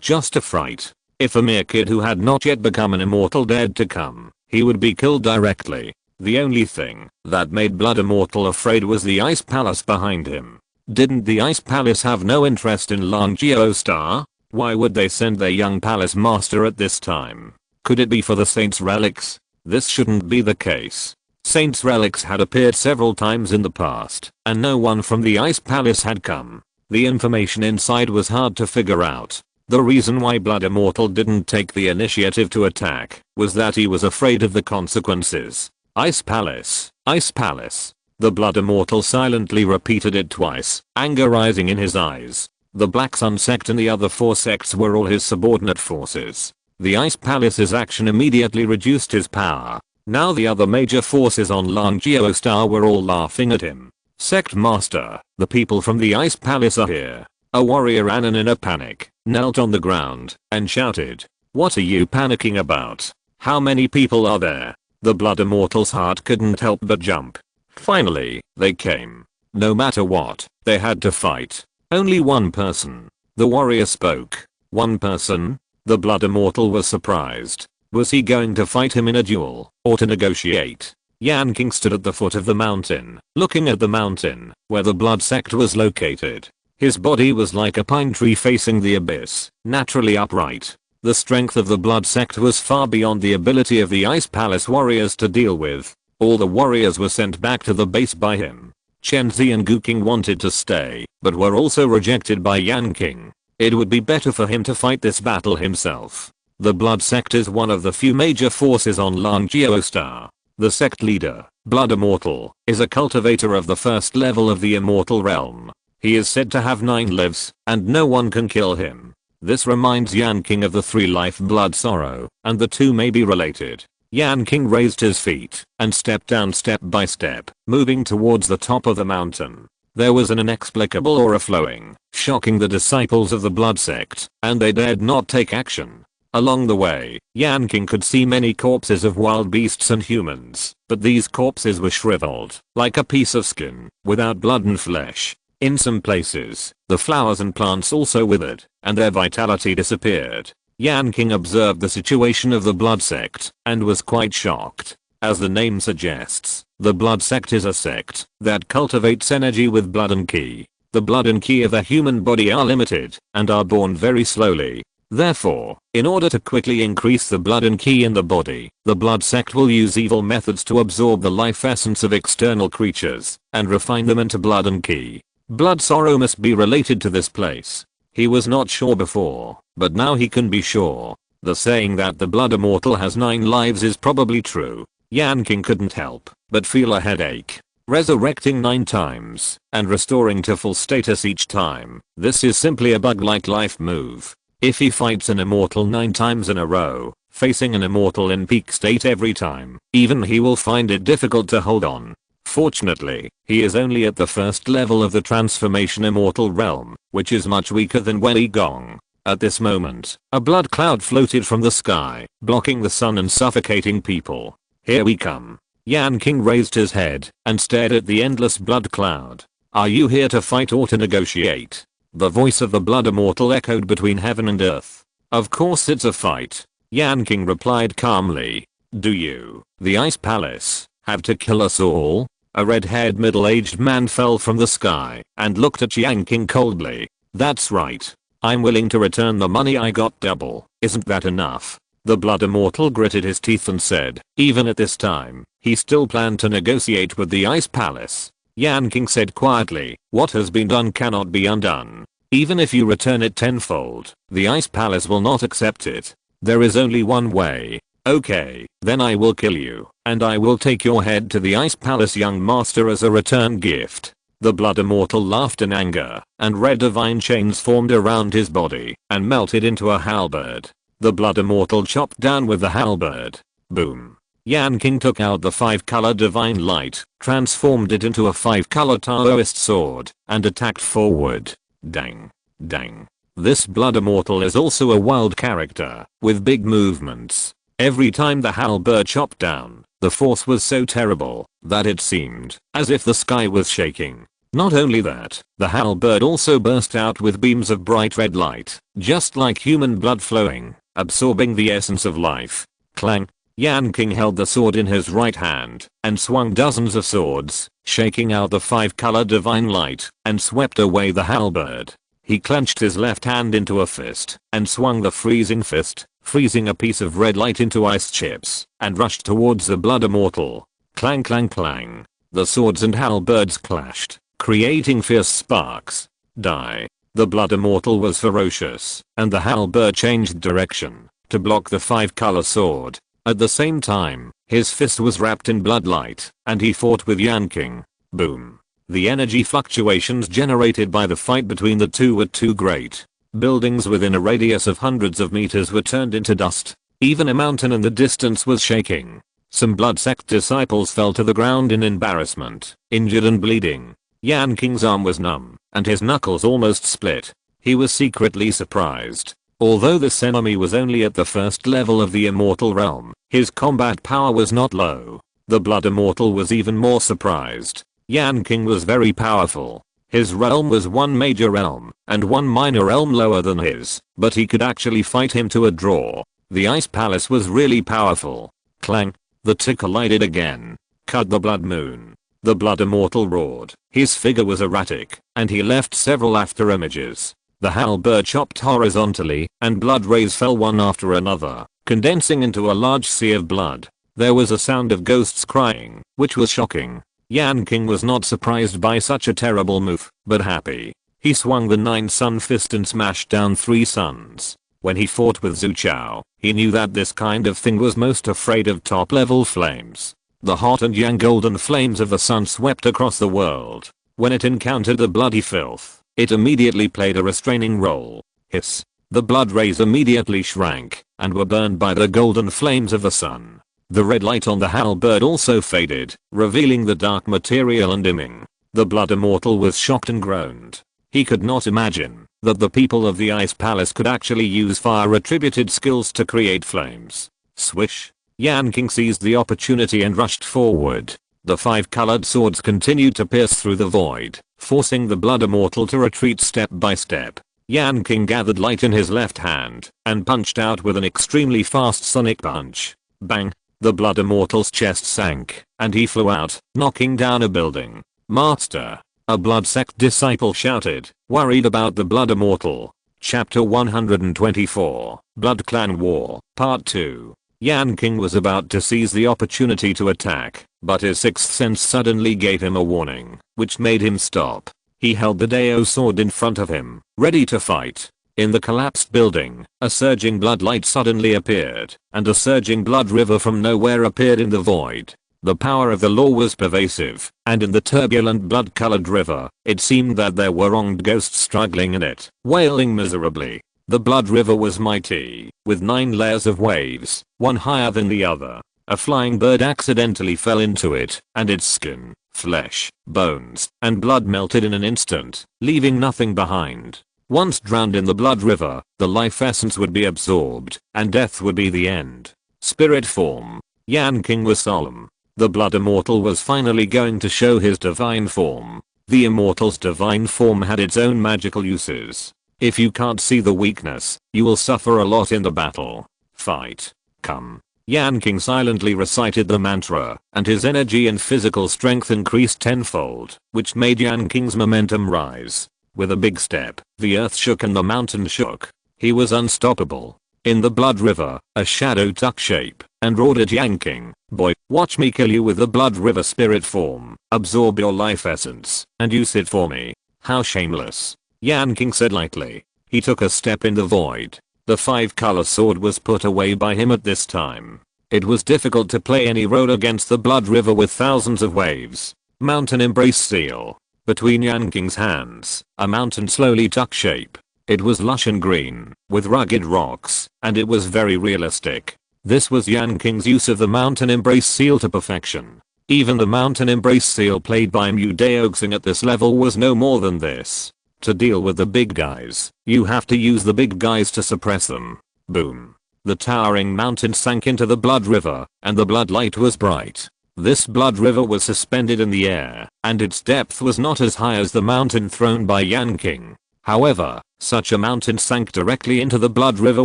just a fright. If a mere kid who had not yet become an immortal dared to come, he would be killed directly. The only thing that made Blood Immortal afraid was the Ice Palace behind him. Didn't the Ice Palace have no interest in Langjiao Star? Why would they send their young palace master at this time? Could it be for the Saint's relics? This shouldn't be the case. Saint's relics had appeared several times in the past, and no one from the Ice Palace had come. The information inside was hard to figure out. The reason why Blood Immortal didn't take the initiative to attack was that he was afraid of the consequences. Ice Palace, Ice Palace. The Blood Immortal silently repeated it twice, anger rising in his eyes. The Black Sun sect and the other 4 sects were all his subordinate forces. The Ice Palace's action immediately reduced his power. Now the other major forces on Langjiao Star were all laughing at him. Sect Master, the people from the Ice Palace are here. A warrior ran in a panic, knelt on the ground, and shouted. What are you panicking about? How many people are there? The Blood Immortal's heart couldn't help but jump. Finally, they came. No matter what, they had to fight. Only one person. The warrior spoke. One person? The Blood Immortal was surprised. Was he going to fight him in a duel, or to negotiate? Yanqing stood at the foot of the mountain, looking at the mountain, where the Blood Sect was located. His body was like a pine tree facing the abyss, naturally upright. The strength of the Blood Sect was far beyond the ability of the Ice Palace warriors to deal with. All the warriors were sent back to the base by him. Chenzi and Guking wanted to stay, but were also rejected by Yanqing. It would be better for him to fight this battle himself. The Blood Sect is one of the few major forces on Langjiao Star. The sect leader, Blood Immortal, is a cultivator of the 1st level of the immortal realm. He is said to have 9 lives, and no one can kill him. This reminds Yanqing of the 3 life blood sorrow, and the 2 may be related. Yanqing raised his feet and stepped down step by step, moving towards the top of the mountain. There was an inexplicable aura flowing, shocking the disciples of the Blood Sect, and they dared not take action. Along the way, Yanqing could see many corpses of wild beasts and humans, but these corpses were shriveled, like a piece of skin, without blood and flesh. In some places, the flowers and plants also withered, and their vitality disappeared. Yanqing observed the situation of the Blood Sect, and was quite shocked. As the name suggests, the blood sect is a sect that cultivates energy with blood and ki. The blood and ki of the human body are limited and are born very slowly. Therefore, in order to quickly increase the blood and ki in the body, the blood sect will use evil methods to absorb the life essence of external creatures and refine them into blood and ki. Blood sorrow must be related to this place. He was not sure before, but now he can be sure. The saying that the blood immortal has 9 lives is probably true. Yanqing couldn't help but feel a headache. Resurrecting 9 times and restoring to full status each time. This is simply a bug-like life move. If he fights an immortal 9 times in a row, facing an immortal in peak state every time, even he will find it difficult to hold on. Fortunately, he is only at the first level of the transformation immortal realm, which is much weaker than Wei Gong. At this moment, a blood cloud floated from the sky, blocking the sun and suffocating people. Here we come. Yanqing raised his head and stared at the endless blood cloud. Are you here to fight or to negotiate? The voice of the blood immortal echoed between heaven and earth. Of course it's a fight. Yanqing replied calmly. Do you, the Ice Palace, have to kill us all? A red-haired middle-aged man fell from the sky and looked at Yanqing coldly. That's right. I'm willing to return the money I got double. Isn't that enough? The blood immortal gritted his teeth and said, even at this time, he still planned to negotiate with the Ice Palace. Yanqing said quietly, what has been done cannot be undone. Even if you return it tenfold, the Ice Palace will not accept it. There is only one way. Okay, then I will kill you, and I will take your head to the Ice Palace young master as a return gift. The blood immortal laughed in anger, and red divine chains formed around his body and melted into a halberd. The blood immortal chopped down with the halberd. Boom. Yanqing took out the 5-color divine light, transformed it into a 5-color Taoist sword, and attacked forward. Dang. Dang. This blood immortal is also a wild character, with big movements. Every time the halberd chopped down, the force was so terrible that it seemed as if the sky was shaking. Not only that, the halberd also burst out with beams of bright red light, just like human blood flowing, absorbing the essence of life. Clang. Yanqing held the sword in his right hand and swung dozens of swords, shaking out the 5-color divine light, and swept away the halberd. He clenched his left hand into a fist and swung the freezing fist, freezing a piece of red light into ice chips, and rushed towards the blood immortal. Clang clang clang. The swords and halberds clashed, creating fierce sparks. Die. The blood immortal was ferocious, and the halberd changed direction to block the 5-color sword. At the same time, his fist was wrapped in blood light, and he fought with Yanqing. Boom. The energy fluctuations generated by the fight between the two were too great. Buildings within a radius of hundreds of meters were turned into dust. Even a mountain in the distance was shaking. Some blood sect disciples fell to the ground in embarrassment, injured and bleeding. Yanqing's arm was numb, and his knuckles almost split. He was secretly surprised. Although this enemy was only at the first level of the immortal realm, his combat power was not low. The blood immortal was even more surprised. Yanqing was very powerful. His realm was one major realm and one minor realm lower than his, but he could actually fight him to a draw. The Ice Palace was really powerful. Clang. The ticker lighted again. Cut the blood moon. The blood immortal roared. His figure was erratic, and he left several after images. The halberd chopped horizontally, and blood rays fell one after another, condensing into a large sea of blood. There was a sound of ghosts crying, which was shocking. Yanqing was not surprised by such a terrible move, but happy. He swung the 9-sun fist and smashed down 3 suns. When he fought with Zhu Chao, he knew that this kind of thing was most afraid of top-level flames. The hot and young golden flames of the sun swept across the world. When it encountered the bloody filth, it immediately played a restraining role. Hiss. The blood rays immediately shrank and were burned by the golden flames of the sun. The red light on the halberd also faded, revealing the dark material and dimming. The blood immortal was shocked and groaned. He could not imagine that the people of the Ice Palace could actually use fire-attributed skills to create flames. Swish. Yanqing seized the opportunity and rushed forward. The 5-colored swords continued to pierce through the void, forcing the blood immortal to retreat step by step. Yanqing gathered light in his left hand and punched out with an extremely fast sonic punch. Bang. The Blood Immortal's chest sank, and he flew out, knocking down a building. "Master!" a blood sect disciple shouted, worried about the Blood Immortal. Chapter 124, Blood Clan War, Part 2. Yanqing was about to seize the opportunity to attack, but his sixth sense suddenly gave him a warning, which made him stop. He held the Dao sword in front of him, ready to fight. In the collapsed building, a surging blood light suddenly appeared, and a surging blood river from nowhere appeared in the void. The power of the law was pervasive, and in the turbulent blood-colored river, it seemed that there were wronged ghosts struggling in it, wailing miserably. The blood river was mighty, with 9 layers of waves, one higher than the other. A flying bird accidentally fell into it, and its skin, flesh, bones, and blood melted in an instant, leaving nothing behind. Once drowned in the blood river, the life essence would be absorbed, and death would be the end. Spirit form. Yanqing was solemn. The Blood Immortal was finally going to show his divine form. The Immortal's divine form had its own magical uses. If you can't see the weakness, you will suffer a lot in the battle. Fight. Come. Yanqing silently recited the mantra, and his energy and physical strength increased tenfold, which made Yanqing's momentum rise. With a big step, the earth shook and the mountain shook. He was unstoppable. In the blood river, a shadow took shape, and roared at Yanqing, "Boy, watch me kill you with the blood river spirit form. Absorb your life essence, and use it for me." "How shameless," Yanqing said lightly. He took a step in the void. The 5-color sword was put away by him at this time. It was difficult to play any role against the blood river with thousands of waves. Mountain Embrace Seal. Between Yanqing's hands, a mountain slowly took shape. It was lush and green, with rugged rocks, and it was very realistic. This was Yanqing's use of the Mountain Embrace Seal to perfection. Even the Mountain Embrace Seal played by Mudaoxing at this level was no more than this. To deal with the big guys, you have to use the big guys to suppress them. Boom. The towering mountain sank into the blood river, and the blood light was bright. This blood river was suspended in the air, and its depth was not as high as the mountain thrown by Yanqing. However, such a mountain sank directly into the blood river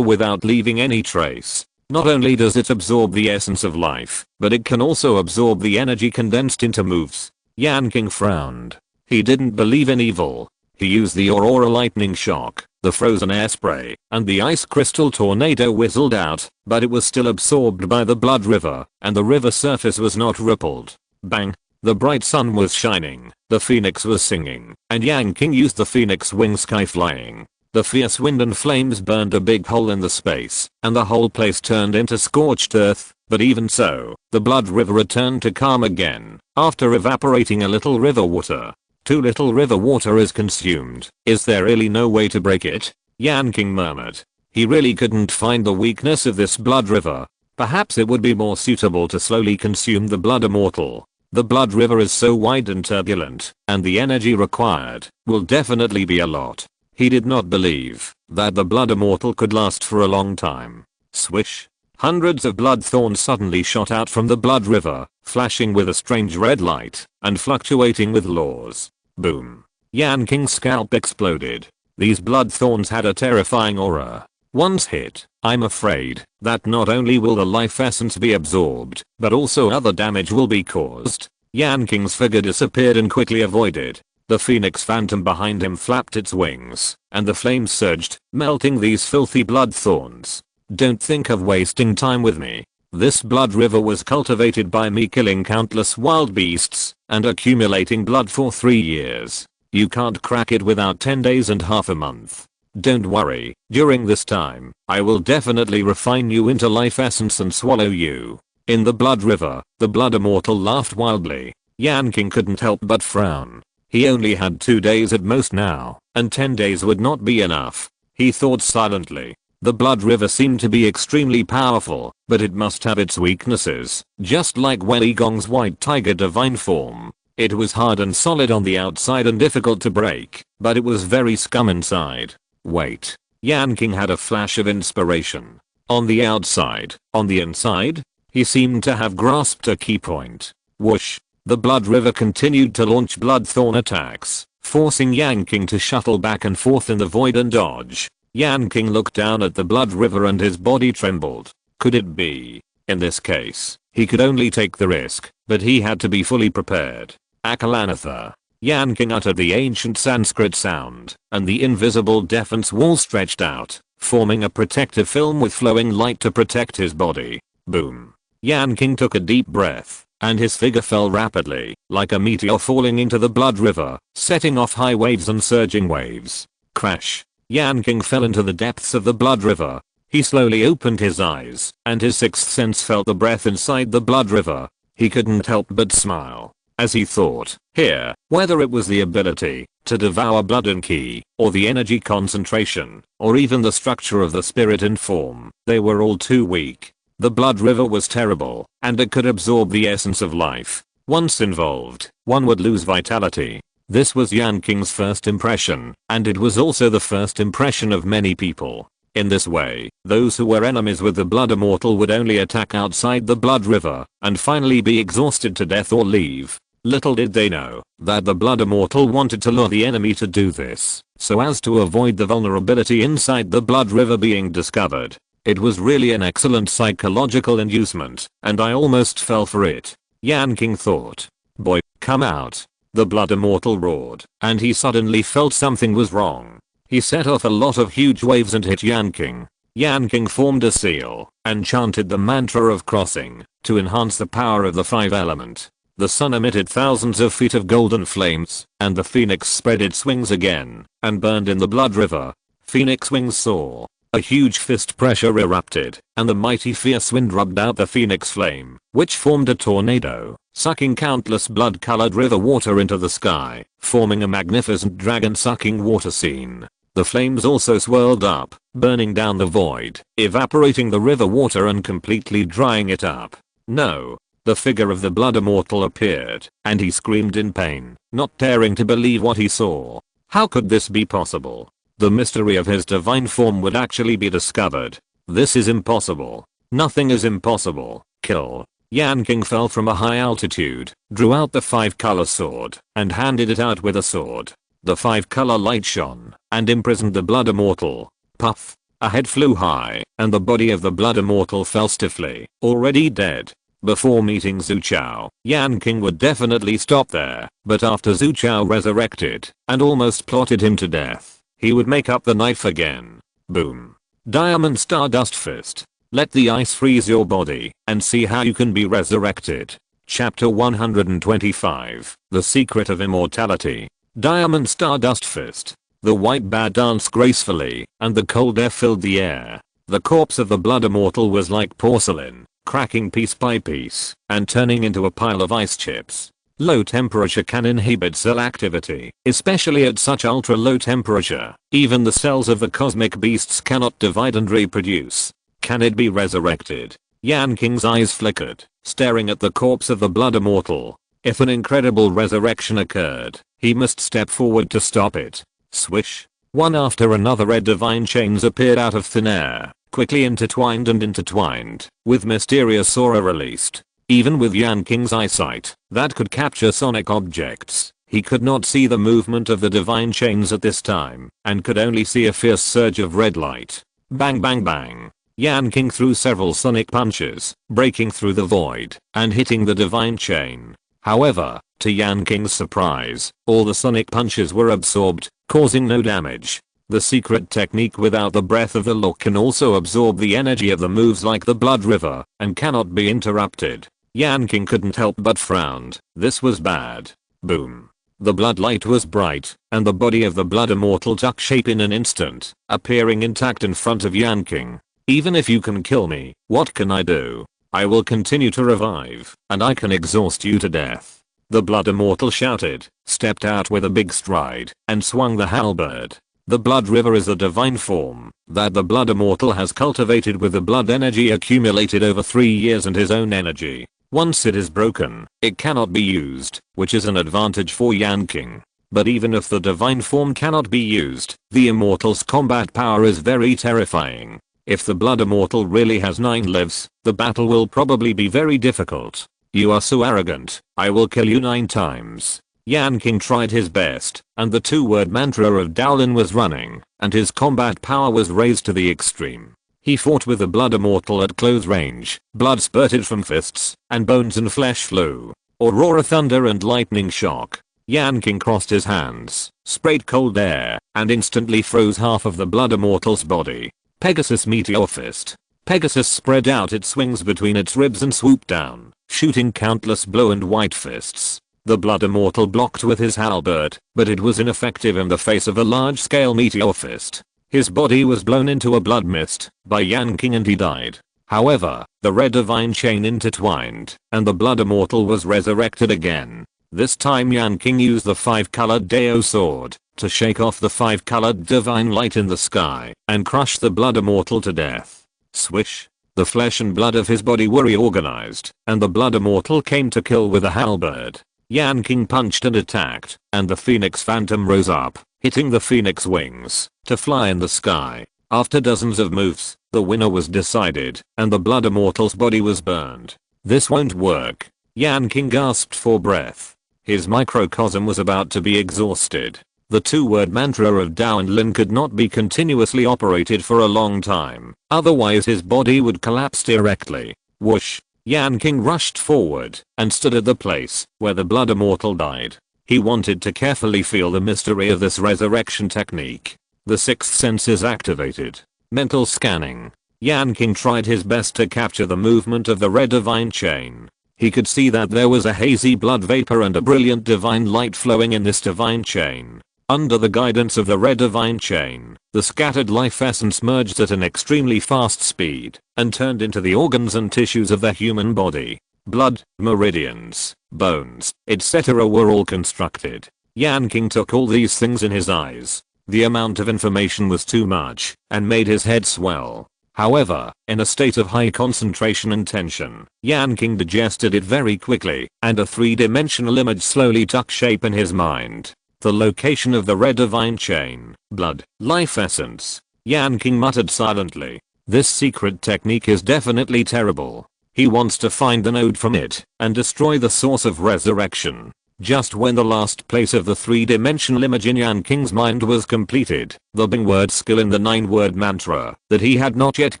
without leaving any trace. Not only does it absorb the essence of life, but it can also absorb the energy condensed into moves. Yanqing frowned. He didn't believe in evil. He used the Aurora Lightning Shock, the Frozen Air Spray, and the Ice Crystal Tornado whistled out, but it was still absorbed by the blood river, and the river surface was not rippled. Bang! The bright sun was shining, the phoenix was singing, and Yanqing used the phoenix wing sky flying. The fierce wind and flames burned a big hole in the space, and the whole place turned into scorched earth, but even so, the blood river returned to calm again, after evaporating a little river water. Too little river water is consumed. Is there really no way to break it? Yanqing murmured. He really couldn't find the weakness of this blood river. Perhaps it would be more suitable to slowly consume the Blood Immortal. The blood river is so wide and turbulent, and the energy required will definitely be a lot. He did not believe that the Blood Immortal could last for a long time. Swish. Hundreds of blood thorns suddenly shot out from the blood river, flashing with a strange red light, and fluctuating with laws. Boom. Yanqing's scalp exploded. These blood thorns had a terrifying aura. Once hit, I'm afraid that not only will the life essence be absorbed, but also other damage will be caused. Yanqing's figure disappeared and quickly avoided. The phoenix phantom behind him flapped its wings, and the flames surged, melting these filthy blood thorns. Don't think of wasting time with me. This blood river was cultivated by me killing countless wild beasts, and accumulating blood for 3 years. You can't crack it without 10 days and half a month. Don't worry, during this time, I will definitely refine you into life essence and swallow you. In the blood river, the Blood Immortal laughed wildly. Yanqing couldn't help but frown. He only had 2 days at most now, and 10 days would not be enough. He thought silently. The blood river seemed to be extremely powerful, but it must have its weaknesses, just like Wei Gong's white tiger divine form. It was hard and solid on the outside and difficult to break, but it was very scum inside. Wait. Yanqing had a flash of inspiration. On the outside, on the inside? He seemed to have grasped a key point. Whoosh. The blood river continued to launch bloodthorn attacks, forcing Yanqing to shuttle back and forth in the void and dodge. Yanqing looked down at the blood river and his body trembled. Could it be? In this case, He could only take the risk, but he had to be fully prepared. Akalanatha. Yanqing uttered the ancient Sanskrit sound, and the invisible defense wall stretched out, forming a protective film with flowing light to protect his body. Boom. Yanqing took a deep breath, and his figure fell rapidly, like a meteor falling into the blood river, setting off high waves and surging waves. Crash. Yanqing fell into the depths of the blood river. He slowly opened his eyes, and his sixth sense felt the breath inside the blood river. He couldn't help but smile, as he thought, here, whether it was the ability to devour blood and ki, or the energy concentration, or even the structure of the spirit and form, they were all too weak. The blood river was terrible, and it could absorb the essence of life. Once involved, one would lose vitality. This was Yanqing's first impression, and it was also the first impression of many people. In this way, those who were enemies with the blood immortal would only attack outside the blood river, and finally be exhausted to death or leave. Little did they know that the blood immortal wanted to lure the enemy to do this, so as to avoid the vulnerability inside the blood river being discovered. It was really an excellent psychological inducement, and I almost fell for it. Yanqing thought. Boy, come out. The blood immortal roared, and he suddenly felt something was wrong. He set off a lot of huge waves and hit Yanqing. Yanqing formed a seal, and chanted the mantra of crossing, to enhance the power of the 5 element. The sun emitted thousands of feet of golden flames, and the phoenix spread its wings again, and burned in the blood river. Phoenix wings soar. A huge fist pressure erupted, and the mighty fierce wind rubbed out the phoenix flame, which formed a tornado, sucking countless blood-colored river water into the sky, forming a magnificent dragon-sucking water scene. The flames also swirled up, burning down the void, evaporating the river water and completely drying it up. No. The figure of the blood immortal appeared, and he screamed in pain, not daring to believe what he saw. How could this be possible? The mystery of his divine form would actually be discovered. This is impossible. Nothing is impossible. Kill. Yanqing fell from a high altitude, drew out the 5-color sword, and handed it out with a sword. The 5-color light shone, and imprisoned the blood immortal. Puff. A head flew high, and the body of the blood immortal fell stiffly, already dead. Before meeting Zhu Chao, Yanqing would definitely stop there, but after Zhu Chao resurrected, and almost plotted him to death, he would make up the knife again. Boom. Diamond Stardust Fist. Let the ice freeze your body, and see how you can be resurrected. Chapter 125. The Secret of Immortality. Diamond Stardust Fist. The white bear danced gracefully, and the cold air filled the air. The corpse of the blood immortal was like porcelain, cracking piece by piece, and turning into a pile of ice chips. Low temperature can inhibit cell activity, especially at such ultra low temperature. Even the cells of the cosmic beasts cannot divide and reproduce. Can it be resurrected? Yanqing's eyes flickered, staring at the corpse of the blood immortal. If an incredible resurrection occurred, he must step forward to stop it. Swish. One after another red divine chains appeared out of thin air, quickly intertwined and intertwined, with mysterious aura released. Even with Yanqing's eyesight, that could capture sonic objects, he could not see the movement of the divine chains at this time, and could only see a fierce surge of red light. Bang bang bang. Yanqing threw several sonic punches, breaking through the void, and hitting the divine chain. However, to Yanqing's surprise, all the sonic punches were absorbed, causing no damage. The secret technique without the breath of the lock can also absorb the energy of the moves like the blood river, and cannot be interrupted. Yanqing couldn't help but frowned. This was bad. Boom. The blood light was bright, and the body of the blood immortal took shape in an instant, appearing intact in front of Yanqing. Even if you can kill me, what can I do? I will continue to revive, and I can exhaust you to death. The blood immortal shouted, stepped out with a big stride, and swung the halberd. The blood river is a divine form that the blood immortal has cultivated with the blood energy accumulated over 3 years and his own energy. Once it is broken, it cannot be used, which is an advantage for Yanqing. But even if the divine form cannot be used, the immortal's combat power is very terrifying. If the blood immortal really has 9 lives, the battle will probably be very difficult. You are so arrogant, I will kill you 9 times. Yanqing tried his best, and the 2-word mantra of Daolin was running, and his combat power was raised to the extreme. He fought with the blood immortal at close range. Blood spurted from fists, and bones and flesh flew. Aurora thunder and lightning shock. Yanqing crossed his hands, sprayed cold air, and instantly froze half of the blood immortal's body. Pegasus meteor fist. Pegasus spread out its wings between its ribs and swooped down, shooting countless blue and white fists. The blood immortal blocked with his halberd, but it was ineffective in the face of a large-scale meteor fist. His body was blown into a blood mist by Yanqing and he died. However, the red divine chain intertwined, and the blood immortal was resurrected again. This time Yanqing used the 5-colored Dao sword to shake off the 5-colored divine light in the sky and crush the blood immortal to death. Swish. The flesh and blood of his body were reorganized, and the blood immortal came to kill with a halberd. Yanqing punched and attacked, and the phoenix phantom rose up, hitting the phoenix wings to fly in the sky. After dozens of moves, the winner was decided, and the blood immortal's body was burned. This won't work. Yanqing gasped for breath. His microcosm was about to be exhausted. The two-word mantra of Dao and Lin could not be continuously operated for a long time, otherwise his body would collapse directly. Whoosh! Yanqing rushed forward and stood at the place where the blood immortal died. He wanted to carefully feel the mystery of this resurrection technique. The sixth sense is activated. Mental scanning. Yanqing tried his best to capture the movement of the red divine chain. He could see that there was a hazy blood vapor and a brilliant divine light flowing in this divine chain. Under the guidance of the red divine chain, the scattered life essence merged at an extremely fast speed and turned into the organs and tissues of the human body. Blood, meridians, bones, etc. were all constructed. Yanqing took all these things in his eyes. The amount of information was too much and made his head swell. However, in a state of high concentration and tension, Yanqing digested it very quickly, and a three-dimensional image slowly took shape in his mind. The location of the red divine chain, blood, life essence. Yanqing muttered silently. This secret technique is definitely terrible. He wants to find the node from it and destroy the source of resurrection. Just when the last place of the three-dimensional image in Yanqing's mind was completed, the Bing word skill in the 9-word mantra that he had not yet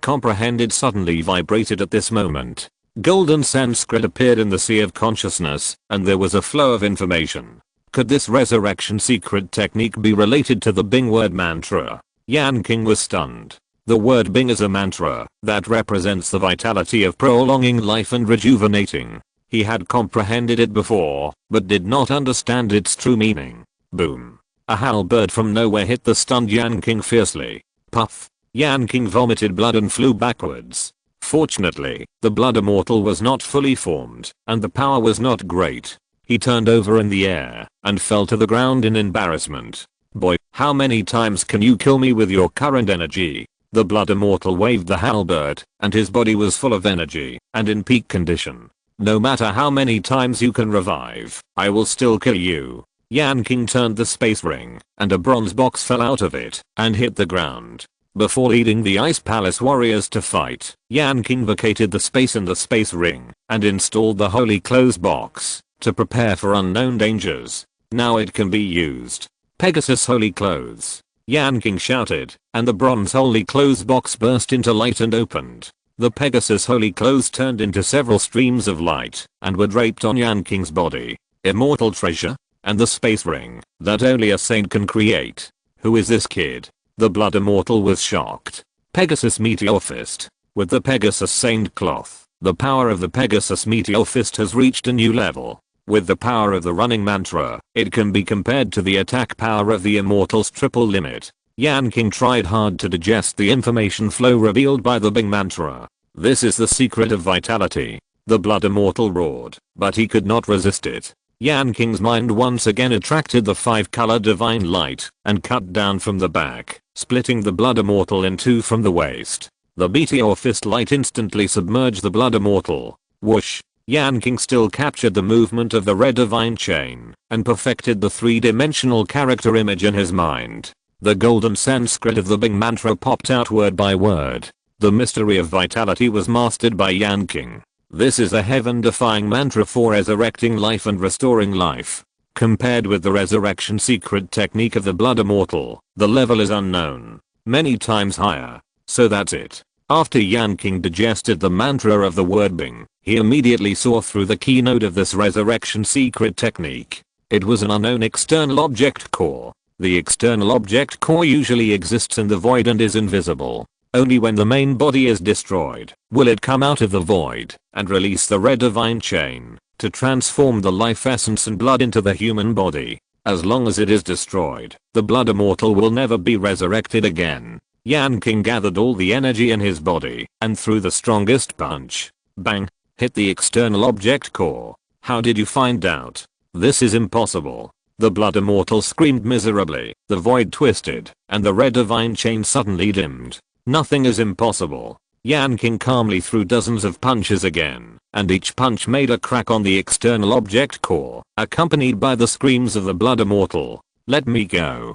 comprehended suddenly vibrated at this moment. Golden Sanskrit appeared in the sea of consciousness, and there was a flow of information. Could this resurrection secret technique be related to the Bing word mantra? Yanqing was stunned. The word Bing is a mantra that represents the vitality of prolonging life and rejuvenating. He had comprehended it before, but did not understand its true meaning. Boom. A halberd from nowhere hit the stunned Yanqing fiercely. Puff. Yanqing vomited blood and flew backwards. Fortunately, the blood immortal was not fully formed, and the power was not great. He turned over in the air and fell to the ground in embarrassment. Boy, how many times can you kill me with your current energy? The blood immortal waved the halberd, and his body was full of energy and in peak condition. No matter how many times you can revive, I will still kill you. Yanqing turned the space ring, and a bronze box fell out of it and hit the ground. Before leading the Ice Palace warriors to fight, Yanqing vacated the space in the space ring and installed the holy clothes box to prepare for unknown dangers. Now it can be used. Pegasus holy clothes. Yanqing shouted, and the bronze holy clothes box burst into light and opened. The Pegasus holy clothes turned into several streams of light and were draped on Yanqing's body. Immortal treasure? And the space ring that only a saint can create. Who is this kid? The blood immortal was shocked. Pegasus meteor fist. With the Pegasus Saint cloth, the power of the Pegasus meteor fist has reached a new level. With the power of the running mantra, it can be compared to the attack power of the immortal's triple limit. Yanqing tried hard to digest the information flow revealed by the Bing mantra. This is the secret of vitality. The blood immortal roared, but he could not resist it. Yanqing's mind once again attracted the 5-color divine light and cut down from the back, splitting the blood immortal in two from the waist. The meteor fist light instantly submerged the blood immortal. Whoosh. Yanqing still captured the movement of the red divine chain and perfected the three-dimensional character image in his mind. The golden Sanskrit of the Bing mantra popped out word by word. The mystery of vitality was mastered by Yanqing. This is a heaven-defying mantra for resurrecting life and restoring life. Compared with the resurrection secret technique of the blood immortal, the level is unknown. Many times higher. So that's it. After Yanqing digested the mantra of the word Bing, he immediately saw through the keynote of this resurrection secret technique. It was an unknown external object core. The external object core usually exists in the void and is invisible. Only when the main body is destroyed will it come out of the void and release the red divine chain to transform the life essence and blood into the human body. As long as it is destroyed, the blood immortal will never be resurrected again. Yanqing gathered all the energy in his body and threw the strongest punch. Bang! Hit the external object core. How did you find out? This is impossible. The blood immortal screamed miserably, the void twisted, and the red divine chain suddenly dimmed. Nothing is impossible. Yanqing calmly threw dozens of punches again, and each punch made a crack on the external object core, accompanied by the screams of the blood immortal. Let me go.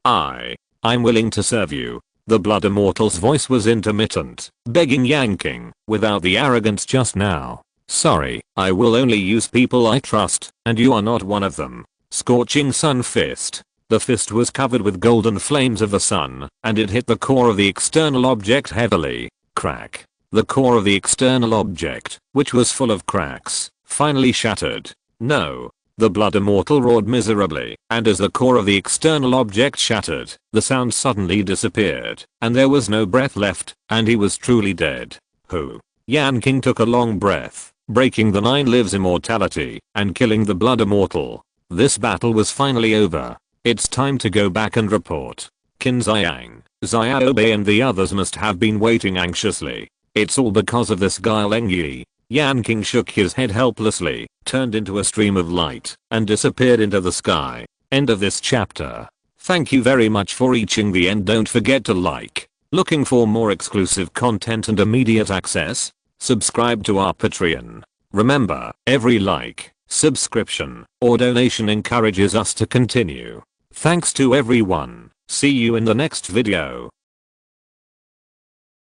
I'm willing to serve you. The blood immortal's voice was intermittent, begging Yanqing, without the arrogance just now. Sorry, I will only use people I trust, and you are not one of them. Scorching sun fist. The fist was covered with golden flames of the sun, and it hit the core of the external object heavily. Crack. The core of the external object, which was full of cracks, finally shattered. No. The blood immortal roared miserably, and as the core of the external object shattered, the sound suddenly disappeared, and there was no breath left, and he was truly dead. Who? Yanqing took a long breath, breaking the 9 lives immortality, and killing the blood immortal. This battle was finally over. It's time to go back and report. Qin Xiang, Xiao Bei and the others must have been waiting anxiously. It's all because of this guy Leng Yi. Yanqing shook his head helplessly, turned into a stream of light, and disappeared into the sky. End of this chapter. Thank you very much for reaching the end. Don't forget to like. Looking for more exclusive content and immediate access? Subscribe to our Patreon. Remember, every like, subscription, or donation encourages us to continue. Thanks to everyone. See you in the next video.